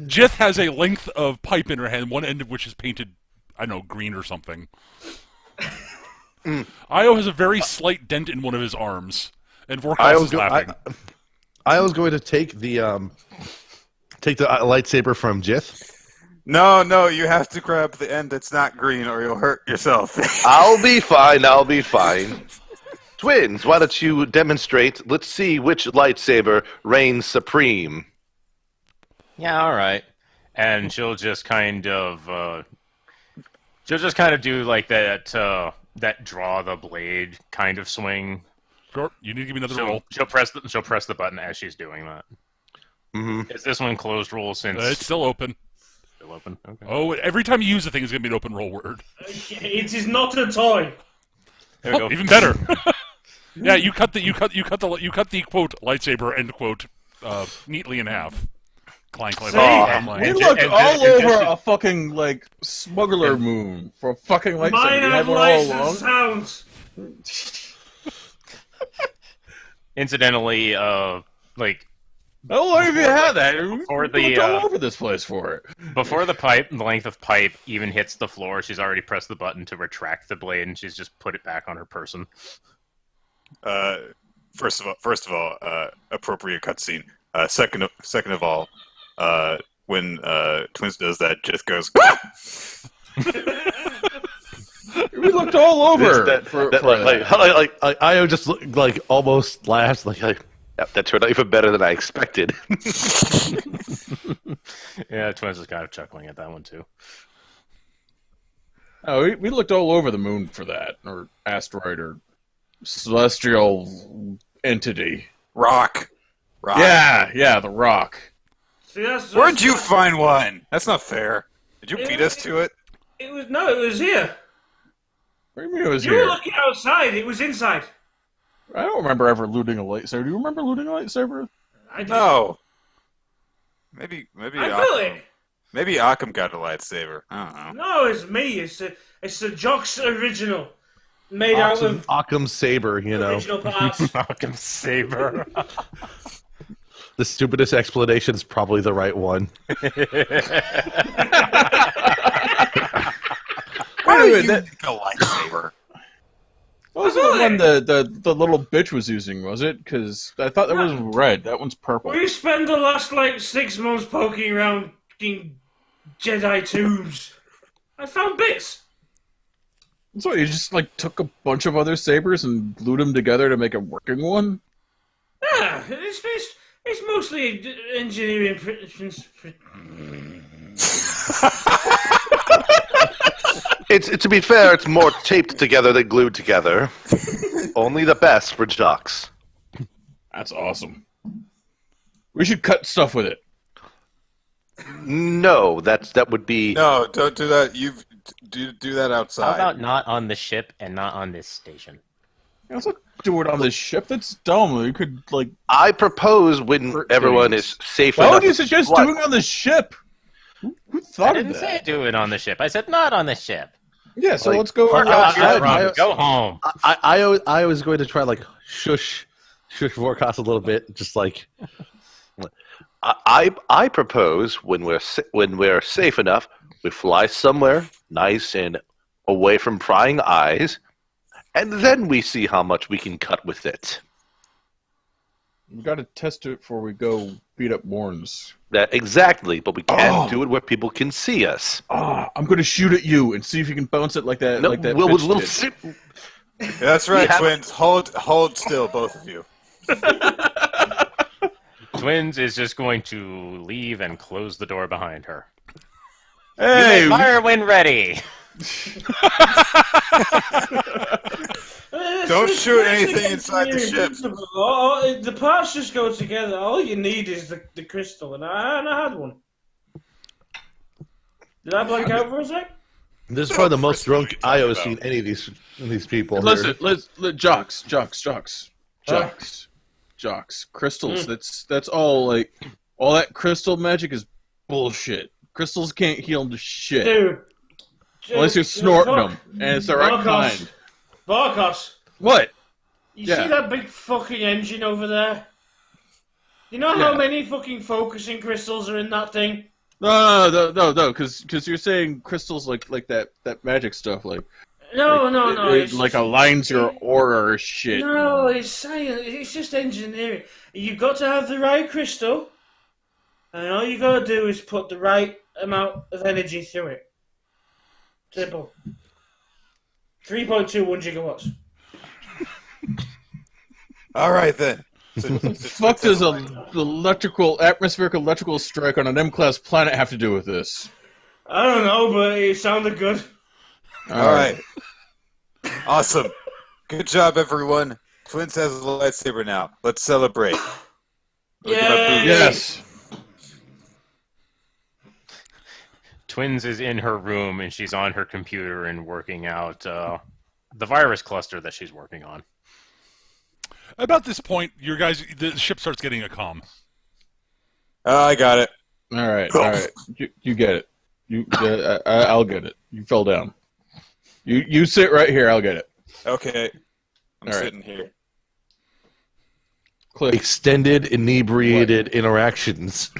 Jith has a length of pipe in her hand, one end of which is painted, green or something. Io has a very slight dent in one of his arms, and Vorkos is laughing. I was going to take the lightsaber from Jith. No, you have to grab the end that's not green or you'll hurt yourself. I'll be fine. Twins, why don't you demonstrate? Let's see which lightsaber reigns supreme. Yeah, all right. And she'll just kind of do like that draw the blade kind of swing. Sure, you need to give me another roll. She'll press the button as she's doing that. Mm-hmm. Is this one closed roll since It's still open. Still open? Okay. Oh, every time you use the thing, it's going to be an open roll word. It is not a toy. There we go. Even better. Yeah, you cut the quote lightsaber end quote neatly in half. Clank, clank, clank, clank. We And looked ju- and all ju- and over just- a fucking smuggler moon for a fucking lightsaber. Mine You have had one all along. license sounds. Incidentally, How long have you had that? Before We looked the, all over this place for it. before the length of pipe even hits the floor, she's already pressed the button to retract the blade, and she's just put it back on her person. First of all, appropriate cutscene. Second of all, when Twins does that, Jith goes. We looked all over. Io just almost laughs like Yep, that turned out even better than I expected. Yeah, Twins is kind of chuckling at that one too. Oh, we looked all over the moon for that, or asteroid, or celestial entity. Rock. Yeah, the rock. See, Where'd you find one? That's not fair. Did you beat us to it? It was here. What do you mean it was You here? were looking outside. It was inside. I don't remember ever looting a lightsaber. Do you remember looting a lightsaber? I did. No. Maybe I built Occam. it. Maybe Occam got a lightsaber. I don't know. No, it's me. It's a Jock's original, made out of Occam's saber, you know. original parts. Malcolm Saber. The stupidest explanation is probably the right one. Why do you minute, make a lightsaber? What was the one the little bitch was using, was it? Because I thought that was red. That one's purple. We spent the last 6 months poking around fucking Jedi tombs. I found bits. So you just took a bunch of other sabers and glued them together to make a working one? Yeah, it's mostly engineering. It's to be fair, it's more taped together than glued together. Only the best for jocks. That's awesome. We should cut stuff with it. No, that would be. No, don't do that. Do that How outside. about not on the ship and not on this station? Let's not do it on this ship. That's dumb. You could I propose when Hurt everyone things. is safe Why enough. would you suggest What? doing it on the ship? Who I thought of didn't say that? do it on the ship. I said not on the ship. Yeah, so Like, let's go. Park I- up your I- truck. I- Go home. I was going to try shush Vorkos a little bit, just I propose when we're safe enough, we fly somewhere nice and away from prying eyes, and then we see how much we can cut with it. We got to test it before we go beat up Morns. That exactly, but we can't Oh. do it where people can see us. I'm going to shoot at you and see if you can bounce it like that. No, like that. we'll bitch did. That's right, We have- twins. Hold still, both of you. Twins is just going to leave and close the door behind her. Hey, You may fire when ready. Don't shoot anything inside the ship. The parts just go together. All you need is the crystal, and I had one. Did I blank out for a sec? This is probably the most Crystal, what drunk are you I have talking seen any of these people. listen, here. jocks. Crystals. That's all. All that crystal magic is bullshit. Crystals can't heal to shit Dude. unless you're snorting them, and it's the right kind. Barkos, What? you Yeah. see that big fucking engine over there? You know how many fucking focusing crystals are in that thing? No, because you're saying crystals like that magic stuff No. It It's aligns your aura or shit. No, it's science. It's just engineering. You've got to have the right crystal, and all you got to do is put the right amount of energy through it. Simple. 3.21 gigawatts. All right then. Fuck does atmospheric electrical strike on an M-class planet have to do with this? I don't know, but it sounded good. All right. Awesome. Good job, everyone. Twins has a lightsaber now. Let's celebrate. Look at our Yay! boots. Yes. Twins is in her room and she's on her computer and working out the virus cluster that she's working on. About this point, the ship starts getting a comm. I got it. All right. You get it. I'll get it. You fell down. You sit right here. I'll get it. Okay. I'm All right. sitting here. Click. Extended inebriated interactions.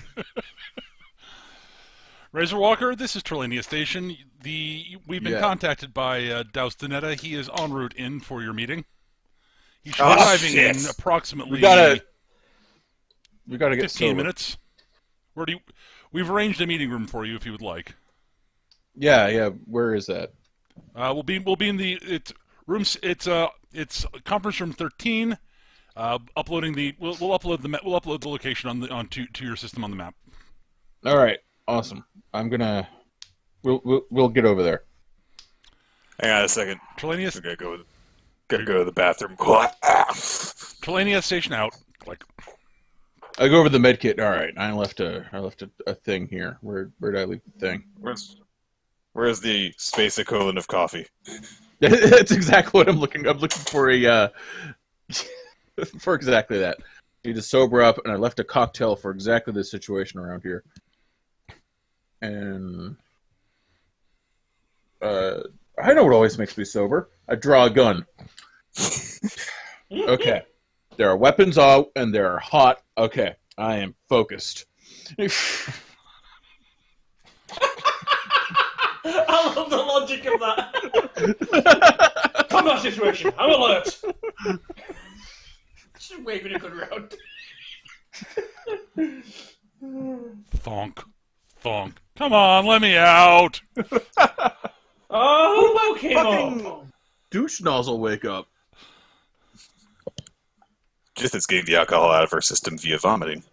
Razorwalker, this is Trillania Station. We've been Yeah. contacted by Daus Danetta. He is en route in for your meeting. He should Oh, be arriving shit. in approximately We gotta get 15 sober. minutes. We've arranged a meeting room for you if you would like. Yeah. Where is that? We'll be in the it's conference room 13. Uploading the we'll upload the location to your system on the map. All right, awesome. We'll get over there. Hang on a second. Trelanius, Gotta go to the bathroom. Trelanius station out. Like, I go over the med kit. All right, I left a thing here. Where did I leave the thing? Where's the space equivalent of coffee? That's exactly what I'm looking. I'm looking for for exactly that. I need to sober up, and I left a cocktail for exactly this situation around here. And I know what always makes me sober. I draw a gun. Okay. There are weapons out, and they are hot. Okay. I am focused. I love the logic of that. Combat situation. I'm alert. Just waving a gun around. thonk, thonk. Come on, let me out. Oh, who woke him up? Douche nozzle wake up. Jith is getting the alcohol out of her system via vomiting.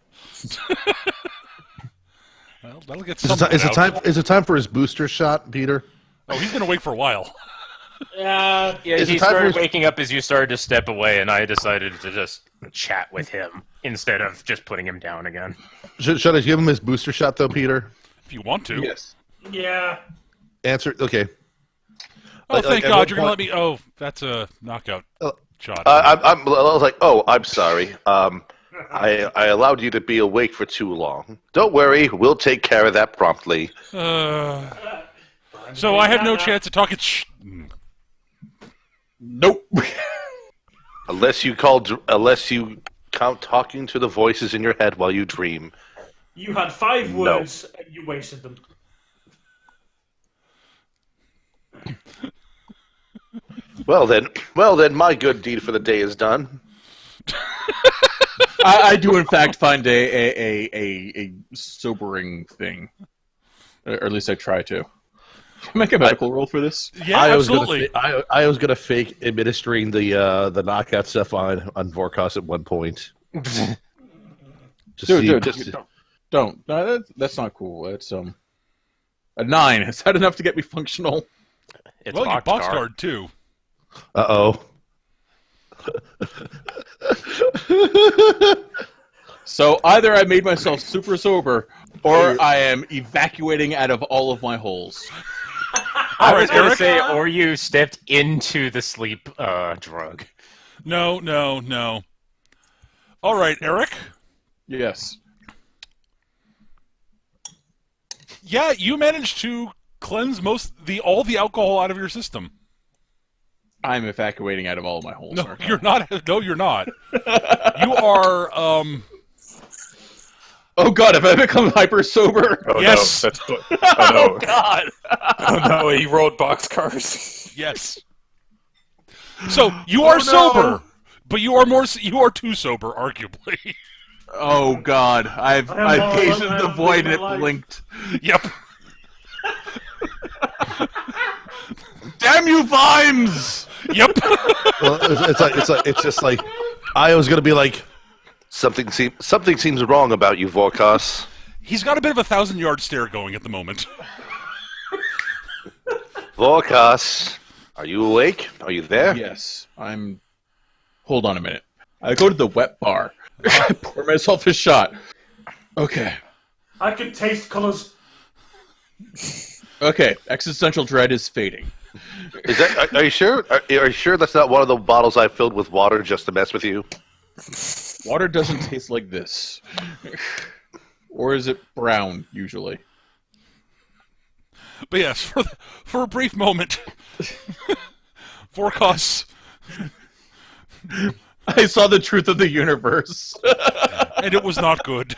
Well, that'll get Is something it time? Is it time for his booster shot, Peter? Oh, he's gonna wait for a while. Yeah, Is he it time for started his- waking up as you started to step away, and I decided to just chat with him instead of just putting him down again. Should I give him his booster shot though, Peter? If you want to. Yes. Yeah. Answer. Okay. Oh, thank at God what you're gonna let point- me. Oh, that's a knockout shot. I was like, oh, I'm sorry. I allowed you to be awake for too long. Don't worry, we'll take care of that promptly. So I have no chance of talking. Nope. Unless you count talking to the voices in your head while you dream. You had 5 No. words and you wasted them. Well then, my good deed for the day is done. I do in fact find a sobering thing, or at least I try to. Can I make a medical roll for this? Yeah, I was absolutely. I was gonna fake administering the knockout stuff on Vorkos at one point. Dude, don't. No, that's not cool. That's a 9. Is that enough to get me functional? It's Well, you boxcar. boxcard too. Uh-oh. So either I made myself super sober, or I am evacuating out of all of my holes. I was Alright, going to Eric? say, or you stepped into the sleep drug. No. All right, Eric. Yes. Yeah, you managed to cleanse all the alcohol out of your system. I'm evacuating out of all of my holes. No, aren't I? you're not. No, you're not. You are. Oh god, have I become hyper sober? Oh Yes. no, oh no, God. oh no, he rolled boxcars. Yes. So you are no. sober, but you are too sober, arguably. Oh god, I've I am gazed all into the alone void in and it my life. blinked. Yep. Damn you, Vimes! Yep. Well, it's just like I was gonna be like, Something seems wrong about you, Vorkos. He's got a bit of a 1,000-yard stare going at the moment. Vorkos, are you awake? Are you there? Yes, I'm. Hold on a minute. I go to the wet bar. I pour myself a shot. Okay. I could taste colours. Okay. Existential dread is fading. Is that? Are you sure? Are you sure that's not one of the bottles I filled with water just to mess with you? Water doesn't taste like this. Or is it brown, usually? But yes, for a brief moment, Vorkos, I saw the truth of the universe. and it was not good.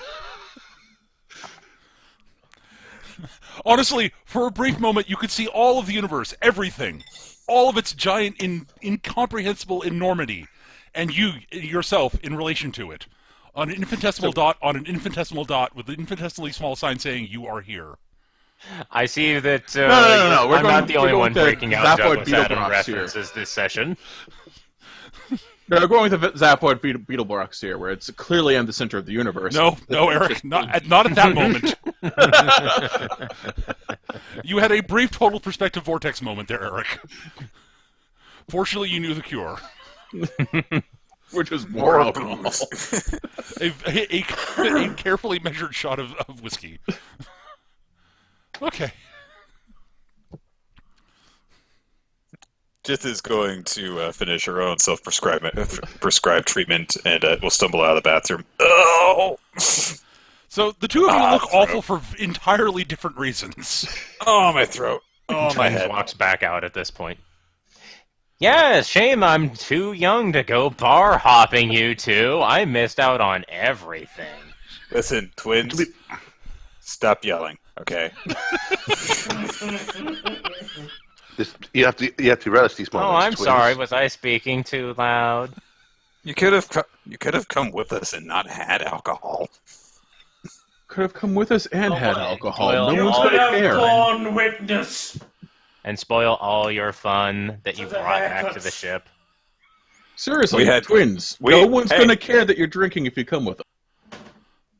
Honestly, for a brief moment, you could see all of the universe, everything, all of its giant, incomprehensible enormity, and you yourself in relation to it, on an infinitesimal dot, with an infinitesimally small sign saying "You are here." I see that no. We're I'm going- not the we're only going one to breaking out Zaphoid Douglas Beetle Adam Broths here. references this session. No, going with the Zapoid Beetleborgs here, where it's clearly in the center of the universe. No, Eric, not at that moment. You had a brief total perspective vortex moment there, Eric. Fortunately, you knew the cure. Which was more alcohol. a carefully measured shot of whiskey. Okay. Jith is going to finish her own prescribed treatment and will stumble out of the bathroom. Oh! So the two of you look throat. awful for entirely different reasons. Oh, my throat. Oh, my Twins head. walks back out at this point. Yeah, shame I'm too young to go bar hopping, you two. I missed out on everything. Listen, twins, stop yelling, okay? You have to relish these moments. Oh, I'm twins. sorry. Was I speaking too loud? You could have come with us and not had alcohol. Could have come with us and had alcohol. Well, No You one's could going to have care. borne witness. And spoil all your fun that you To the brought back to haircuts. the ship. Seriously, We had- twins. we- no one's hey. going to care that you're drinking if you come with us.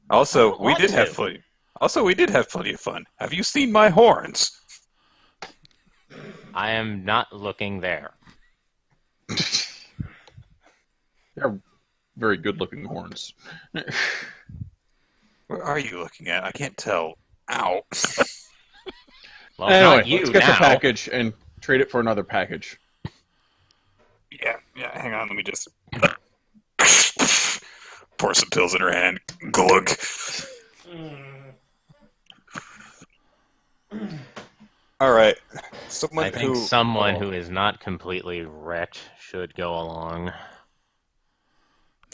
Also, we want did have to. plenty. Also, we did have plenty of fun. Have you seen my horns? I am not looking there. They're very good-looking horns. Where are you looking at? I can't tell. Ow. Well, Anyway, not you let's get now. the package and trade it for another package. Yeah, hang on, let me just pour some pills in her hand. Glug. Alright. Someone I think who someone who is not completely wrecked should go along.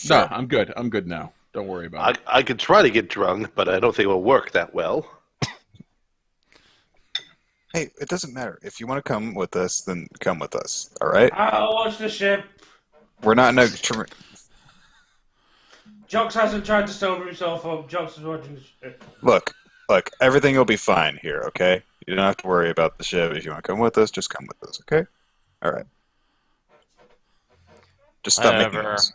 No, I'm good. I'm good now. Don't worry about it. I could try to get drunk, but I don't think it will work that well. Hey, it doesn't matter. If you want to come with us, then come with us. Alright? I'll watch the ship. We're not in a Jox hasn't tried to sober himself up. Jox is watching the ship. Look, everything will be fine here, okay? You don't have to worry about the ship. If you want to come with us, just come with us, okay? Alright. Just stop making However, noise.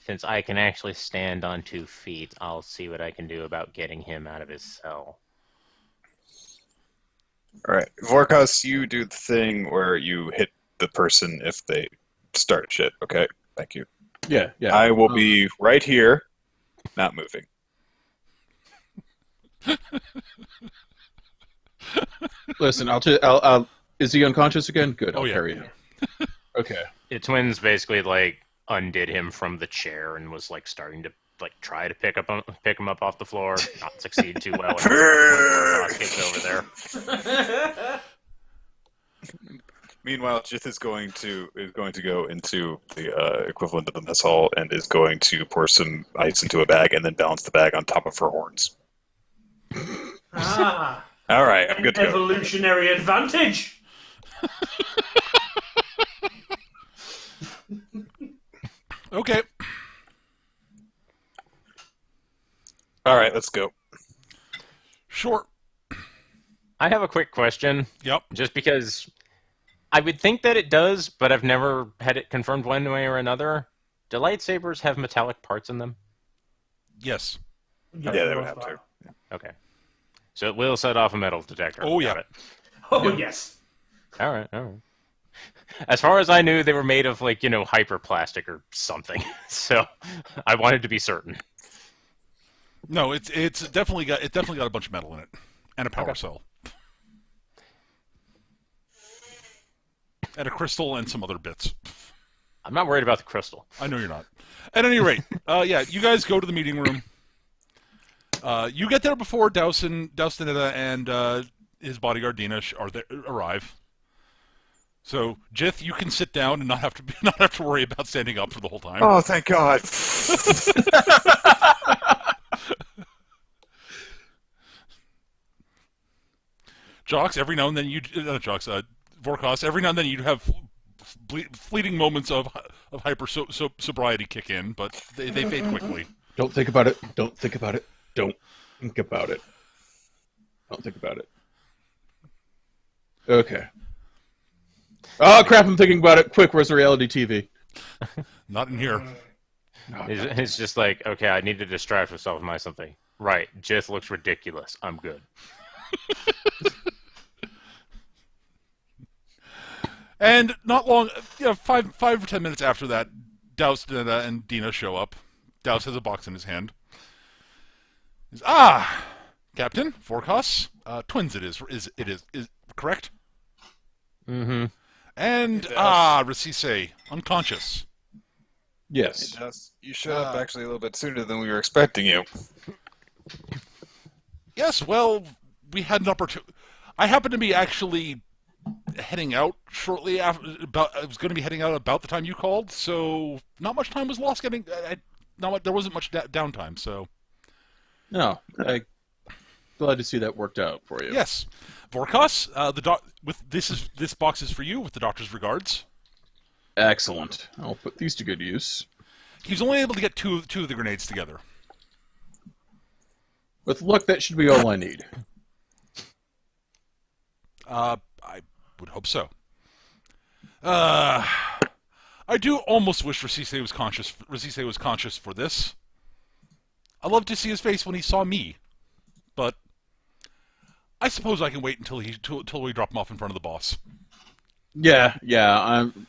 since I can actually stand on 2 feet, I'll see what I can do about getting him out of his cell. Alright. Vorkos, you do the thing where you hit the person if they start shit, okay? Thank you. Yeah. I will be right here, not moving. Listen, I'll is he unconscious again? Good. I'll Oh, yeah. carry him. Okay. The twins basically like undid him from the chair and was like starting to like try to pick him up off the floor, not succeed too well. And kicked over there. Meanwhile, Jith is going to go into the equivalent of the mess hall and is going to pour some ice into a bag and then balance the bag on top of her horns. Ah, All right, I'm good to go. evolutionary advantage. Okay. All right, let's go. Sure. I have a quick question. Yep. Just because I would think that it does, but I've never had it confirmed one way or another. Do lightsabers have metallic parts in them? Yes. Yeah, they would have to. Okay. So it will set off a metal detector. Oh, Got yeah. it. Oh, yes. All right. As far as I knew, they were made of like, hyperplastic or something. So I wanted to be certain. No, it's definitely got a bunch of metal in it and a power cell and a crystal and some other bits. I'm not worried about the crystal. I know you're not. At any rate, you guys go to the meeting room. You get there before Dowstinetta and his bodyguard Dina arrive. So, Jith, you can sit down and not have to worry about standing up for the whole time. Oh, thank God. Jox, every now and then Vorkos, every now and then you'd have fleeting moments of hyper sobriety kick in, but they fade quickly. Don't think about it. Don't think about it. Don't think about it. Don't think about it. Okay. Oh crap! I'm thinking about it. Quick, where's the reality TV? Not in here. It's just like, okay, I need to distract myself with my something. Right, Jith looks ridiculous. I'm good. And not long, 5 or 10 minutes after that, Douse and Dina show up. Douse has a box in his hand. He's, Captain, forecast, twins it is correct? Mm-hmm. And, Rasise, unconscious. Yes. You showed up actually a little bit sooner than we were expecting you. Yes, well, we had an opportunity. I happened to be actually heading out shortly after. I was going to be heading out about the time you called, so not much time was lost getting. There wasn't much downtime, so. No, I'm glad to see that worked out for you. Yes, Vorkos, this box is for you with the doctor's regards. Excellent. I'll put these to good use. He was only able to get two of the grenades together. With luck, that should be all I need. I would hope so. I do almost wish Rasise was conscious for this. I'd love to see his face when he saw me, but I suppose I can wait until we drop him off in front of the boss. Yeah. I'm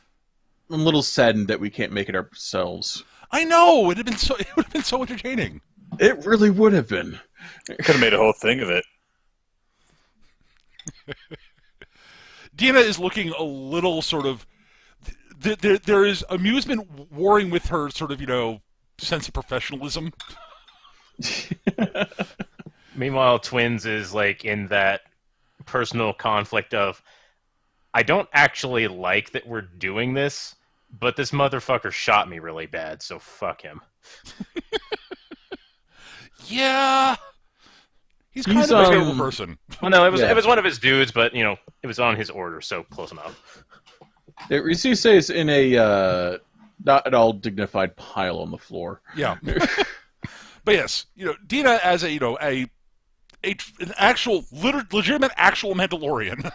a little saddened that we can't make it ourselves. I know it would have been so entertaining. It really would have been. Could have made a whole thing of it. Dina is looking a little sort of. There is amusement warring with her sort of sense of professionalism. Meanwhile, Twins is like in that personal conflict of, I don't actually like that we're doing this, but this motherfucker shot me really bad, so fuck him. Yeah. He's kind of a terrible person. Well, no, it was one of his dudes, but it was on his order, so close enough. Rasise is in a not at all dignified pile on the floor. Yeah. But yes, Dina as an actual legitimate actual Mandalorian.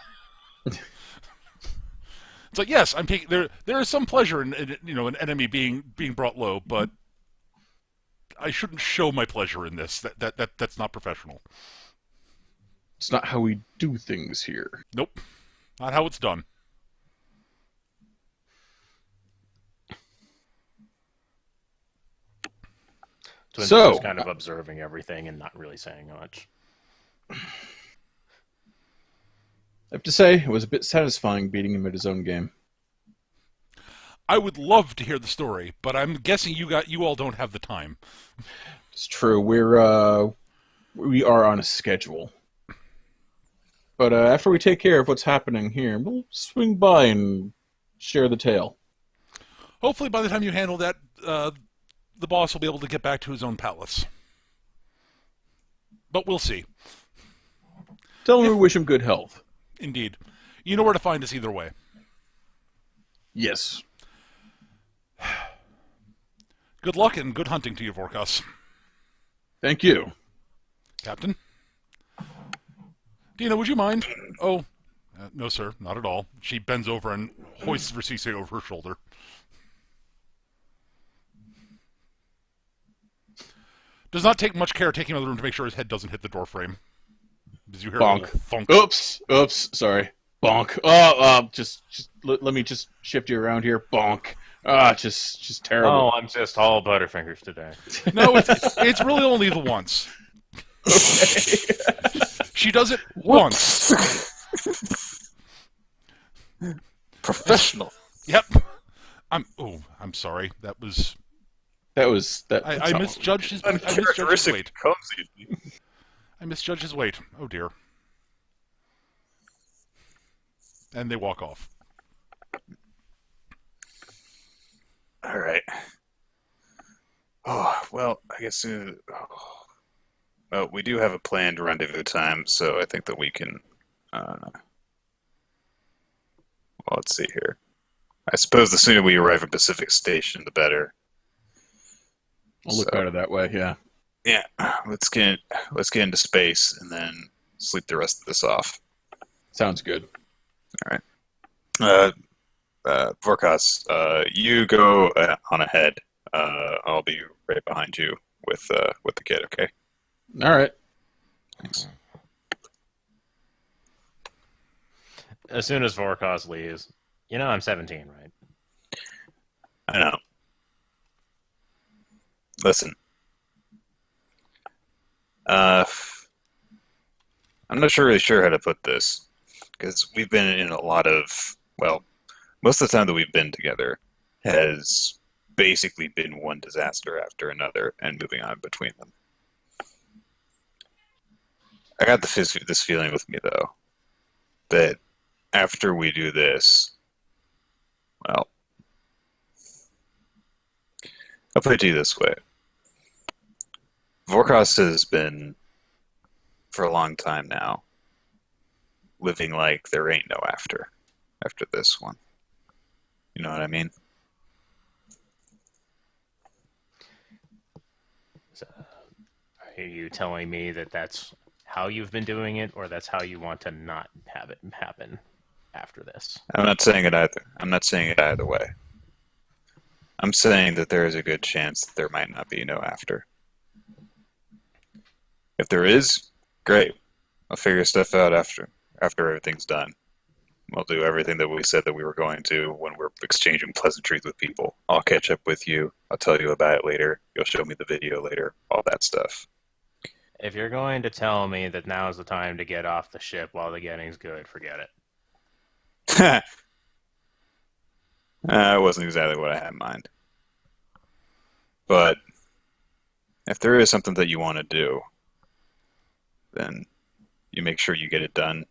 It's like, yes, I'm taking there is some pleasure in an enemy being brought low, but I shouldn't show my pleasure in this. That's not professional. It's not how we do things here. Nope. Not how it's done. Twins is So just kind of observing everything and not really saying much. I have to say, it was a bit satisfying beating him at his own game. I would love to hear the story, but I'm guessing you all don't have the time. It's true. We are on a schedule. But after we take care of what's happening here, we'll swing by and share the tale. Hopefully, by the time you handle that, the boss will be able to get back to his own palace. But we'll see. Tell him we wish him good health. Indeed. You know where to find us either way. Yes. Good luck and good hunting to you, Vorkos. Thank you. Captain? Dina, would you mind? Oh, no, sir, not at all. She bends over and hoists Rasise over her shoulder. Does not take much care taking him out of the room to make sure his head doesn't hit the door frame. Did you hear Bonk. a little thunk? Oops, sorry. Bonk. Oh, just let me just shift you around here. Bonk. Just terrible. Oh, I'm just all Butterfingers today. No, it's really only the once. She does it once. Professional. Yep. I'm sorry. I misjudged his weight. I misjudged his weight. Oh dear. And they walk off. All right. Oh, well, I guess. Well, we do have a planned rendezvous time, so I think that we can. Well, let's see here. I suppose the sooner we arrive at Pacific Station, the better. I'll look at it that way. Yeah. Yeah. Let's get into space and then sleep the rest of this off. Sounds good. All right. Vorkas, you go on ahead. I'll be right behind you with the kid. Okay. All right. Thanks. As soon as Vorkos leaves, I'm 17, right? I know. Listen. I'm not really sure how to put this, because we've been in a lot of, well, most of the time that we've been together has basically been one disaster after another and moving on between them. I got this feeling with me, though, that after we do this, well, I'll put it to you this way. Vorkos has been, for a long time now, living like there ain't no after this one. You know what I mean? So, are you telling me that that's how you've been doing it, or that's how you want to not have it happen after this? I'm not saying it either. I'm not saying it either way. I'm saying that there is a good chance that there might not be no after. If there is, great. I'll figure stuff out after everything's done. We'll do everything that we said that we were going to when we're exchanging pleasantries with people. I'll catch up with you. I'll tell you about it later. You'll show me the video later. All that stuff. If you're going to tell me that now is the time to get off the ship while the getting's good, forget it. That wasn't exactly what I had in mind. But if there is something that you want to do, then you make sure you get it done.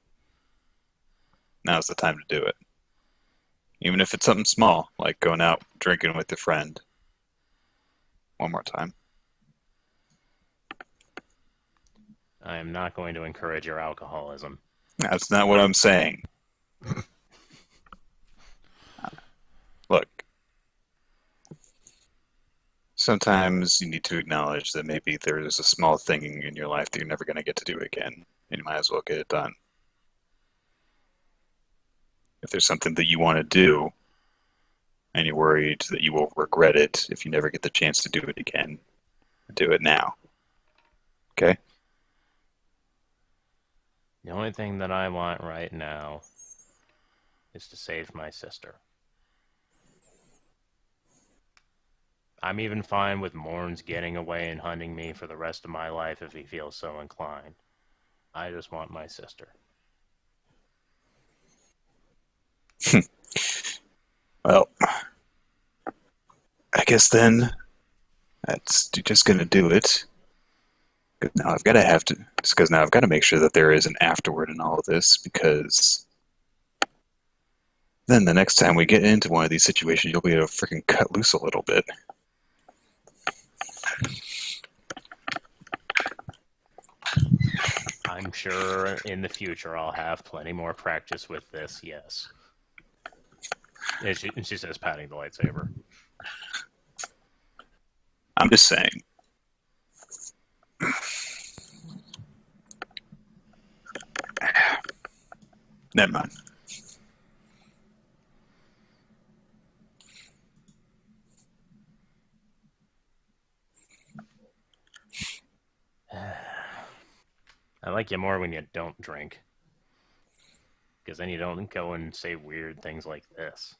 Now's the time to do it. Even if it's something small, like going out drinking with your friend. One more time. I am not going to encourage your alcoholism. That's not what I'm saying. Look, sometimes you need to acknowledge that maybe there's a small thing in your life that you're never going to get to do again, and you might as well get it done. If there's something that you want to do, and you're worried that you will regret it if you never get the chance to do it again, do it now. Okay? The only thing that I want right now is to save my sister. I'm even fine with Morns getting away and hunting me for the rest of my life if he feels so inclined. I just want my sister. Well, I guess then that's just gonna do it. Because now I've got to make sure that there is an afterward in all of this, because then the next time we get into one of these situations, you'll be able to freaking cut loose a little bit. I'm sure in the future I'll have plenty more practice with this, yes. And she says, patting the lightsaber. I'm just saying. Never mind. I like you more when you don't drink. Because then you don't go and say weird things like this.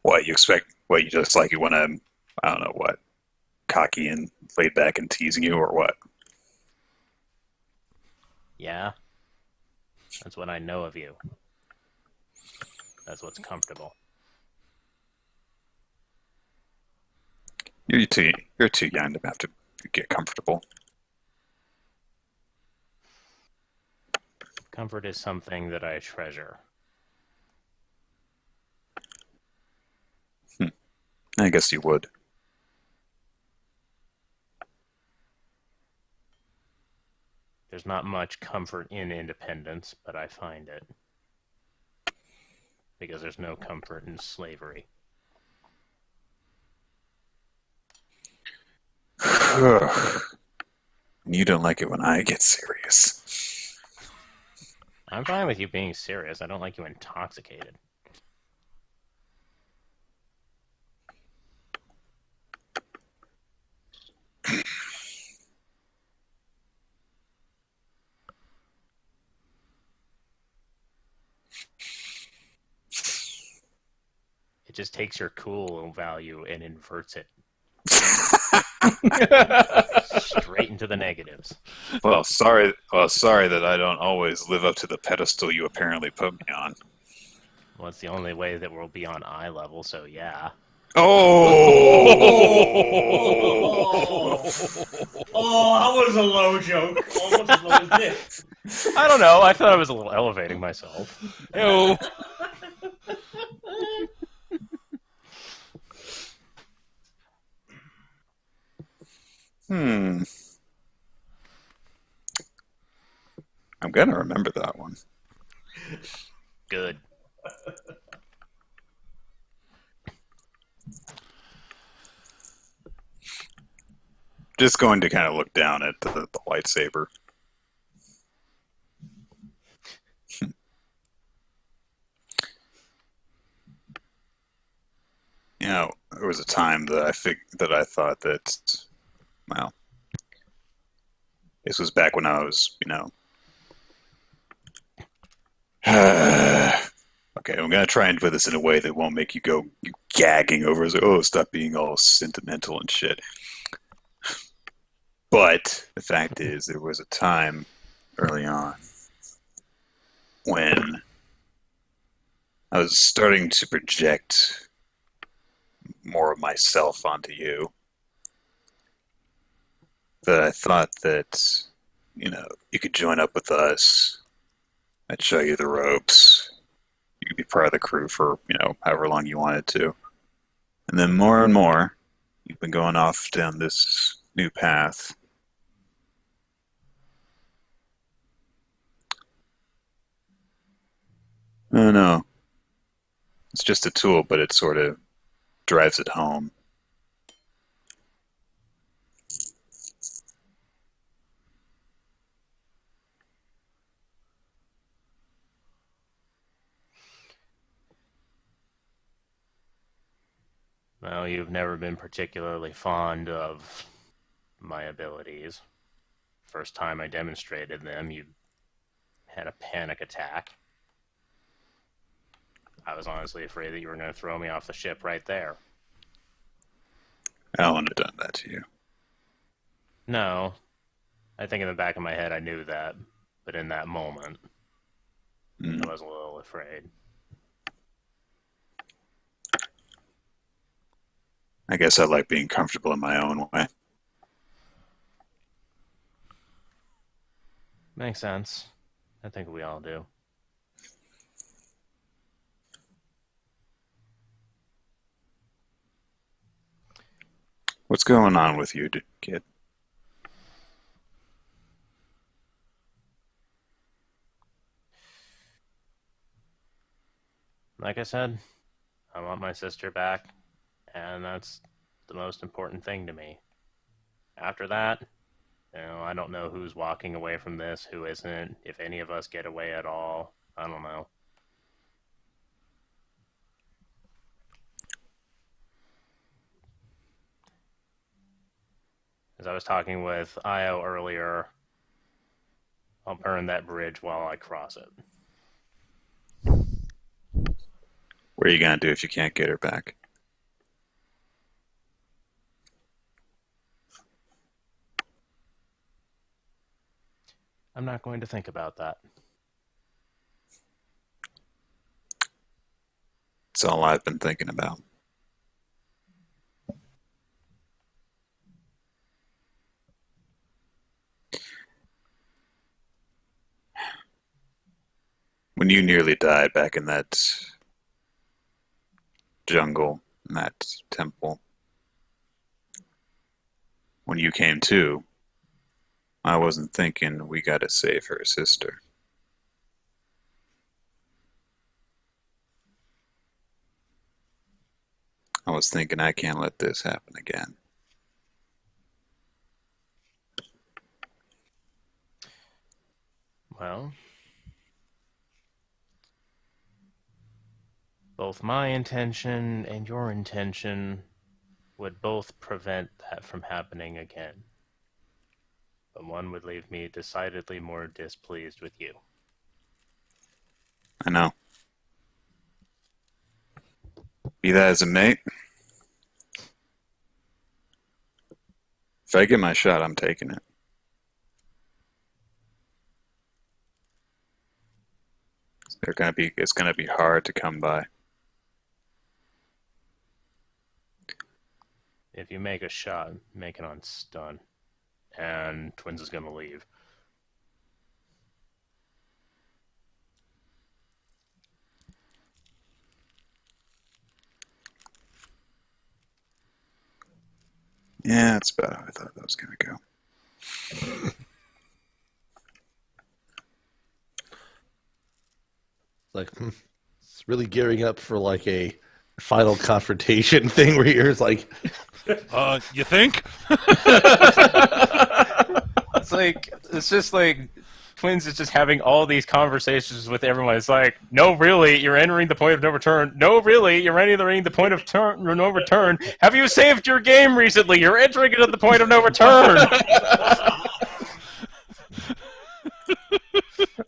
What, you expect, what, you just like it when I'm, I don't know what, cocky and laid back and teasing you, or what? Yeah? That's what I know of you. That's what's comfortable. You're too young to have to get comfortable. Comfort is something that I treasure. I guess you would. There's not much comfort in independence, but I find it. Because there's no comfort in slavery. You don't like it when I get serious. I'm fine with you being serious. I don't like you intoxicated. It just takes your cool value and inverts it straight into the negatives. Well, sorry that I don't always live up to the pedestal you apparently put me on. Well, it's the only way that we'll be on eye level, so yeah. Oh! Oh, that was a low joke. Almost as low as this. I don't know. I thought I was a little elevating myself. Ew. I'm gonna remember that one. Good. Just going to kind of look down at the lightsaber. You know, there was a time that I thought that, well, this was back when I was, okay, I'm gonna try and put this in a way that won't make you go gagging over. Oh, stop being all sentimental and shit. But the fact is, there was a time early on when I was starting to project more of myself onto you, that I thought that, you could join up with us. I'd show you the ropes. You could be part of the crew for, however long you wanted to. And then more and more, you've been going off down this new path. I don't know. It's just a tool, but it sort of drives it home. Well, you've never been particularly fond of my abilities. First time I demonstrated them, you had a panic attack. I was honestly afraid that you were going to throw me off the ship right there. I wouldn't have done that to you. No. I think in the back of my head I knew that. But in that moment, I was a little afraid. I guess I like being comfortable in my own way. Makes sense. I think we all do. What's going on with you, kid? Like I said, I want my sister back, and that's the most important thing to me. After that, I don't know who's walking away from this, who isn't, if any of us get away at all. I don't know. As I was talking with Io earlier, I'll burn that bridge while I cross it. What are you going to do if you can't get her back? I'm not going to think about that. It's all I've been thinking about. When you nearly died back in that jungle, in that temple, when you came to, I wasn't thinking we gotta save her sister. I was thinking I can't let this happen again. Well, Both my intention and your intention would both prevent that from happening again. But one would leave me decidedly more displeased with you. I know. Be that as it may, if I get my shot, I'm taking it. It's gonna be hard to come by. If you make a shot, make it on stun. And Twins is going to leave. Yeah, that's about how I thought that was gonna go. Like, it's really gearing up for like a final confrontation thing where you're like, You think? It's just like Twins is just having all these conversations with everyone. It's like, no, really, you're entering the point of no return. No, really, you're entering the point of no return. Have you saved your game recently? You're entering it at the point of no return.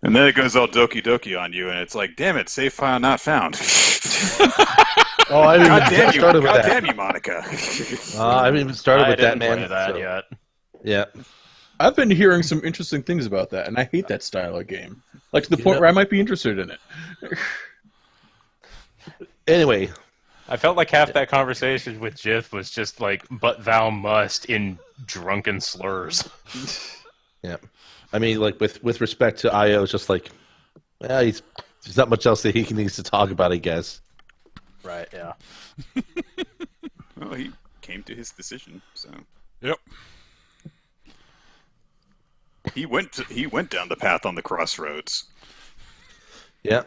And then it goes all doki doki on you, and it's like, damn it, save file not found. oh, I haven't God even damn you, started with God that. damn you, Monica. I haven't even started with that, I man. didn't play that so- yet. Yeah. I've been hearing some interesting things about that, and I hate that style of game. Like to the point know- where I might be interested in it. Anyway, I felt like half that conversation with Jiff was just like, but thou must in drunken slurs. yeah. I mean, like with respect to Io, it's just like, well, there's not much else that he needs to talk about, I guess. Right, yeah. Well, he came to his decision, so Yep. he went down the path on the crossroads. Yeah.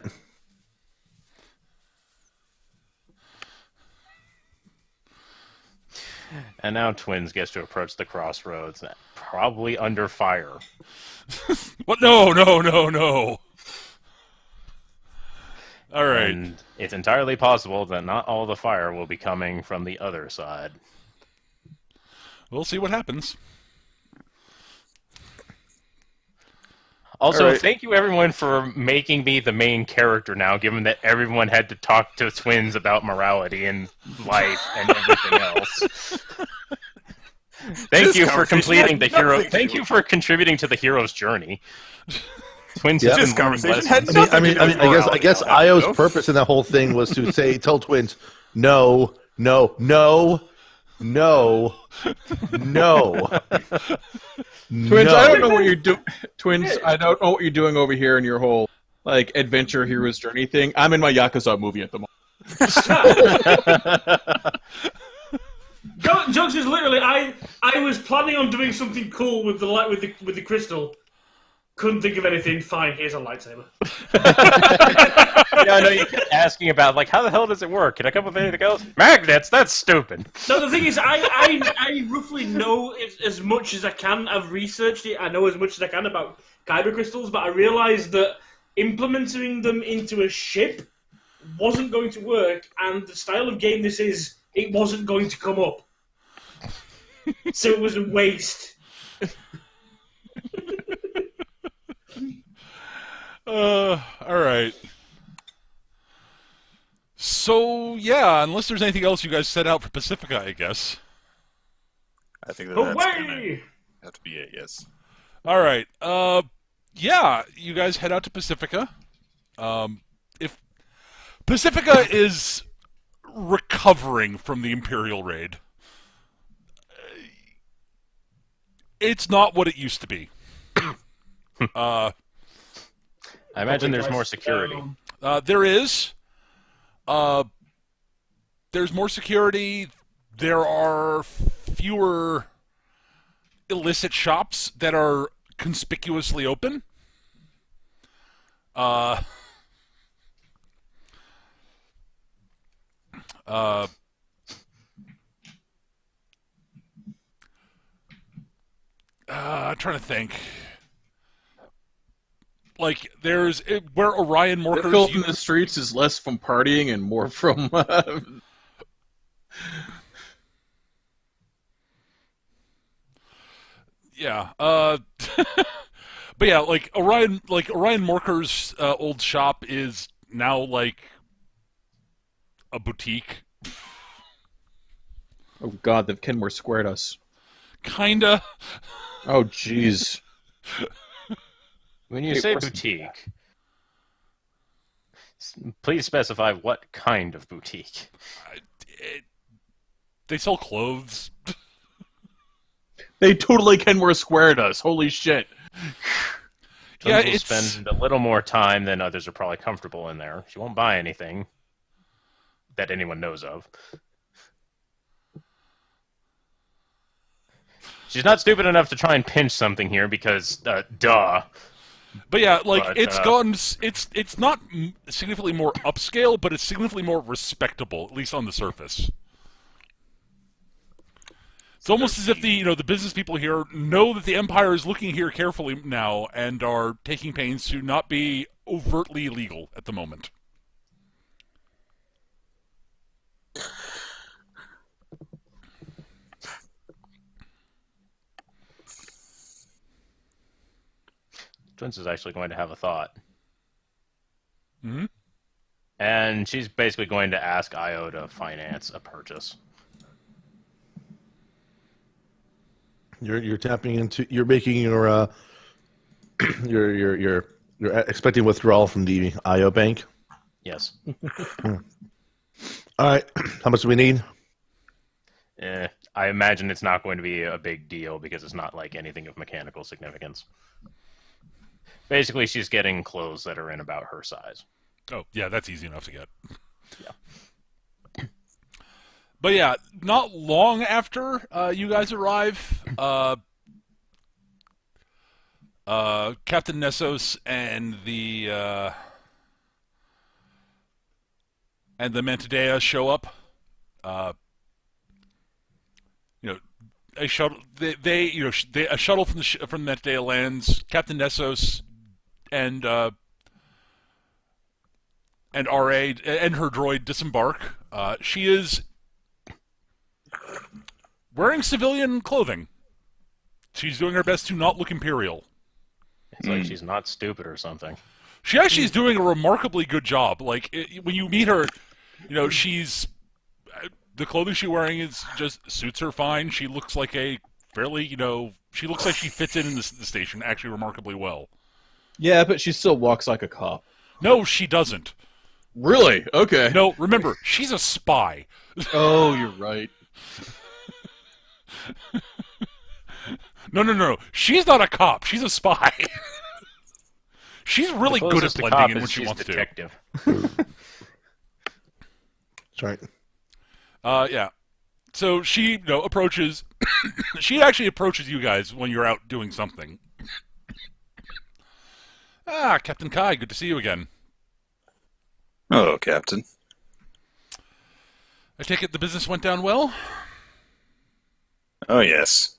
And now Twins gets to approach the crossroads, probably under fire. What? No. All right. And it's entirely possible that not all the fire will be coming from the other side. We'll see what happens. Also, All right. thank you everyone for making me the main character now, given that everyone had to talk to Twins about morality and life and everything else. Thank This you for conversation completing the had hero. nothing to Thank do you with for contributing to the hero's journey. Twins Yeah. has This been learning conversation had lessons. I mean, I guess Morality, Io's no. purpose in that whole thing was to tell Twins, no. Twins, I don't know what you're doing. Twins, I don't know what you're doing over here in your whole like adventure hero's journey thing. I'm in my Yakuza movie at the moment. Jokes is literally I was planning on doing something cool with the light with the crystal. Couldn't think of anything. Fine, here's a lightsaber. Yeah, I know you kept asking about like how the hell does it work? Can I come up with anything else? Magnets? That's stupid. No, the thing is, I roughly know as much as I can. I've researched it. I know as much as I can about kyber crystals, but I realised that implementing them into a ship wasn't going to work, and the style of game this is, it wasn't going to come up. So it was a waste. All right. So yeah, unless there's anything else you guys set out for Pacifica, I guess. I think that's gonna Away! have to be it. Yes. All right. Yeah, you guys head out to Pacifica. If Pacifica is recovering from the Imperial raid, it's not what it used to be. I imagine there's more security. There is. There's more security. There are fewer illicit shops that are conspicuously open. I'm trying to think. like there's where Orion The Morkers. filth in the streets is less from partying and more from. Yeah. But yeah, like Orion Morker's old shop is now like a boutique. Oh God, the Kenmore squared us. Kinda. Oh jeez. When you Hey, say where's- boutique, please specify what kind of boutique. They sell clothes. They totally Kenmore squared us. Holy shit. Yeah, Tons will it's spend a little more time than others are probably comfortable in there. She won't buy anything that anyone knows of. She's not stupid enough to try and pinch something here because, duh. But yeah, like But, it's not significantly more upscale, but it's significantly more respectable, at least on the surface. It's almost as if the business people here know that the Empire is looking here carefully now and are taking pains to not be overtly illegal at the moment. Twins is actually going to have a thought. Hmm. And she's basically going to ask Io to finance a purchase. You're tapping into. You're making your you're expecting withdrawal from the IO bank. Yes. All right. How much do we need? I imagine it's not going to be a big deal because it's not like anything of mechanical significance. Basically, she's getting clothes that are in about her size. Oh, yeah, that's easy enough to get. Yeah. But yeah, not long after you guys arrive, Captain Nessos and the Mantidea show up. A shuttle. A shuttle from from the Mantidea lands. Captain Nessos and RA and her droid disembark. She is wearing civilian clothing. She's doing her best to not look imperial. It's like she's not stupid or something. She actually is doing a remarkably good job. Like when you meet her, she's the clothing she's wearing is just suits her fine. She looks like a fairly, she looks like she fits in the station actually remarkably well. Yeah, but she still walks like a cop. No, she doesn't. Really? Okay. No, remember, she's a spy. Oh, you're right. No. She's not a cop. She's a spy. She's really good at Closest to blending cop in is when she she's wants detective. That's right. to. Yeah. So she, approaches. She actually approaches you guys when you're out doing something. Captain Kai, good to see you again. Hello, Captain. I take it the business went down well? Oh, yes.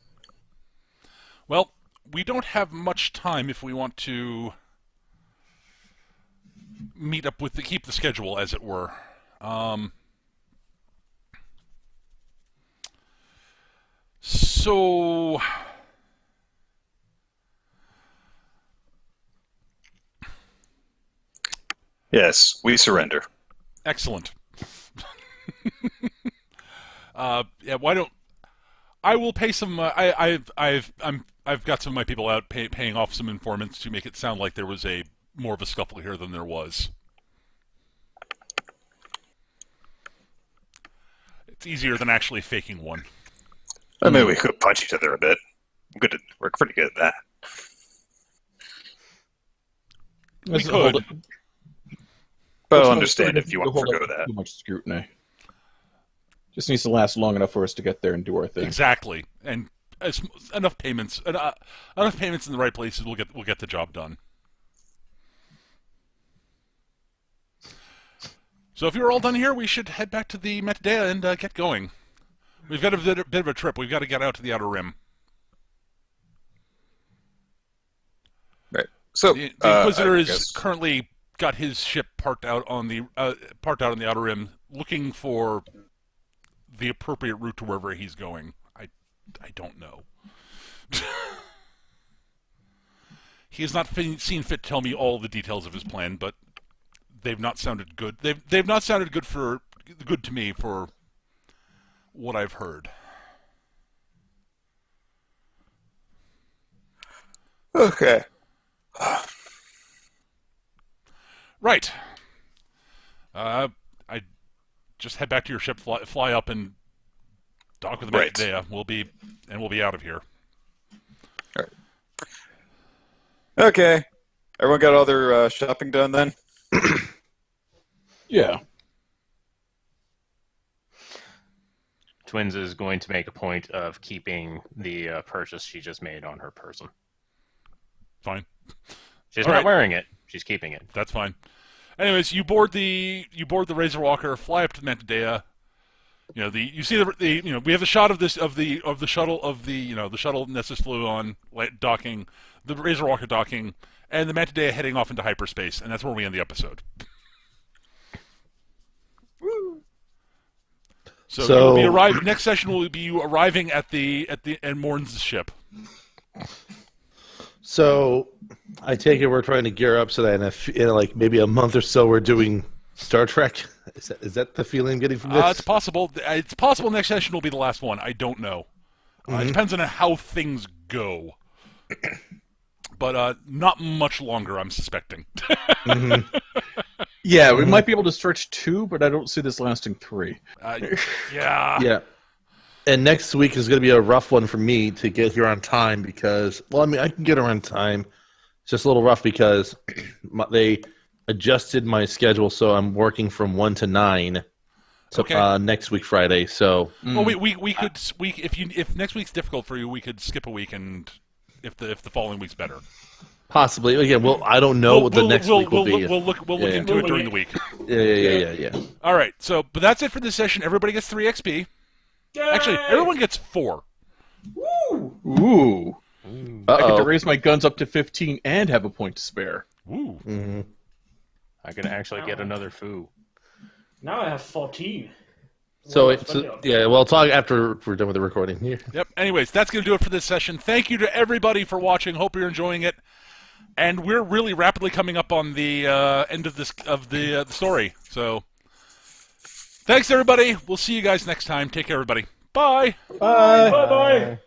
Well, we don't have much time if we want to meet up with keep the schedule, as it were. So Yes, we surrender. excellent. Yeah. Why don't I will pay some? I've got some of my people out paying off some informants to make it sound like there was more of a scuffle here than there was. It's easier than actually faking one. I mean, we could punch each other a bit. We're pretty good at that. We could. But I'll understand if you want to hold forgo up that. too much scrutiny. Just needs to last long enough for us to get there and do our thing. Exactly, and enough payments in the right places, we'll get the job done. So if you're all done here, we should head back to the Metadea and get going. We've got a bit of a trip. We've got to get out to the Outer Rim. Right. So The Inquisitor I is guess- currently got his ship parked out on the Outer Rim, looking for the appropriate route to wherever he's going. I don't know. He has not seen fit to tell me all the details of his plan, but they've not sounded good. They've not sounded good to me for what I've heard. Okay. Right. I just head back to your ship, fly up, and dock with the Right. Medea. We'll be out of here. Okay. Everyone got all their shopping done then? Yeah. Twins is going to make a point of keeping the purchase she just made on her person. Fine. She's All not right. wearing it. She's keeping it. That's fine. Anyways, you board the Razorwalker, fly up to the Medea. We have a shot of the shuttle the shuttle Nessus flew on docking, the Razorwalker docking, and the Medea heading off into hyperspace, and that's where we end the episode. So you'll be next session will be you arriving at Morns' ship. So I take it we're trying to gear up so that in like maybe a month or so we're doing Star Trek. Is that the feeling I'm getting from this? It's possible. It's possible next session will be the last one. I don't know. It depends on how things go. But not much longer, I'm suspecting. Yeah, we might be able to stretch 2, but I don't see this lasting 3. Yeah. Yeah. And next week is going to be a rough one for me to get here on time because, well, I mean, I can get here on time. It's just a little rough because they adjusted my schedule, so I'm working from 1 to 9. So Okay. Next week Friday. So Well, we could if next week's difficult for you, we could skip a week, and if the following week's better, possibly again. Well, I don't know what the next week will be. We'll look Yeah. into it during the week. Yeah. All right. So, but that's it for this session. Everybody gets 3 XP. Actually, everyone gets 4. Ooh. I get to raise my guns up to 15 and have a point to spare. Ooh. Mm-hmm. I can actually get another foo. Now I have 14. We'll talk after we're done with the recording here. Yep. Anyways, that's going to do it for this session. Thank you to everybody for watching. Hope you're enjoying it. And we're really rapidly coming up on the end of the story. So, thanks everybody. We'll see you guys next time. Take care, everybody. Bye. Bye-bye.